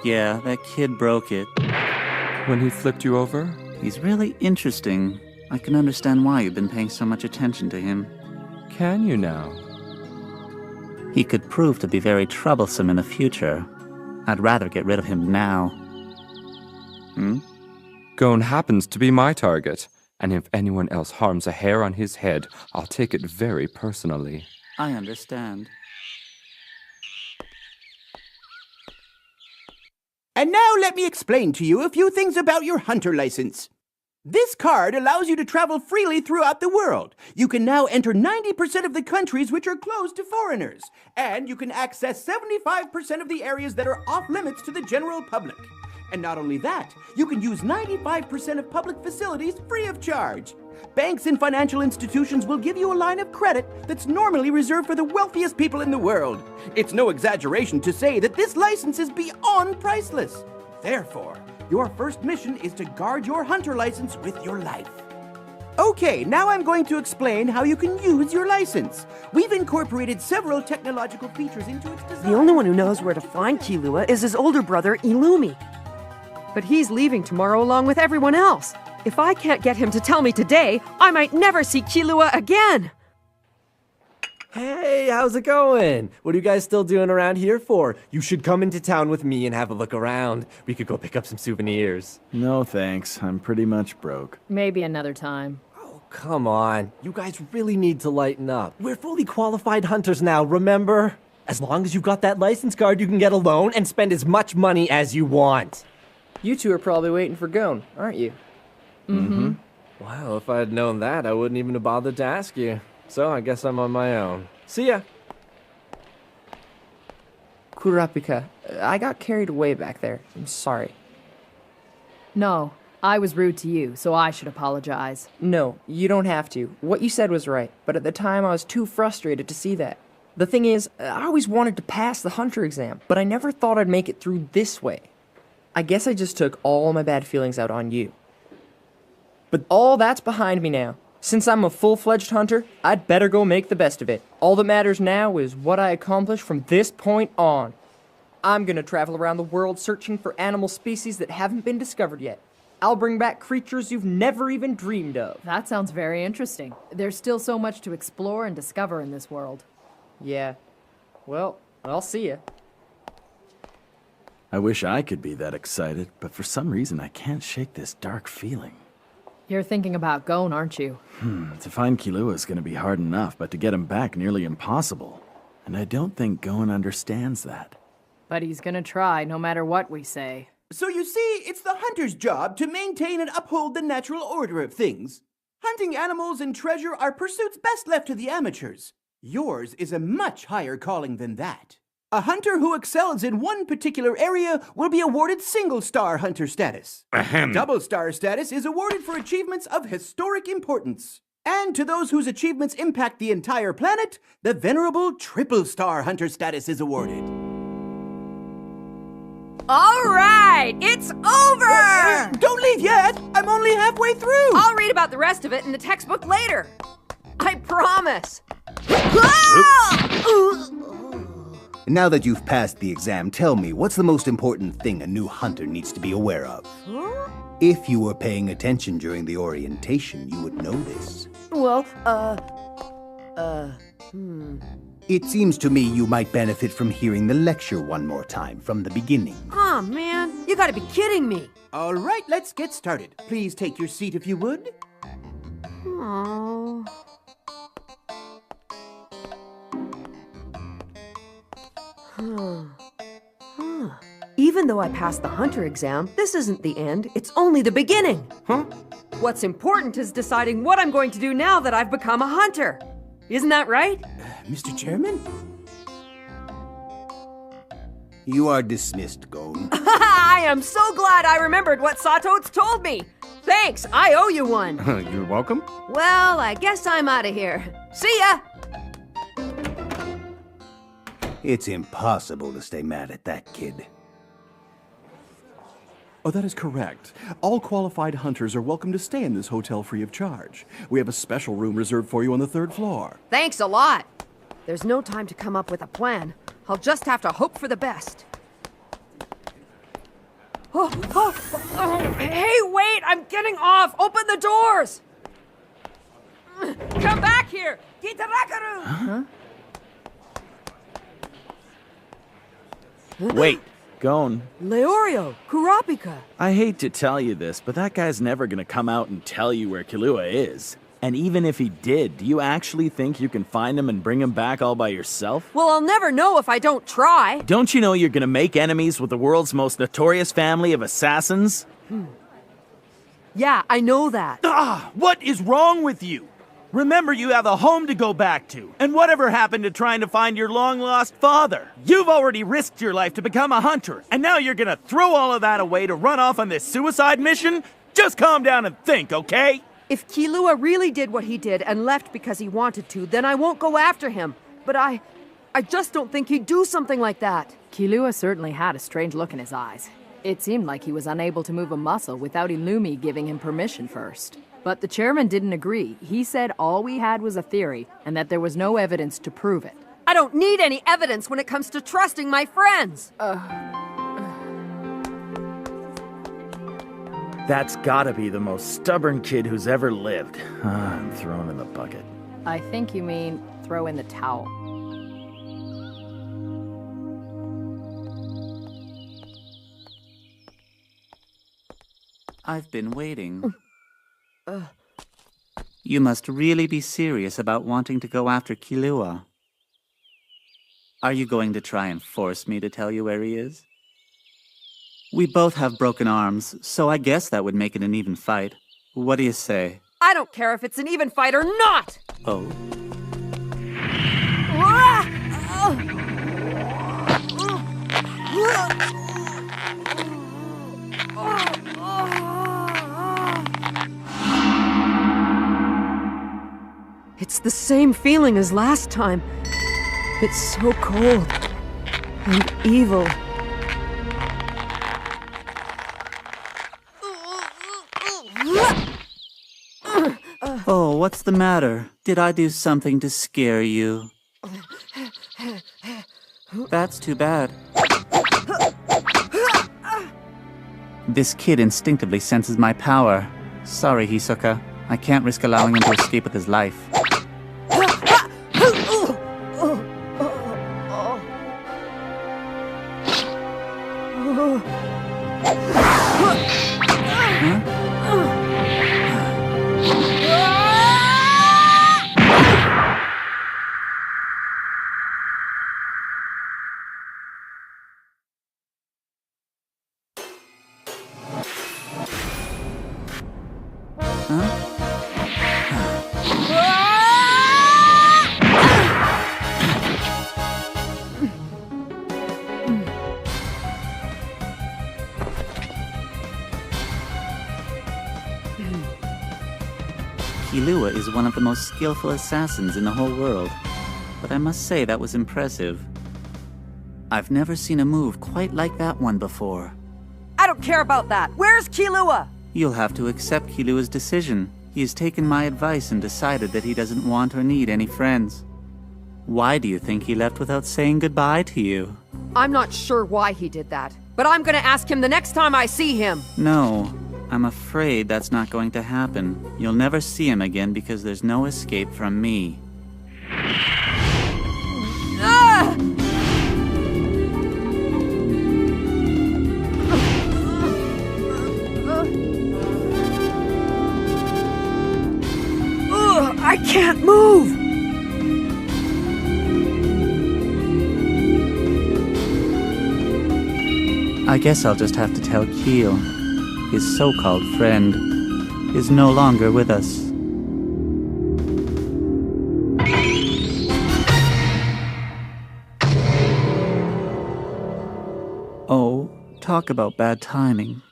Yeah, that kid broke it. When he flipped you over? He's really interesting. I can understand why you've been paying so much attention to him. Can you now? He could prove to be very troublesome in the future. I'd rather get rid of him now. Gon happens to be my target, and if anyone else harms a hair on his head, I'll take it very personally. I understand. And now let me explain to you a few things about your hunter license. This card allows you to travel freely throughout the world. You can now enter 90% of the countries which are closed to foreigners, and you can access 75% of the areas that are off limits to the general public. And not only that, you can use 95% of public facilities free of charge. Banks and financial institutions will give you a line of credit that's normally reserved for the wealthiest people in the world. It's no exaggeration to say that this license is beyond priceless. Therefore, your first mission is to guard your hunter license with your life. Okay, now I'm going to explain how you can use your license. We've incorporated several technological features into its design. The only one who knows where to find Killua is his older brother, Illumi. But he's leaving tomorrow along with everyone else. If I can't get him to tell me today, I might never see Killua again. Hey, how's it going? What are you guys still doing around here for? You should come into town with me and have a look around. We could go pick up some souvenirs. No thanks, I'm pretty much broke. Maybe another time. Come on, you guys really need to lighten up. We're fully qualified hunters now, remember? As long as you've got that license card, you can get a loan and spend as much money as you want. You two are probably waiting for Gon, aren't you? Well, if I had known that, I wouldn't even have bothered to ask you. So I guess I'm on my own. See ya! Kurapika, I got carried away back there. I'm sorry. No, I was rude to you, so I should apologize. No, you don't have to. What you said was right, but at the time I was too frustrated to see that. The thing is, I always wanted to pass the hunter exam, but I never thought I'd make it through this way. I guess I just took all my bad feelings out on you. But all that's behind me now. Since I'm a full-fledged hunter, I'd better go make the best of it. All that matters now is what I accomplish from this point on. I'm gonna travel around the world searching for animal species that haven't been discovered yet. I'll bring back creatures you've never even dreamed of. That sounds very interesting. There's still so much to explore and discover in this world. Yeah. Well, I'll see ya. I wish I could be that excited, but for some reason I can't shake this dark feeling. You're thinking about Gon, aren't you? To find Killua is going to be hard enough, but to get him back nearly impossible. And I don't think Gon understands that. But he's gonna try, no matter what we say. So you see, it's the hunter's job to maintain and uphold the natural order of things. Hunting animals and treasure are pursuits best left to the amateurs. Yours is a much higher calling than that. A hunter who excels in one particular area will be awarded single-star hunter status. Double-star status is awarded for achievements of historic importance. And to those whose achievements impact the entire planet, the venerable triple-star hunter status is awarded. All right, it's over! Don't leave yet! I'm only halfway through! I'll read about the rest of it in the textbook later. I promise. Now that you've passed the exam, tell me, what's the most important thing a new hunter needs to be aware of? If you were paying attention during the orientation, you would know this. Well, It seems to me you might benefit from hearing the lecture one more time, from the beginning. Oh, man, you gotta be kidding me. All right, let's get started. Please take your seat if you would. Oh. Even though I passed the hunter exam, this isn't the end. It's only the beginning. Huh? What's important is deciding what I'm going to do now that I've become a hunter. Isn't that right? Mr. Chairman? You are dismissed, Gon. I am so glad I remembered what Sato's told me. Thanks, I owe you one. You're welcome. Well, I guess I'm out of here. See ya! It's impossible to stay mad at that kid. Oh, that is correct. All qualified hunters are welcome to stay in this hotel free of charge. We have a special room reserved for you on the 3rd floor. Thanks a lot. There's no time to come up with a plan. I'll just have to hope for the best. Oh, hey, wait! I'm getting off! Open the doors! Come back here! Kitarakaru! Huh? Wait, Gon. Leorio, Kurapika. I hate to tell you this, but that guy's never gonna come out and tell you where Killua is. And even if he did, do you actually think you can find him and bring him back all by yourself? Well, I'll never know if I don't try. Don't you know you're gonna make enemies with the world's most notorious family of assassins? Yeah, I know that. What is wrong with you? Remember, you have a home to go back to. And whatever happened to trying to find your long-lost father? You've already risked your life to become a hunter, and now you're gonna throw all of that away to run off on this suicide mission? Just calm down and think, okay? If Killua really did what he did and left because he wanted to, then I won't go after him. But I just don't think he'd do something like that. Killua certainly had a strange look in his eyes. It seemed like he was unable to move a muscle without Illumi giving him permission first. But the chairman didn't agree. He said all we had was a theory, and that there was no evidence to prove it. I don't need any evidence when it comes to trusting my friends. That's gotta be the most stubborn kid who's ever lived. I'm thrown in the bucket. I think you mean throw in the towel. I've been waiting. You must really be serious about wanting to go after Killua. Are you going to try and force me to tell you where he is? We both have broken arms, so I guess that would make it an even fight. What do you say? I don't care if it's an even fight or not! Oh. It's the same feeling as last time. It's so cold and evil. Oh, what's the matter? Did I do something to scare you? That's too bad. This kid instinctively senses my power. Sorry, Hisoka. I can't risk allowing him to escape with his life. Killua is one of the most skillful assassins in the whole world, but I must say that was impressive. I've never seen a move quite like that one before. I don't care about that. Where's Killua? You'll have to accept Killua's decision. He has taken my advice and decided that he doesn't want or need any friends. Why do you think he left without saying goodbye to you? I'm not sure why he did that, but I'm gonna ask him the next time I see him. No, I'm afraid that's not going to happen. You'll never see him again because there's no escape from me. Ah! I can't move! I guess I'll just have to tell Keel. His so-called friend is no longer with us. Oh, talk about bad timing.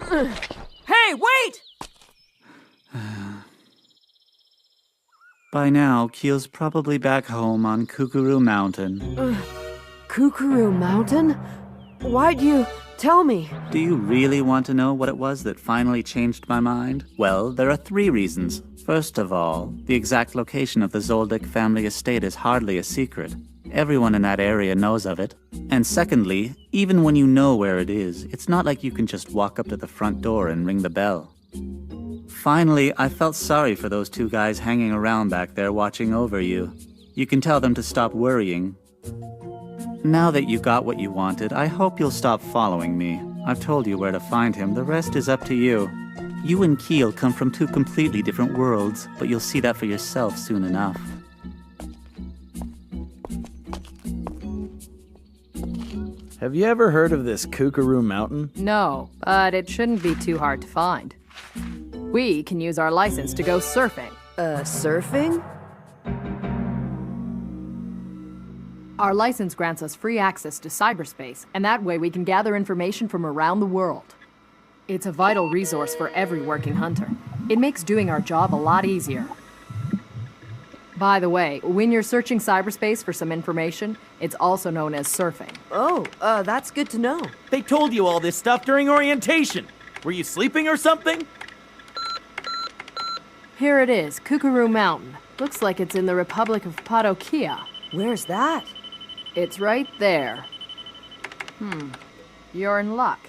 Hey, wait! By now, Keel's probably back home on Kukuru Mountain. Kukuru Mountain? Why'd you tell me? Do you really want to know what it was that finally changed my mind? Well, there are 3 reasons. First of all, the exact location of the Zoldyck family estate is hardly a secret. Everyone in that area knows of it. And secondly, even when you know where it is, it's not like you can just walk up to the front door and ring the bell. Finally, I felt sorry for those 2 guys hanging around back there watching over you. You can tell them to stop worrying. Now that you got what you wanted, I hope you'll stop following me. I've told you where to find him, the rest is up to you. You and Keel come from 2 completely different worlds, but you'll see that for yourself soon enough. Have you ever heard of this Kukuru Mountain? No, but it shouldn't be too hard to find. We can use our license to go surfing. Surfing? Our license grants us free access to cyberspace, and that way we can gather information from around the world. It's a vital resource for every working hunter. It makes doing our job a lot easier. By the way, when you're searching cyberspace for some information, it's also known as surfing. Oh, that's good to know. They told you all this stuff during orientation. Were you sleeping or something? Here it is, Kukuru Mountain. Looks like it's in the Republic of Padokia. Where's that? It's right there. You're in luck.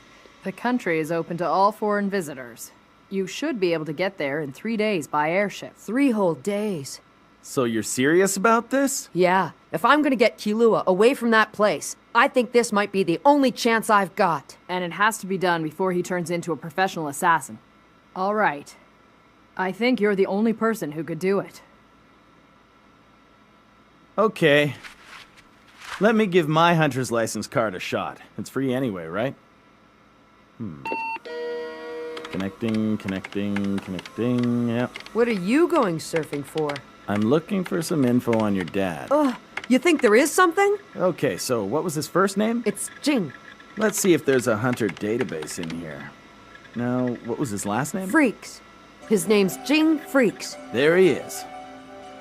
The country is open to all foreign visitors. You should be able to get there in 3 days by airship. 3 whole days. So you're serious about this? Yeah, if I'm gonna get Killua away from that place, I think this might be the only chance I've got. And it has to be done before he turns into a professional assassin. All right. I think you're the only person who could do it. Okay. Let me give my hunter's license card a shot. It's free anyway, right? Connecting, yep. What are you going surfing for? I'm looking for some info on your dad. You think there is something? Okay, so what was his first name? It's Jing. Let's see if there's a hunter database in here. Now, what was his last name? Freaks. His name's Jing Freaks. There he is.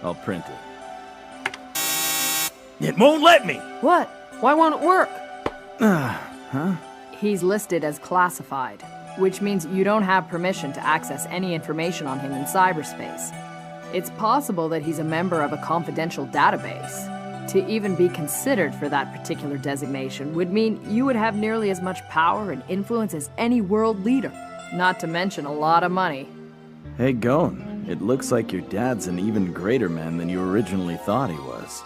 I'll print it. It won't let me! What? Why won't it work? Huh? He's listed as classified, which means you don't have permission to access any information on him in cyberspace. It's possible that he's a member of a confidential database. To even be considered for that particular designation would mean you would have nearly as much power and influence as any world leader, not to mention a lot of money. Hey, Gon, it looks like your dad's an even greater man than you originally thought he was.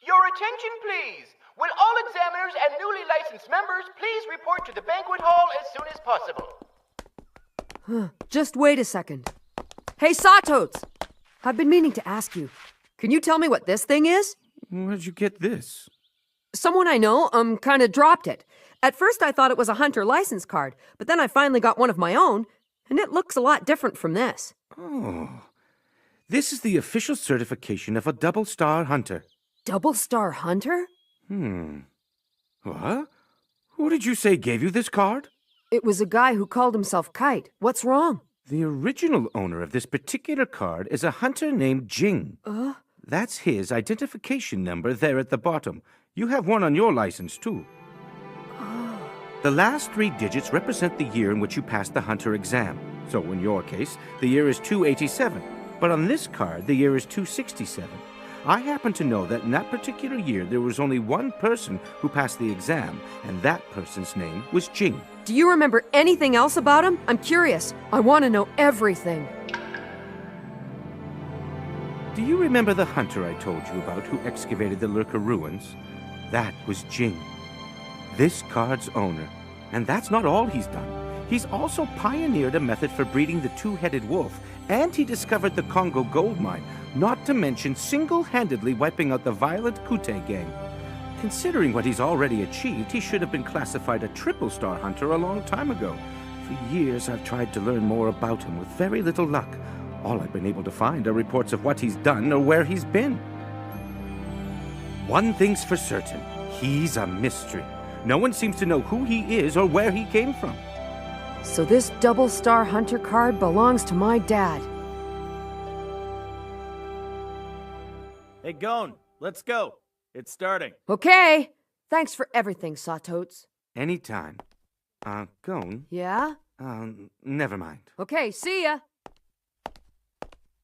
Your attention, please. Will all examiners and newly licensed members please report to the banquet hall as soon as possible? Just wait a second. Hey, Sawtoads! I've been meaning to ask you. Can you tell me what this thing is? Where'd you get this? Someone I know, kinda dropped it. At first I thought it was a hunter license card, but then I finally got one of my own, and it looks a lot different from this. Oh. This is the official certification of a double-star hunter. Double-star hunter? What? Who did you say gave you this card? It was a guy who called himself Kite. What's wrong? The original owner of this particular card is a hunter named Jing. That's his identification number there at the bottom. You have one on your license, too. The last 3 digits represent the year in which you passed the hunter exam. So in your case, the year is 287. But on this card, the year is 267. I happen to know that in that particular year, there was only one person who passed the exam, and that person's name was Jing. Do you remember anything else about him? I'm curious. I want to know everything. Do you remember the hunter I told you about who excavated the Lurker ruins? That was Jing, this card's owner. And that's not all he's done. He's also pioneered a method for breeding the two-headed wolf, and he discovered the Congo gold mine, not to mention single-handedly wiping out the violent Kute gang. Considering what he's already achieved, he should have been classified a triple-star hunter a long time ago. For years, I've tried to learn more about him with very little luck. All I've been able to find are reports of what he's done or where he's been. One thing's for certain, he's a mystery. No one seems to know who he is or where he came from. So this double-star hunter card belongs to my dad. Hey, Gon, let's go. It's starting. Okay. Thanks for everything, Sawtotes. Anytime. Gon? Yeah? Never mind. Okay, see ya.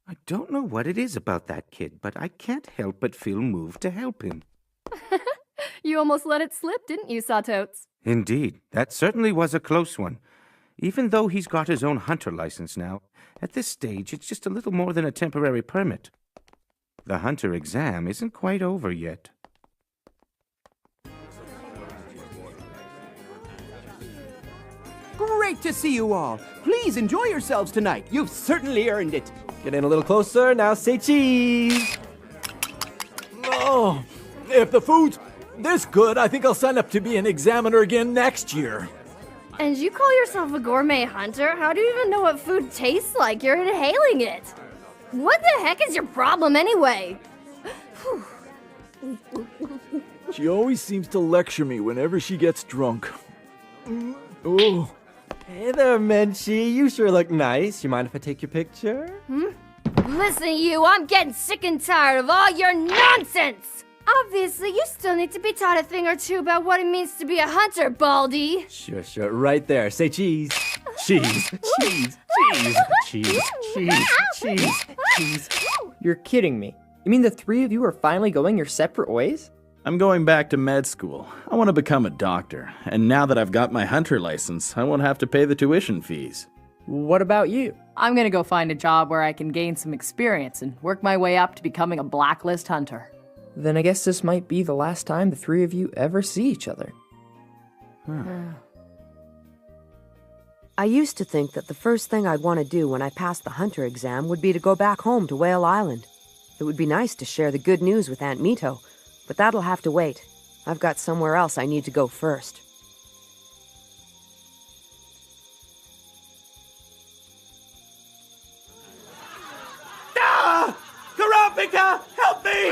I don't know what it is about that kid, but I can't help but feel moved to help him. You almost let it slip, didn't you, Sawtotes? Indeed, that certainly was a close one. Even though he's got his own hunter license now, at this stage it's just a little more than a temporary permit. The hunter exam isn't quite over yet. Great to see you all. Please enjoy yourselves tonight. You've certainly earned it. Get in a little closer, now say cheese! Oh, if the food's this good, I think I'll sign up to be an examiner again next year. And you call yourself a gourmet hunter? How do you even know what food tastes like? You're inhaling it. What the heck is your problem anyway? She always seems to lecture me whenever she gets drunk. Oh. Hey there, Menchie. You sure look nice. You mind if I take your picture? Listen, you, I'm getting sick and tired of all your nonsense! Obviously, you still need to be taught a thing or two about what it means to be a hunter, Baldy. Sure. Right there. Say cheese. Cheese. Cheese. You're kidding me. You mean the 3 of you are finally going your separate ways? I'm going back to med school. I want to become a doctor. And now that I've got my hunter license, I won't have to pay the tuition fees. What about you? I'm gonna go find a job where I can gain some experience and work my way up to becoming a blacklist hunter. Then I guess this might be the last time the 3 of you ever see each other. I used to think that the first thing I'd want to do when I passed the hunter exam would be to go back home to Whale Island. It would be nice to share the good news with Aunt Mito, but that'll have to wait. I've got somewhere else I need to go first. Kurapika, help me!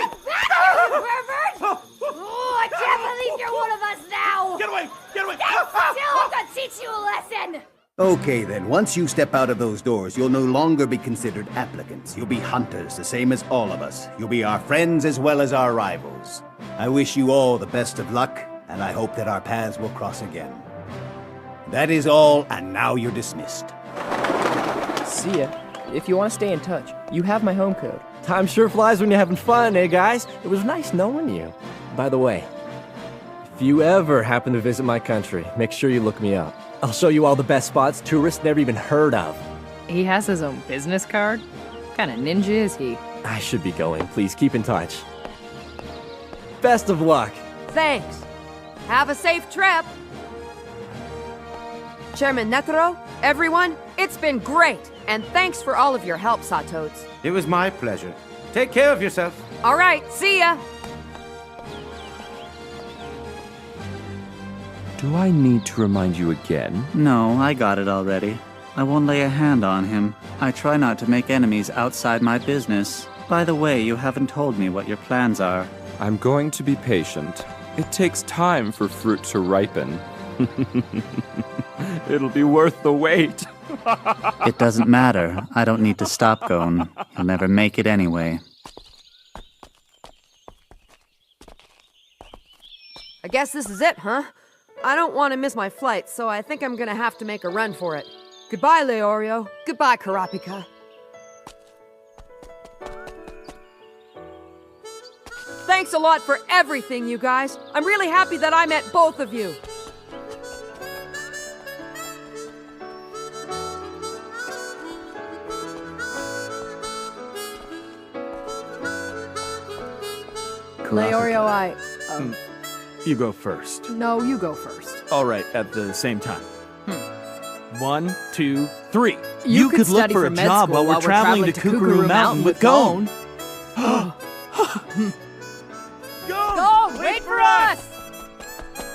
Pervert! Oh, I can't believe you're one of us now! Get away! Get away! Still, I'm gonna teach you a lesson! Okay then, once you step out of those doors, you'll no longer be considered applicants. You'll be hunters, the same as all of us. You'll be our friends as well as our rivals. I wish you all the best of luck, and I hope that our paths will cross again. That is all, and now you're dismissed. See ya. If you want to stay in touch, you have my home code. Time sure flies when you're having fun, eh, guys? It was nice knowing you. By the way, if you ever happen to visit my country, make sure you look me up. I'll show you all the best spots tourists never even heard of. He has his own business card? What kind of ninja is he? I should be going. Please keep in touch. Best of luck. Thanks. Have a safe trip. Chairman Netero, everyone, it's been great. And thanks for all of your help, Sawtotes. It was my pleasure. Take care of yourself. All right, see ya. Do I need to remind you again? No, I got it already. I won't lay a hand on him. I try not to make enemies outside my business. By the way, you haven't told me what your plans are. I'm going to be patient. It takes time for fruit to ripen. It'll be worth the wait. It doesn't matter. I don't need to stop Gon. He'll never make it anyway. I guess this is it, huh? I don't want to miss my flight, so I think I'm gonna have to make a run for it. Goodbye, Leorio. Goodbye, Kurapika. Thanks a lot for everything, you guys. I'm really happy that I met both of you. Leorio, You go first. No, you go first. All right, at the same time. 1, 2, 3. You could look study for a med job school while we're traveling to Kukuru Mountain with Gon. Gon, wait for us!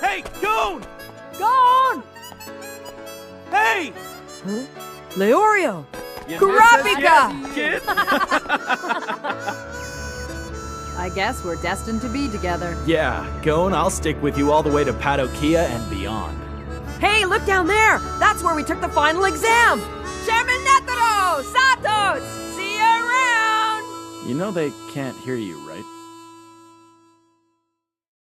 Hey, Gon! Gon! Hey! Leorio! You Kurapika! missed it, kid? I guess we're destined to be together. Yeah, Gon, I'll stick with you all the way to Padokia and beyond. Hey, look down there! That's where we took the final exam! Chairman Netero! Satos! See you around! You know they can't hear you, right?